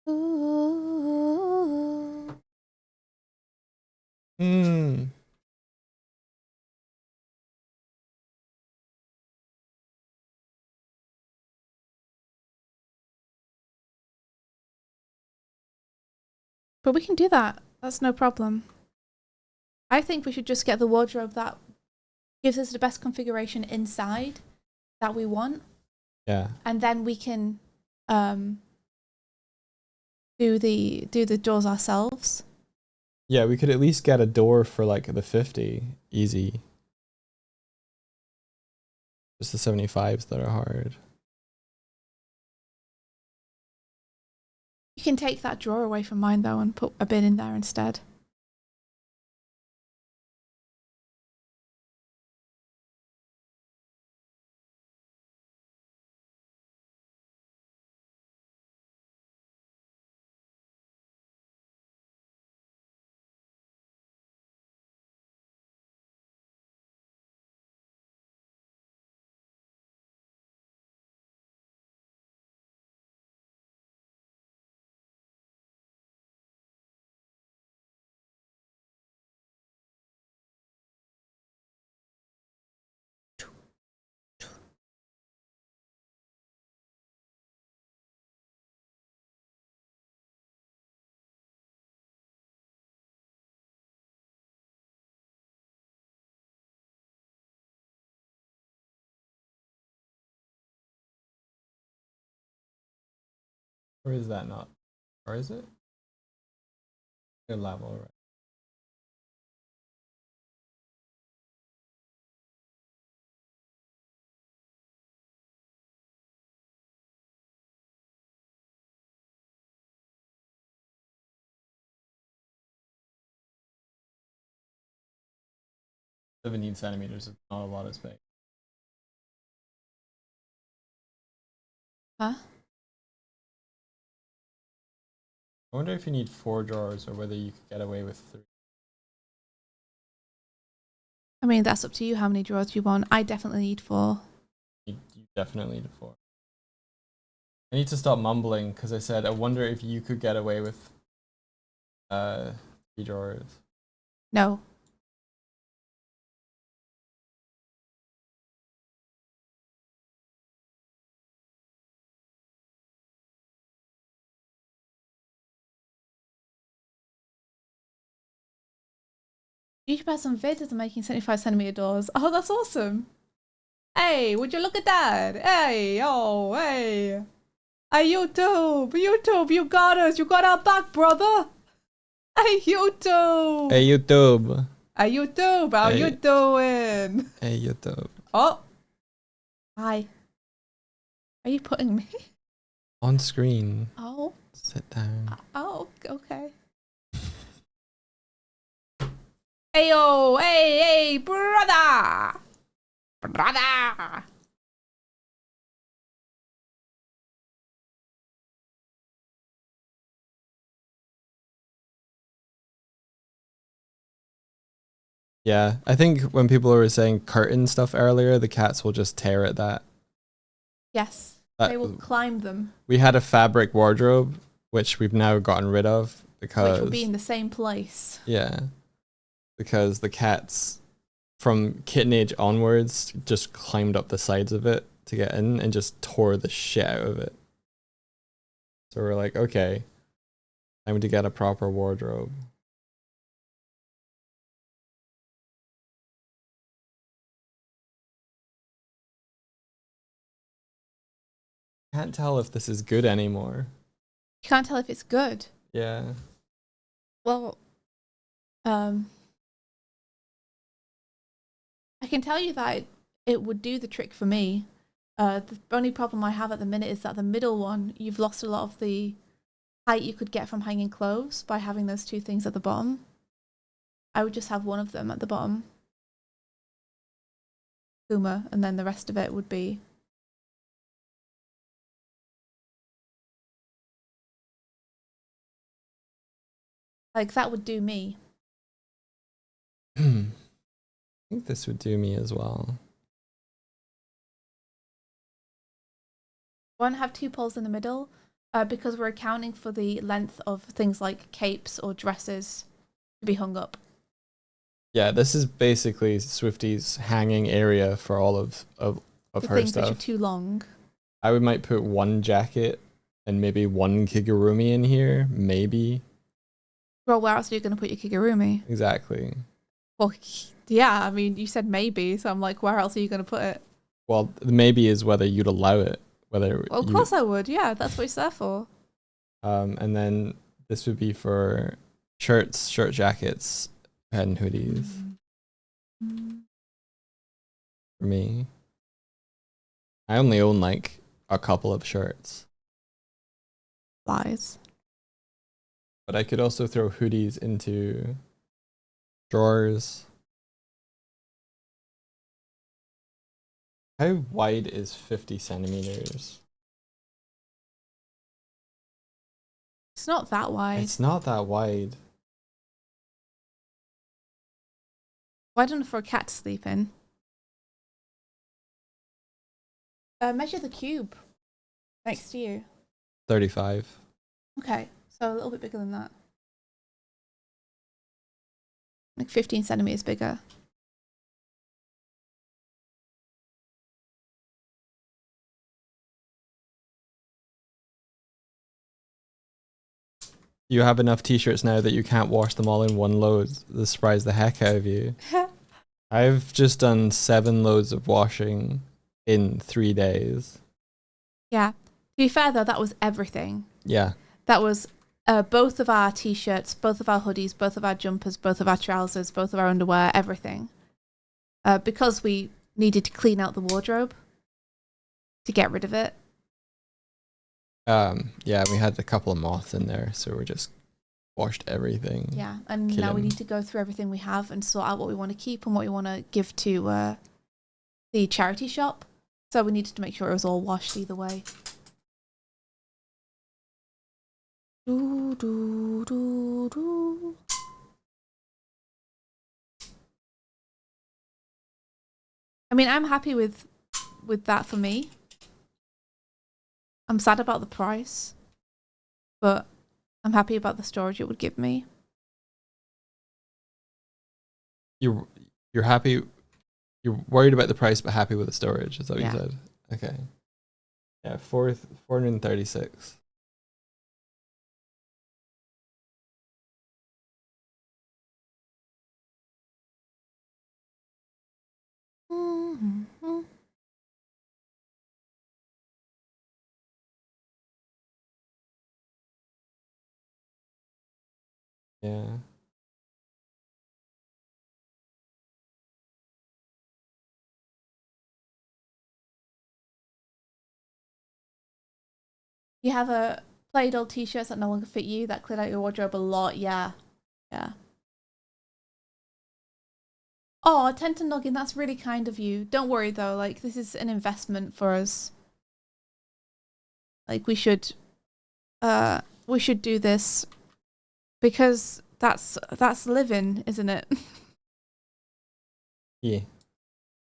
Ooh. Hmm. But we can do that. That's no problem. I think we should just get the wardrobe that gives us the best configuration inside that we want. Yeah. And then we can do the doors ourselves. Yeah, we could at least get a door for like the 50. Easy. Just the 75s that are hard. You can take that drawer away from mine though and put a bin in there instead. Or is that not? Or is it? Good level, right? $17 centimeters is not a lot of space. Huh? I wonder if you need 4 drawers or whether you could get away with 3. I mean, that's up to you how many drawers you want. I definitely need 4. You definitely need 4. I need to stop mumbling because I said I wonder if you could get away with 3 drawers. No. YouTube has some vids of making 75 centimeter doors. Oh, that's awesome. Hey, would you look at that? Hey, oh, hey. Hey, YouTube, you got us. You got our back, brother. Hey, YouTube. Hey YouTube. Hey, YouTube, how you doing? Hey YouTube. Oh. Hi. Are you putting me? On screen. Oh. Sit down. Oh, okay. Hey, yo, hey, brother. Brother. Yeah, I think when people were saying curtain stuff earlier, the cats will just tear at that. Yes, they will climb them. We had a fabric wardrobe, which we've now gotten rid of because... Which will be in the same place. Yeah, because the cats from kitten age onwards just climbed up the sides of it to get in and just tore the shit out of it. So we're like, okay, time to get a proper wardrobe. Can't tell if this is good anymore. You can't tell if it's good. Yeah. Well, I can tell you that it would do the trick for me. The only problem I have at the minute is that the middle one, you've lost a lot of the height you could get from hanging clothes by having those 2 things at the bottom. I would just have one of them at the bottom. Kuma, and then the rest of it would be... Like, that would do me. I think this would do me as well. One, have 2 poles in the middle, because we're accounting for the length of things like capes or dresses to be hung up. Yeah, this is basically Swifty's hanging area for all of The her things stuff. which are too long. I might put 1 jacket and maybe 1 kigurumi in here, maybe. Well, where else are you going to put your kigurumi? Exactly. Well, yeah, I mean, you said maybe, so I'm like, where else are you going to put it? Well, maybe is whether you'd allow it. whether Well, of course I would. Yeah, that's what it's there for. And then this would be for shirts, shirt jackets, and hoodies for me. I only own like a couple of shirts. Lies. But I could also throw hoodies into drawers. How wide is 50 centimeters? It's not that wide. It's not that wide. Wide enough for a cat to sleep in. Measure the cube next to you. 35. Okay, so a little bit bigger than that. Like 15 centimeters bigger. You have enough t-shirts now that you can't wash them all in one load. This surprised the heck out of you. I've just done 7 loads of washing in 3 days. Yeah. To be fair though, that was everything. Yeah. That was both of our t-shirts, both of our hoodies, both of our jumpers, both of our trousers, both of our underwear, everything. Because we needed to clean out the wardrobe to get rid of it. Yeah, we had a couple of moths in there, so we just washed everything. Yeah, and now we need to go through everything we have and sort out what we want to keep and what we want to give to the charity shop. So we needed to make sure it was all washed either way. Do, do, do, do. I mean, I'm happy with that for me. I'm sad about the price, but I'm happy about the storage it would give me. You're happy. You're worried about the price, but happy with the storage. Is that what you said? Okay. Yeah, 436. Mm-hmm. Yeah. You have a Play-Doh t-shirts that no longer fit you that cleared out your wardrobe a lot. Yeah. Yeah. Oh, Tenta Noggin, that's really kind of you. Don't worry though, like this is an investment for us. Like we should do this because that's living, isn't it? Yeah.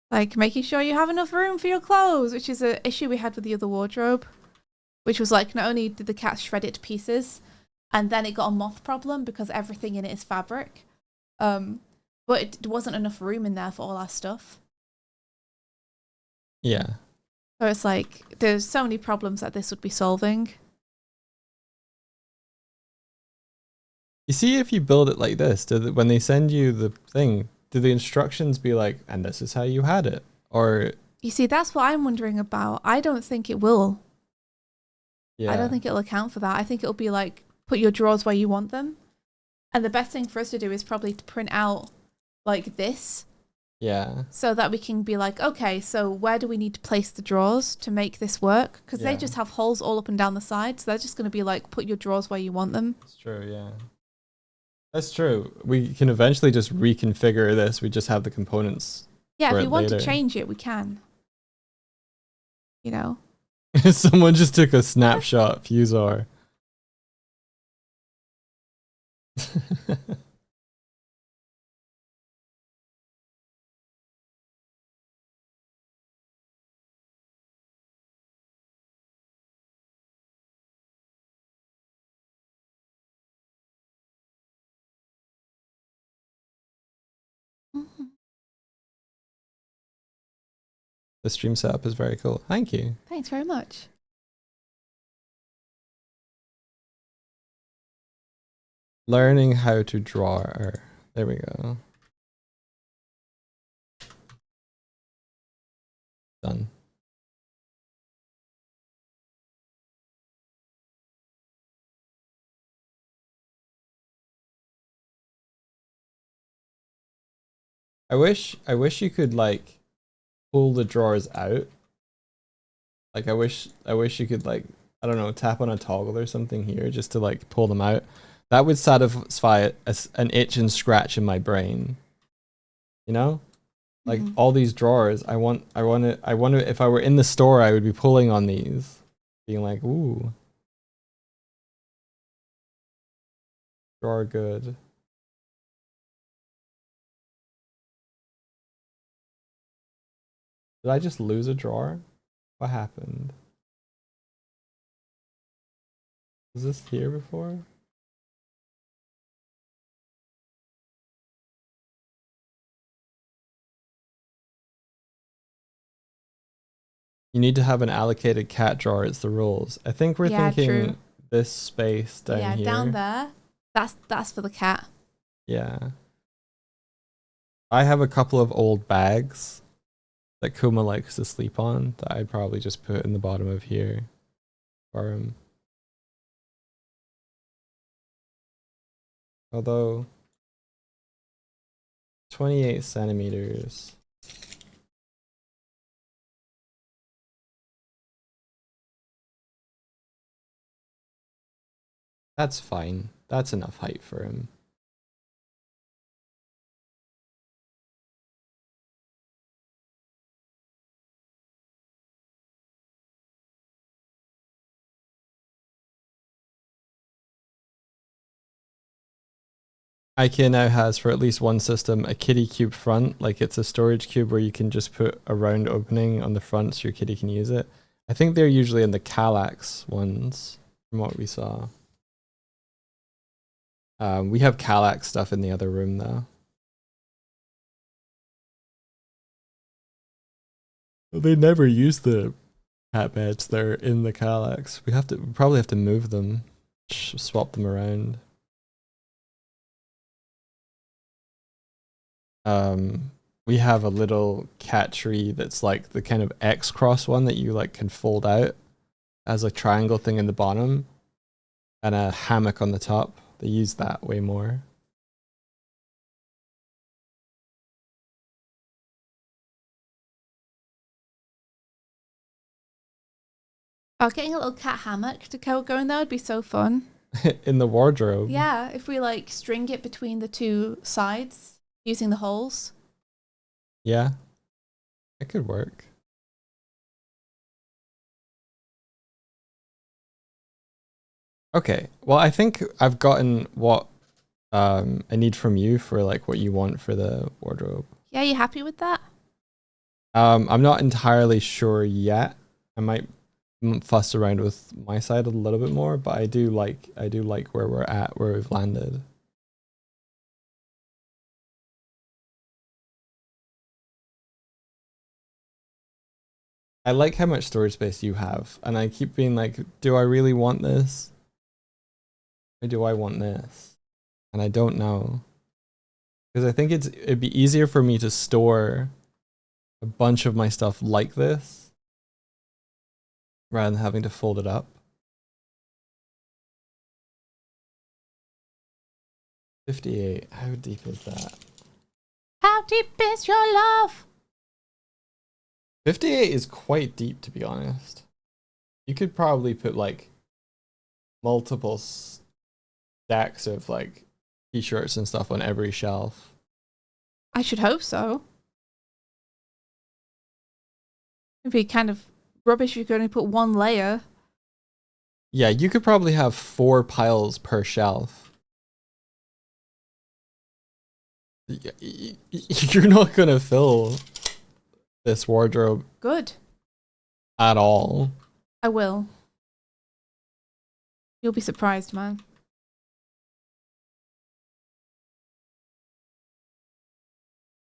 Like making sure you have enough room for your clothes, which is an issue we had with the other wardrobe, which was like not only did the cat shred it to pieces, and then it got a moth problem because everything in it is fabric. But it wasn't enough room in there for all our stuff. Yeah. So it's like there's so many problems that this would be solving. You see, if you build it like this, when they send you the thing, do the instructions be like, and this is how you had it? Or You see, that's what I'm wondering about. I don't think it will. yeah. I don't think it'll account for that. I think it'll be like, put your drawers where you want them. And the best thing for us to do is probably to print out like this. Yeah. So that we can be like, okay, so where do we need to place the drawers to make this work? Because they just have holes all up and down the sides. So they're just going to be like, put your drawers where you want them. That's true, yeah. That's true. We can eventually just reconfigure this. We just have the components. Yeah, if we want later. to change it, we can. You know? Someone just took a snapshot, Fusar. Mm-hmm. The stream setup is very cool. Thank you. Thanks very much. Learning how to draw. There we go. Done. I wish you could like pull the drawers out. Like I wish you could like, I don't know, tap on a toggle or something here just to like pull them out. That would satisfy an itch and scratch in my brain. You know? Like Mhm. all these drawers, I want to if I were in the store, I would be pulling on these, being like, "Ooh, drawer good." Did I just lose a drawer? What happened? Was this here before? You need to have an allocated cat drawer. It's the rules. I think we're Yeah, true. thinking this space down Yeah, down here. there. That's for the cat. Yeah. I have a couple of old bags that Kuma likes to sleep on that I'd probably just put in the bottom of here for him. Although 28 centimeters. That's fine. That's enough height for him. IKEA now has, for at least one system, a kitty cube front. Like it's a storage cube where you can just put a round opening on the front so your kitty can use it. I think they're usually in the Kallax ones, from what we saw. We have Kallax stuff in the other room though. They never use the cat beds. They're in the Kallax. We probably have to move them, swap them around. Um, we have a little cat tree that's like the kind of X cross one that you like can fold out as a triangle thing in the bottom and a hammock on the top. They use that way more. Oh, getting a little cat hammock to go going there would be so fun. In the wardrobe. Yeah, if we like string it between the two sides using the holes. Yeah, it could work. Okay, well, I think I've gotten what I need from you for like what you want for the wardrobe. Yeah, you happy with that? I'm not entirely sure yet. I might fuss around with my side a little bit more, but I do like where we're at, where we've landed. I like how much storage space you have, and I keep being like, do I really want this? Or do I want this? And I don't know. Because I think it'd be easier for me to store a bunch of my stuff like this rather than having to fold it up. 58. How deep is that? How deep is your love? 58 is quite deep, to be honest. You could probably put like multiple stacks of like t-shirts and stuff on every shelf. I should hope so. It'd be kind of rubbish if you could only put one layer. Yeah, you could probably have 4 piles per shelf. You're not gonna fill this wardrobe Good. at all. I will. You'll be surprised, man.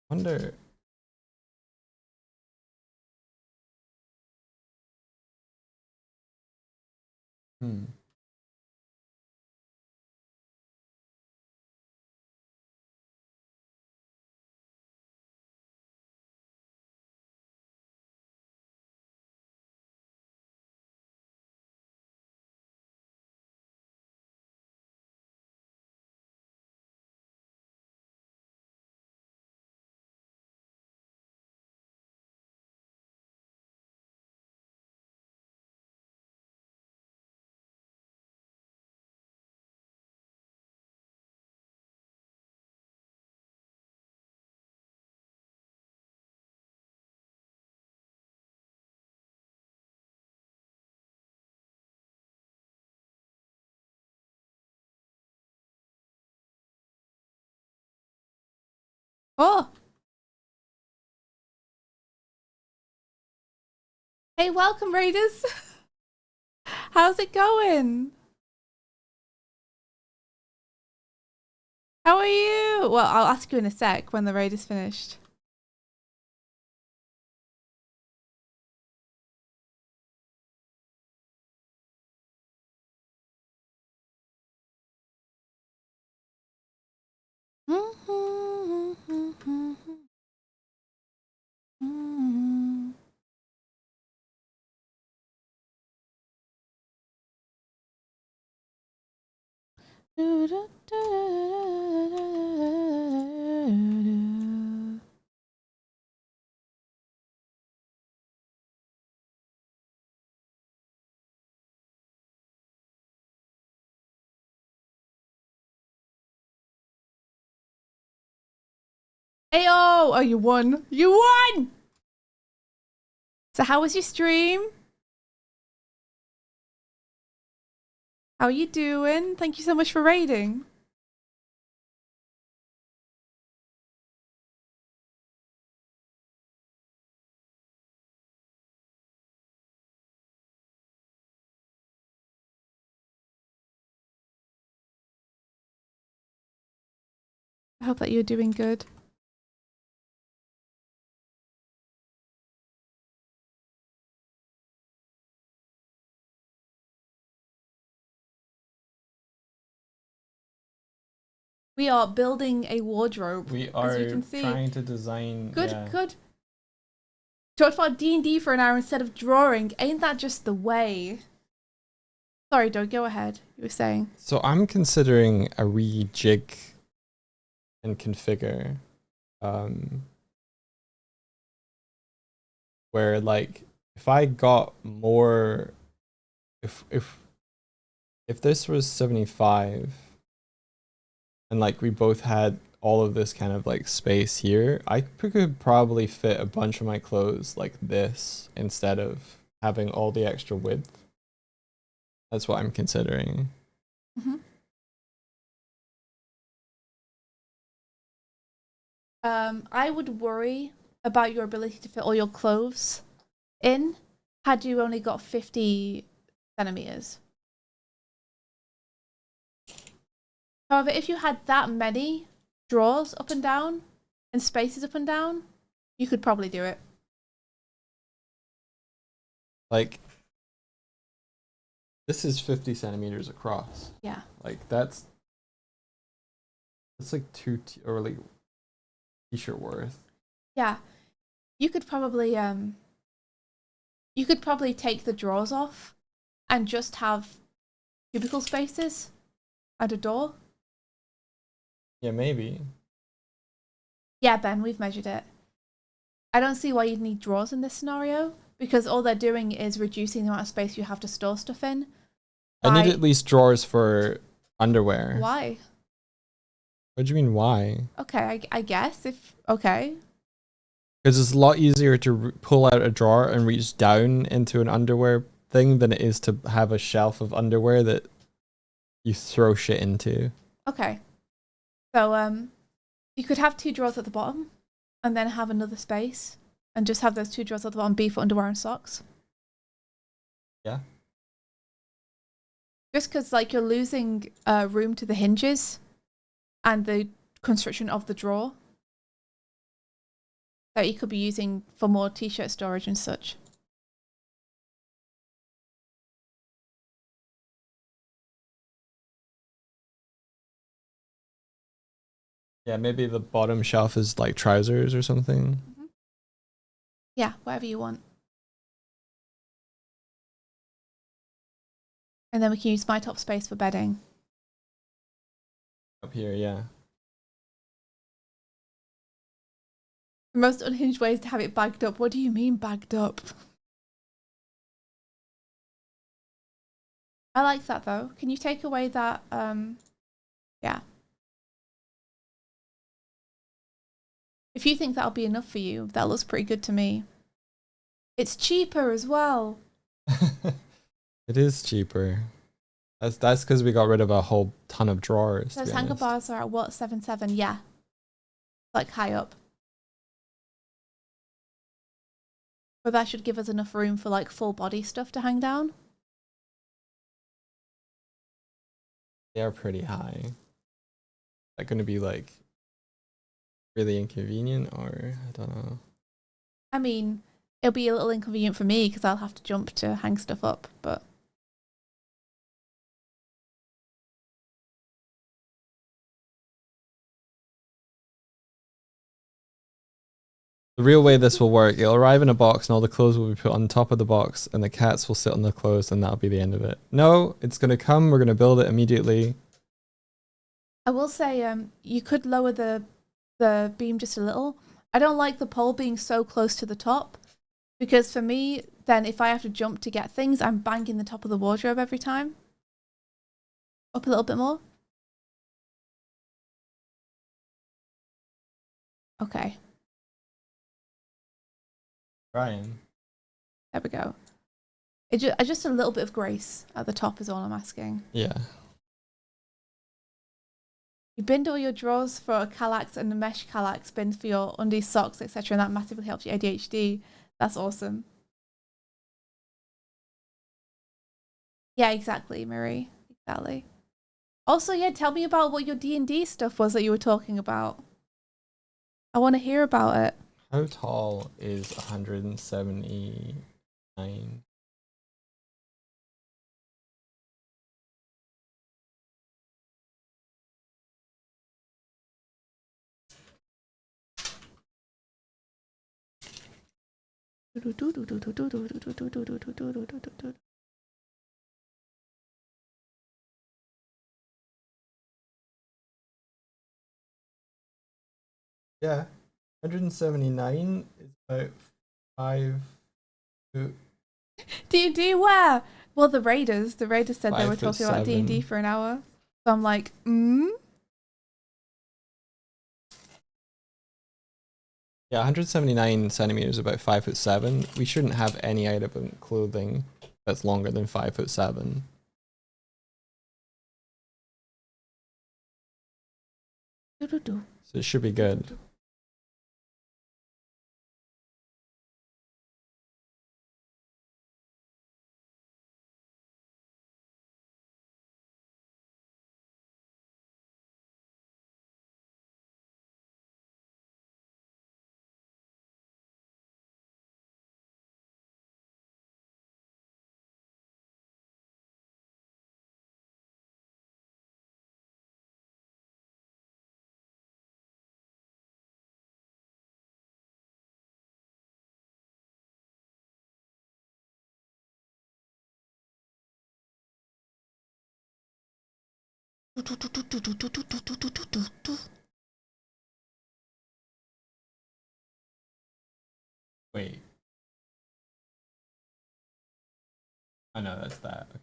Wonder. Hmm. Oh. Hey, welcome, Raiders. How's it going? How are you? Well, I'll ask you in a sec when the raid is finished. Ayo! Oh, you won. You won! So how was your stream? How are you doing? Thank you so much for raiding. I hope that you're doing good. We are building a wardrobe. We are as you can see. trying to design. Good, yeah. good. Talked about D&D for an hour instead of drawing. Ain't that just the way? Sorry, Doug, go ahead. You were saying. So I'm considering a rejig and configure, where like if I got more, if this was 75, and like we both had all of this kind of like space here, I could probably fit a bunch of my clothes like this instead of having all the extra width. That's what I'm considering. Mm-hmm. I would worry about your ability to fit all your clothes in had you only got 50 centimeters. However, if you had that many drawers up and down and spaces up and down, you could probably do it. Like, this is 50 centimeters across. Yeah. Like that's like two or like t-shirt worth. Yeah. You could probably take the drawers off and just have cubicle spaces and a door. Yeah, maybe. Yeah, Ben, we've measured it. I don't see why you'd need drawers in this scenario because all they're doing is reducing the amount of space you have to store stuff in. I need at least drawers for underwear. Why? What do you mean why? Okay, I guess if okay. Because it's a lot easier to pull out a drawer and reach down into an underwear thing than it is to have a shelf of underwear that you throw shit into. Okay. So you could have 2 drawers at the bottom and then have another space and just have those 2 drawers at the bottom be for underwear and socks. Yeah. Just because like you're losing room to the hinges and the construction of the drawer that you could be using for more t-shirt storage and such. Yeah, maybe the bottom shelf is like trousers or something. Mm-hmm. Yeah, whatever you want. And then we can use my top space for bedding. Up here, yeah. The most unhinged way is to have it bagged up. What do you mean bagged up? I like that though. Can you take away that? Yeah. If you think that'll be enough for you, that looks pretty good to me. It's cheaper as well. It is cheaper. That's because we got rid of a whole ton of drawers. Those hanger bars are at what, 7.7? Yeah. like high up. But that should give us enough room for like full body stuff to hang down. They are pretty high. Is that going to be like really inconvenient, or I don't know. I mean, it'll be a little inconvenient for me because I'll have to jump to hang stuff up, but The real way this will work, it'll arrive in a box and all the clothes will be put on top of the box and the cats will sit on the clothes and that'll be the end of it. No, it's going to come. We're going to build it immediately. I will say you could lower the beam just a little. I don't like the pole being so close to the top because for me, then if I have to jump to get things, I'm banging the top of the wardrobe every time. Up a little bit more. Okay. Ryan. There we go. Just a little bit of grace at the top is all I'm asking. Yeah. You binned all your drawers for a Kallax and a mesh Kallax bin for your undies, socks, etc. And that massively helps your ADHD. That's awesome. Yeah, exactly, Marie. Exactly. Also, yeah, tell me about what your D&D stuff was that you were talking about. I want to hear about it. How tall is 179? Yeah, 179 is about 5 foot. D&D where? Well, the Raiders. The Raiders said they were talking about 5'7". D&D for an hour. So I'm like, Yeah, 179 centimeters, about 5'7". We shouldn't have any item of clothing that's longer than 5'7". So it should be good. Wait. I know that's that. Okay.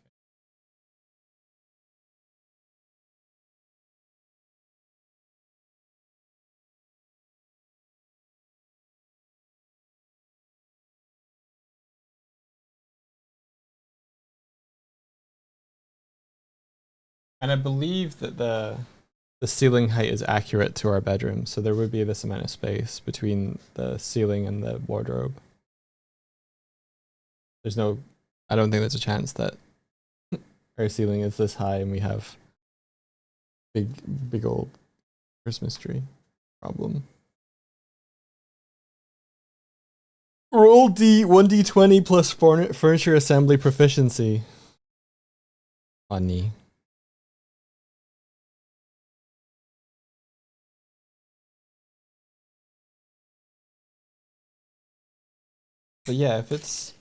And I believe that the ceiling height is accurate to our bedroom, so there would be this amount of space between the ceiling and the wardrobe. There's no, I don't think there's a chance that our ceiling is this high and we have big old Christmas tree problem. Roll 1d20 plus furniture assembly proficiency. Funny. But yeah, if it's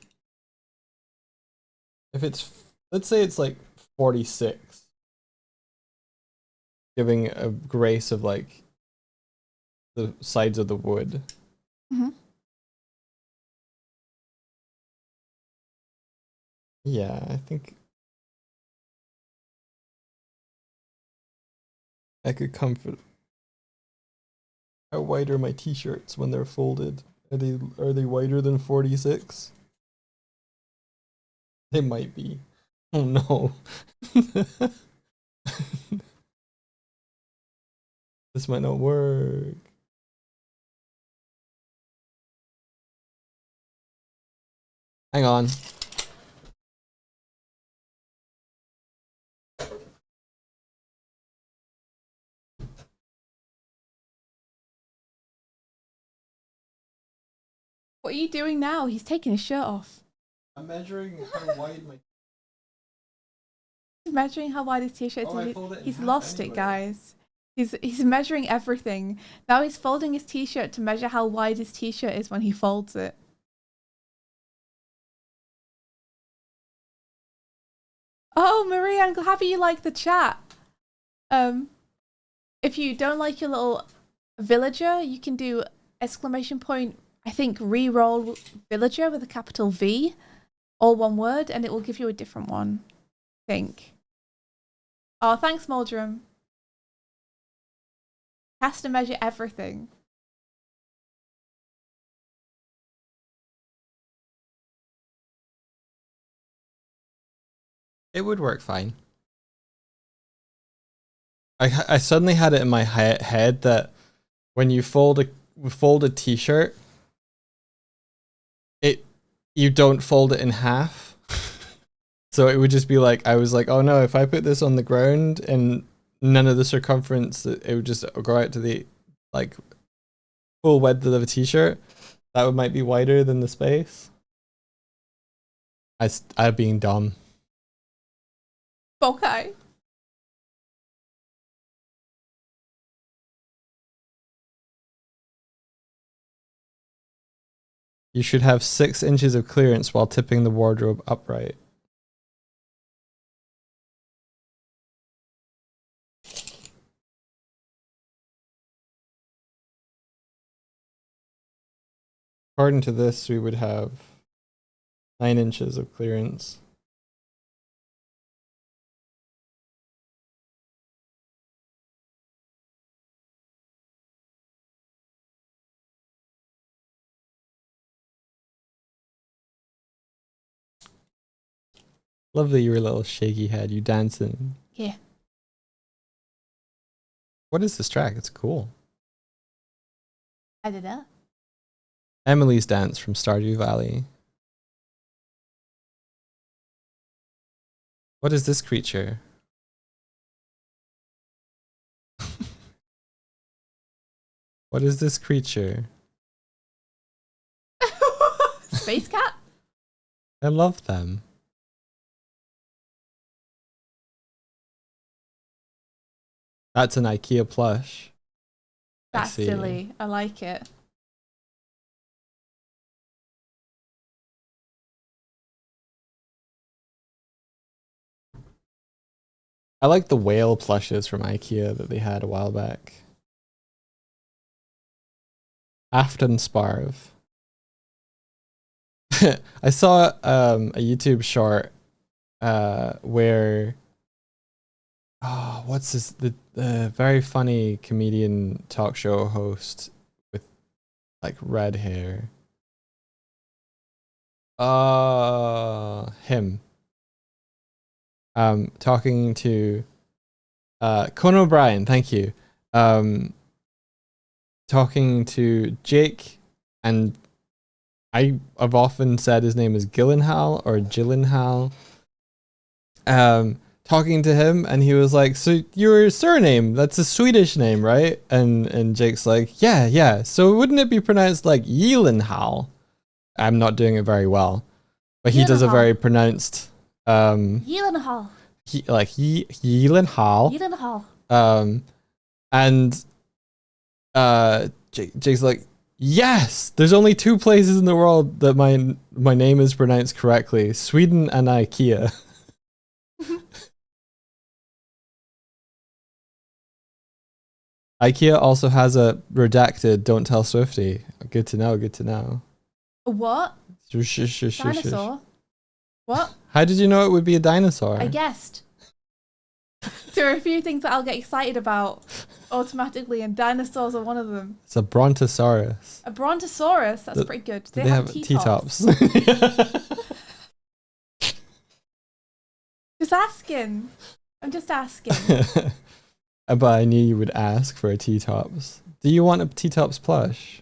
let's say it's like 46, giving a grace of like the sides of the wood. Mm-hmm. Yeah, I think I could comfort. How wide are my t-shirts when they're folded? Are they wider than 46? They might be. Oh no. This might not work. Hang on. What are you doing now? He's taking his shirt off. I'm measuring how wide my. He's measuring how wide his t-shirt is. He's lost it, guys. He's measuring everything. Now he's folding his t-shirt to measure how wide his t-shirt is when he folds it. Oh, Maria, I'm happy you like the chat. If you don't like your little villager, you can do exclamation point, I think re-roll villager with a capital V, all one word, and it will give you a different one, I think. Oh, thanks, Moldrum. Has to measure everything. It would work fine. I suddenly had it in my head that when you fold a t-shirt, you don't fold it in half. So it would just be like, I was like, oh no, if I put this on the ground and none of the circumference, it would just go out to the like full width of a t-shirt. That might be wider than the space. I being dumb. Okay. You should have 6 inches of clearance while tipping the wardrobe upright. According to this, we would have 9 inches of clearance. Lovely, your little shaky head. You dancing. Yeah. What is this track? It's cool. I don't know. Emily's Dance from Stardew Valley. What is this creature? What is this creature? Space cat? I love them. That's an IKEA plush. That's silly. I like it. I like the whale plushes from IKEA that they had a while back. Afton Sparv. I saw a YouTube short where what's this the very funny comedian talk show host with like red hair. Him. Talking to Conan O'Brien, thank you. Talking to Jake, and I've often said his name is Gyllenhaal or Gyllenhaal. Talking to him, and he was like, so your surname, that's a Swedish name, right? And Jake's like, yeah. So wouldn't it be pronounced like Gyllenhaal? I'm not doing it very well, but he does a very pronounced Gyllenhaal. Gyllenhaal. And Jake's like, yes, there's only 2 places in the world that my name is pronounced correctly: Sweden and IKEA. IKEA also has a redacted "Don't tell Swifty." Good to know. Good to know. What? Dinosaur? What? How did you know it would be a dinosaur? I guessed. There are a few things that I'll get excited about automatically, and dinosaurs are one of them. It's a brontosaurus. A brontosaurus? That's pretty good. They have T-tops. Just asking. I'm just asking. But I knew you would ask for a T-tops. Do you want a T-tops plush?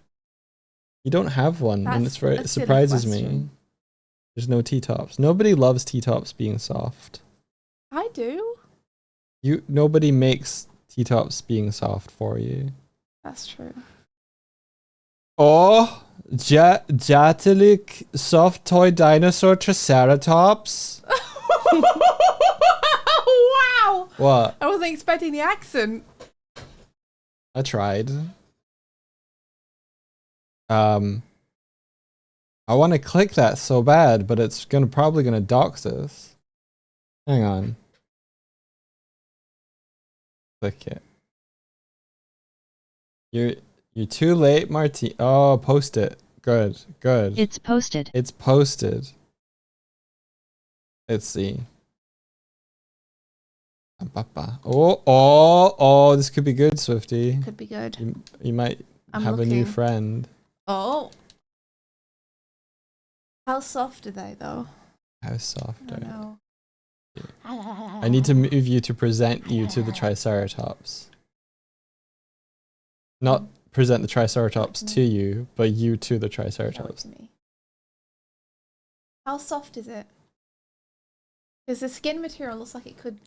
You don't have one, and it surprises me. There's no T-tops. Nobody loves T-tops being soft. I do. Nobody makes T-tops being soft for you. That's true. Oh, Jatalik soft toy dinosaur Triceratops. Wow! What? I wasn't expecting the accent. I tried. I want to click that so bad, but it's probably gonna dox us. Hang on. Click it. You're too late, Marty. Oh, post it. Good. It's posted. It's posted. Let's see. Oh, this could be good, Swifty. Could be good. You might I'm have a new looking. friend. Oh. How soft are they, though? How soft I are don't know. I need to move you to present you to the Triceratops. Not present the Triceratops to you, but you to the Show it Triceratops. to me. How soft is it? Because the skin material looks like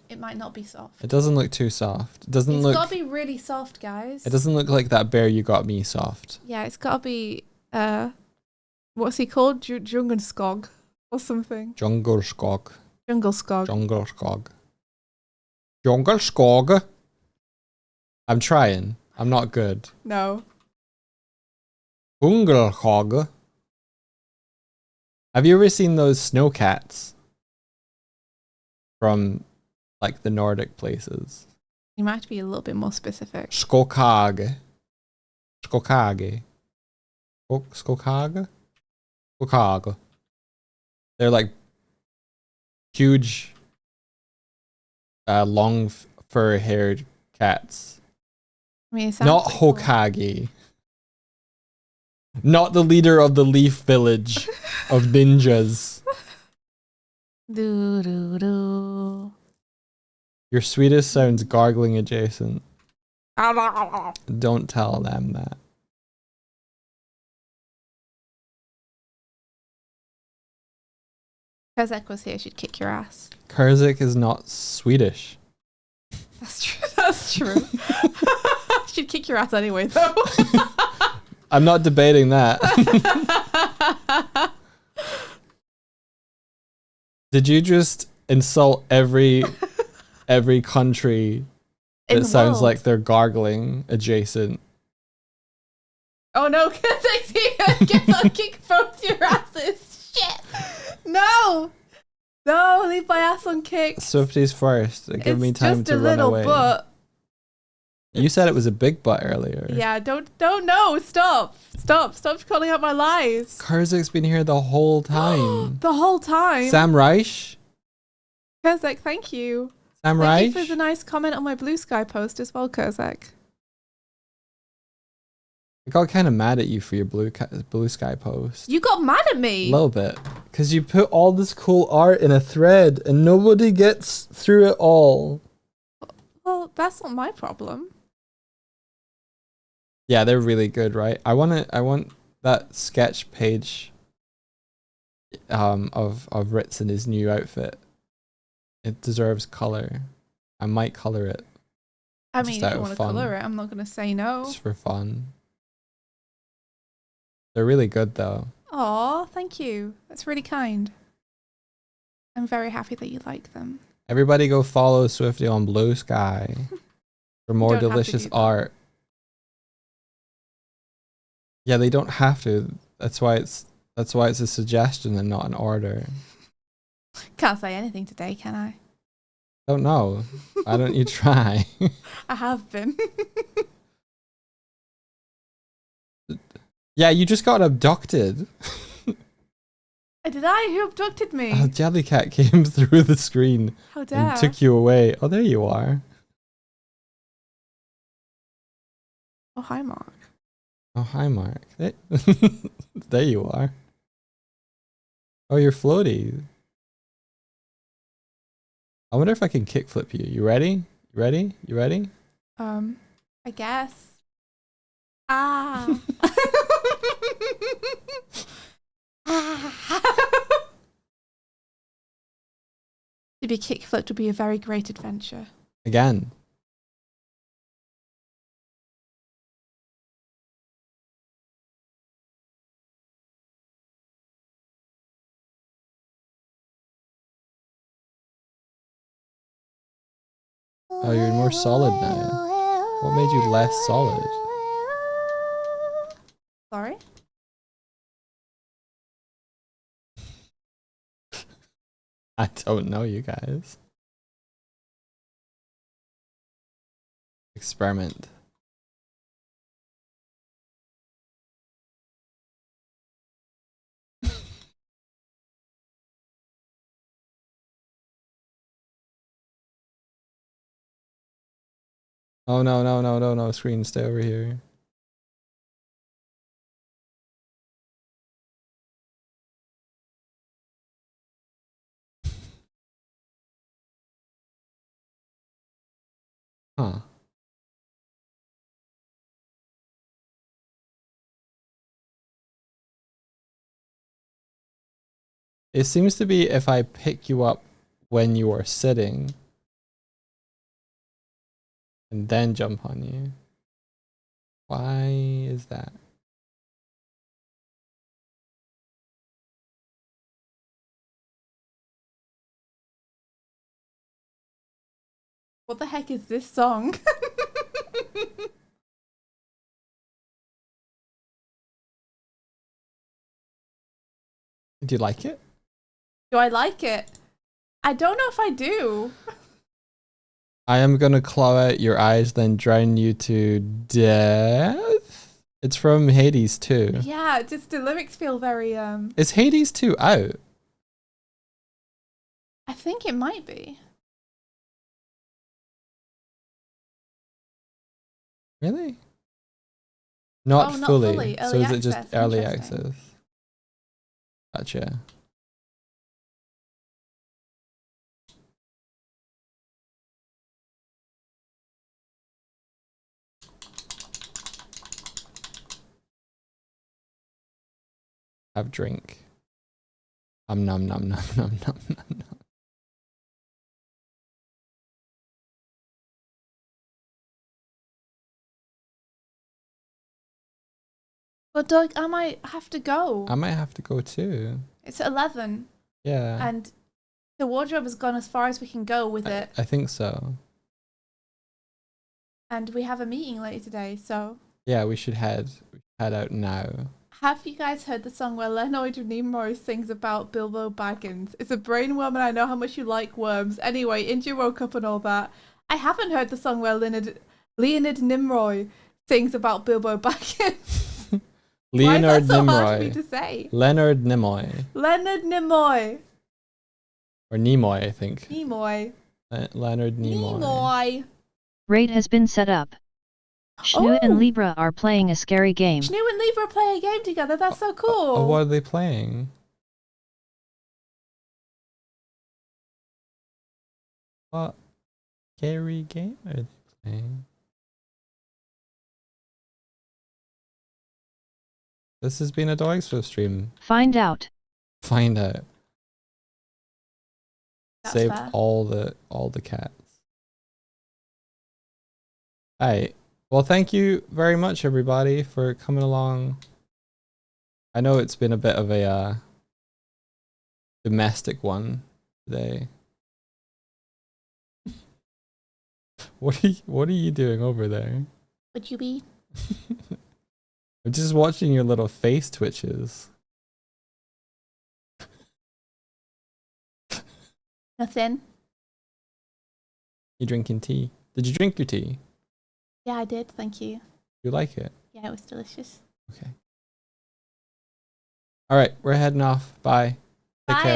it might not be soft. It doesn't look too soft. It doesn't It's look. gotta be really soft, guys. It doesn't look like that bear you got me soft. Yeah, it's gotta be what's he called? Jungenskog or something. Jungle Skog. Jungle Skog. Jungle Skog. Jungle Skog. I'm trying. I'm not good. No. Jungle Skog. Have you ever seen those snow cats from like the Nordic places? You might have to be a little bit more specific. Skokage. Skokage. Skokage? Skokage. They're like huge, long fur-haired cats. I mean, it sounds Not pretty cool. Hokage. Not the leader of the Leaf Village of ninjas. Do, do, do. Your sweetest sounds gargling adjacent. Don't tell them that. Kozak was here, she'd kick your ass. Kurzik is not Swedish. That's true. That's true. She'd kick your ass anyway, though. I'm not debating that. Did you just insult every country In that the sounds world. like they're gargling adjacent? Oh no, Kozak's here! Guess I'll kick both your asses. Shit! No! No, leave my ass unkicked. Swifties first. Give me time just to a run little away. butt. You said it was a big butt earlier. Yeah, don't no, stop calling out my lies. Kurzik's been here the whole time. The whole time. Sam Reich? Kozak, thank you. Sam Thank Reich? you for the nice comment on my Blue Sky post as well, Kozak. I got kind of mad at you for your blue sky post. You got mad at A me. little bit. Because you put all this cool art in a thread and nobody gets through it all. Well, that's not my problem. Yeah, they're really good, right? I want that sketch page of Ritz in his new outfit. It deserves color. I might color it I mean, Just if out you of want to fun. colour it, I'm not going to say no. just for fun. They're really good though. Aw, thank you. That's really kind. I'm very happy that you like them. Everybody go follow Swifty on Blue Sky for more don't have to delicious do that. art. Yeah, they don't have to. That's why it's a suggestion and not an order. Can't say anything today, can I? Don't know. Why don't you try? I have been. Yeah, you just got abducted. Did I? Who abducted me? A jellycat came through the screen How dare. and took you away. Oh, there you are. Oh, hi, Mark. Oh, hi, Mark. There, there you are. Oh, you're floaty. I wonder if I can kickflip you. You ready? You ready? You ready? I guess. Ah. To be kickflipped would be a very great adventure. Again. Oh, you're more solid now. What made you less solid? Sorry? I don't know, you guys. Experiment. Oh no, no, no, no, no, screen, stay over here. Huh. It seems to be if I pick you up when you are sitting and then jump on you. Why is that? What the heck is this song? Do you like it? Do I like it? I don't know if I do. I am gonna claw out your eyes, then drown you to death. It's from Hades 2. Yeah, just the lyrics feel very Is Hades 2 out? I think it might be. Really? Not, not fully. fully. So Early is it just access. early Interesting. access? Gotcha. Have drink. Nom nom nom nom nom nom nom. But Doug, I might have to go. I might have to go too. It's at 11. Yeah. And the wardrobe has gone as far as we can go with it. I think so. And we have a meeting later today, so. Yeah, we should head out now. Have you guys heard the song where Leonard Nimoy sings about Bilbo Baggins? It's a brainworm and I know how much you like worms. Anyway, India woke up and all that. I haven't heard the song where Leonard Nimoy sings about Bilbo Baggins. Leonard Why is that so Nimoy. hard for me to say? Leonard Nimoy. Leonard Nimoy. Or Nimoy, I think. Nimoy. Leonard Nimoy. Nimoy. Raid has been set up. Shnu and Libra are playing a scary game. Shnu and Libra play a game together. That's so cool. Oh, what are they playing? What scary game are they playing? This has been a Dogswift stream. Find out. Find out. That's Save fair. all the cats. Alright. Well, thank you very much, everybody, for coming along. I know it's been a bit of a domestic one today. What are you doing over there? Would you be? I'm just watching your little face twitches. Nothing. You drinking tea? Did you drink your tea? Yeah, I did. Thank you. You like it? Yeah, it was delicious. Okay. All right, we're heading off. Bye. Take Bye. care.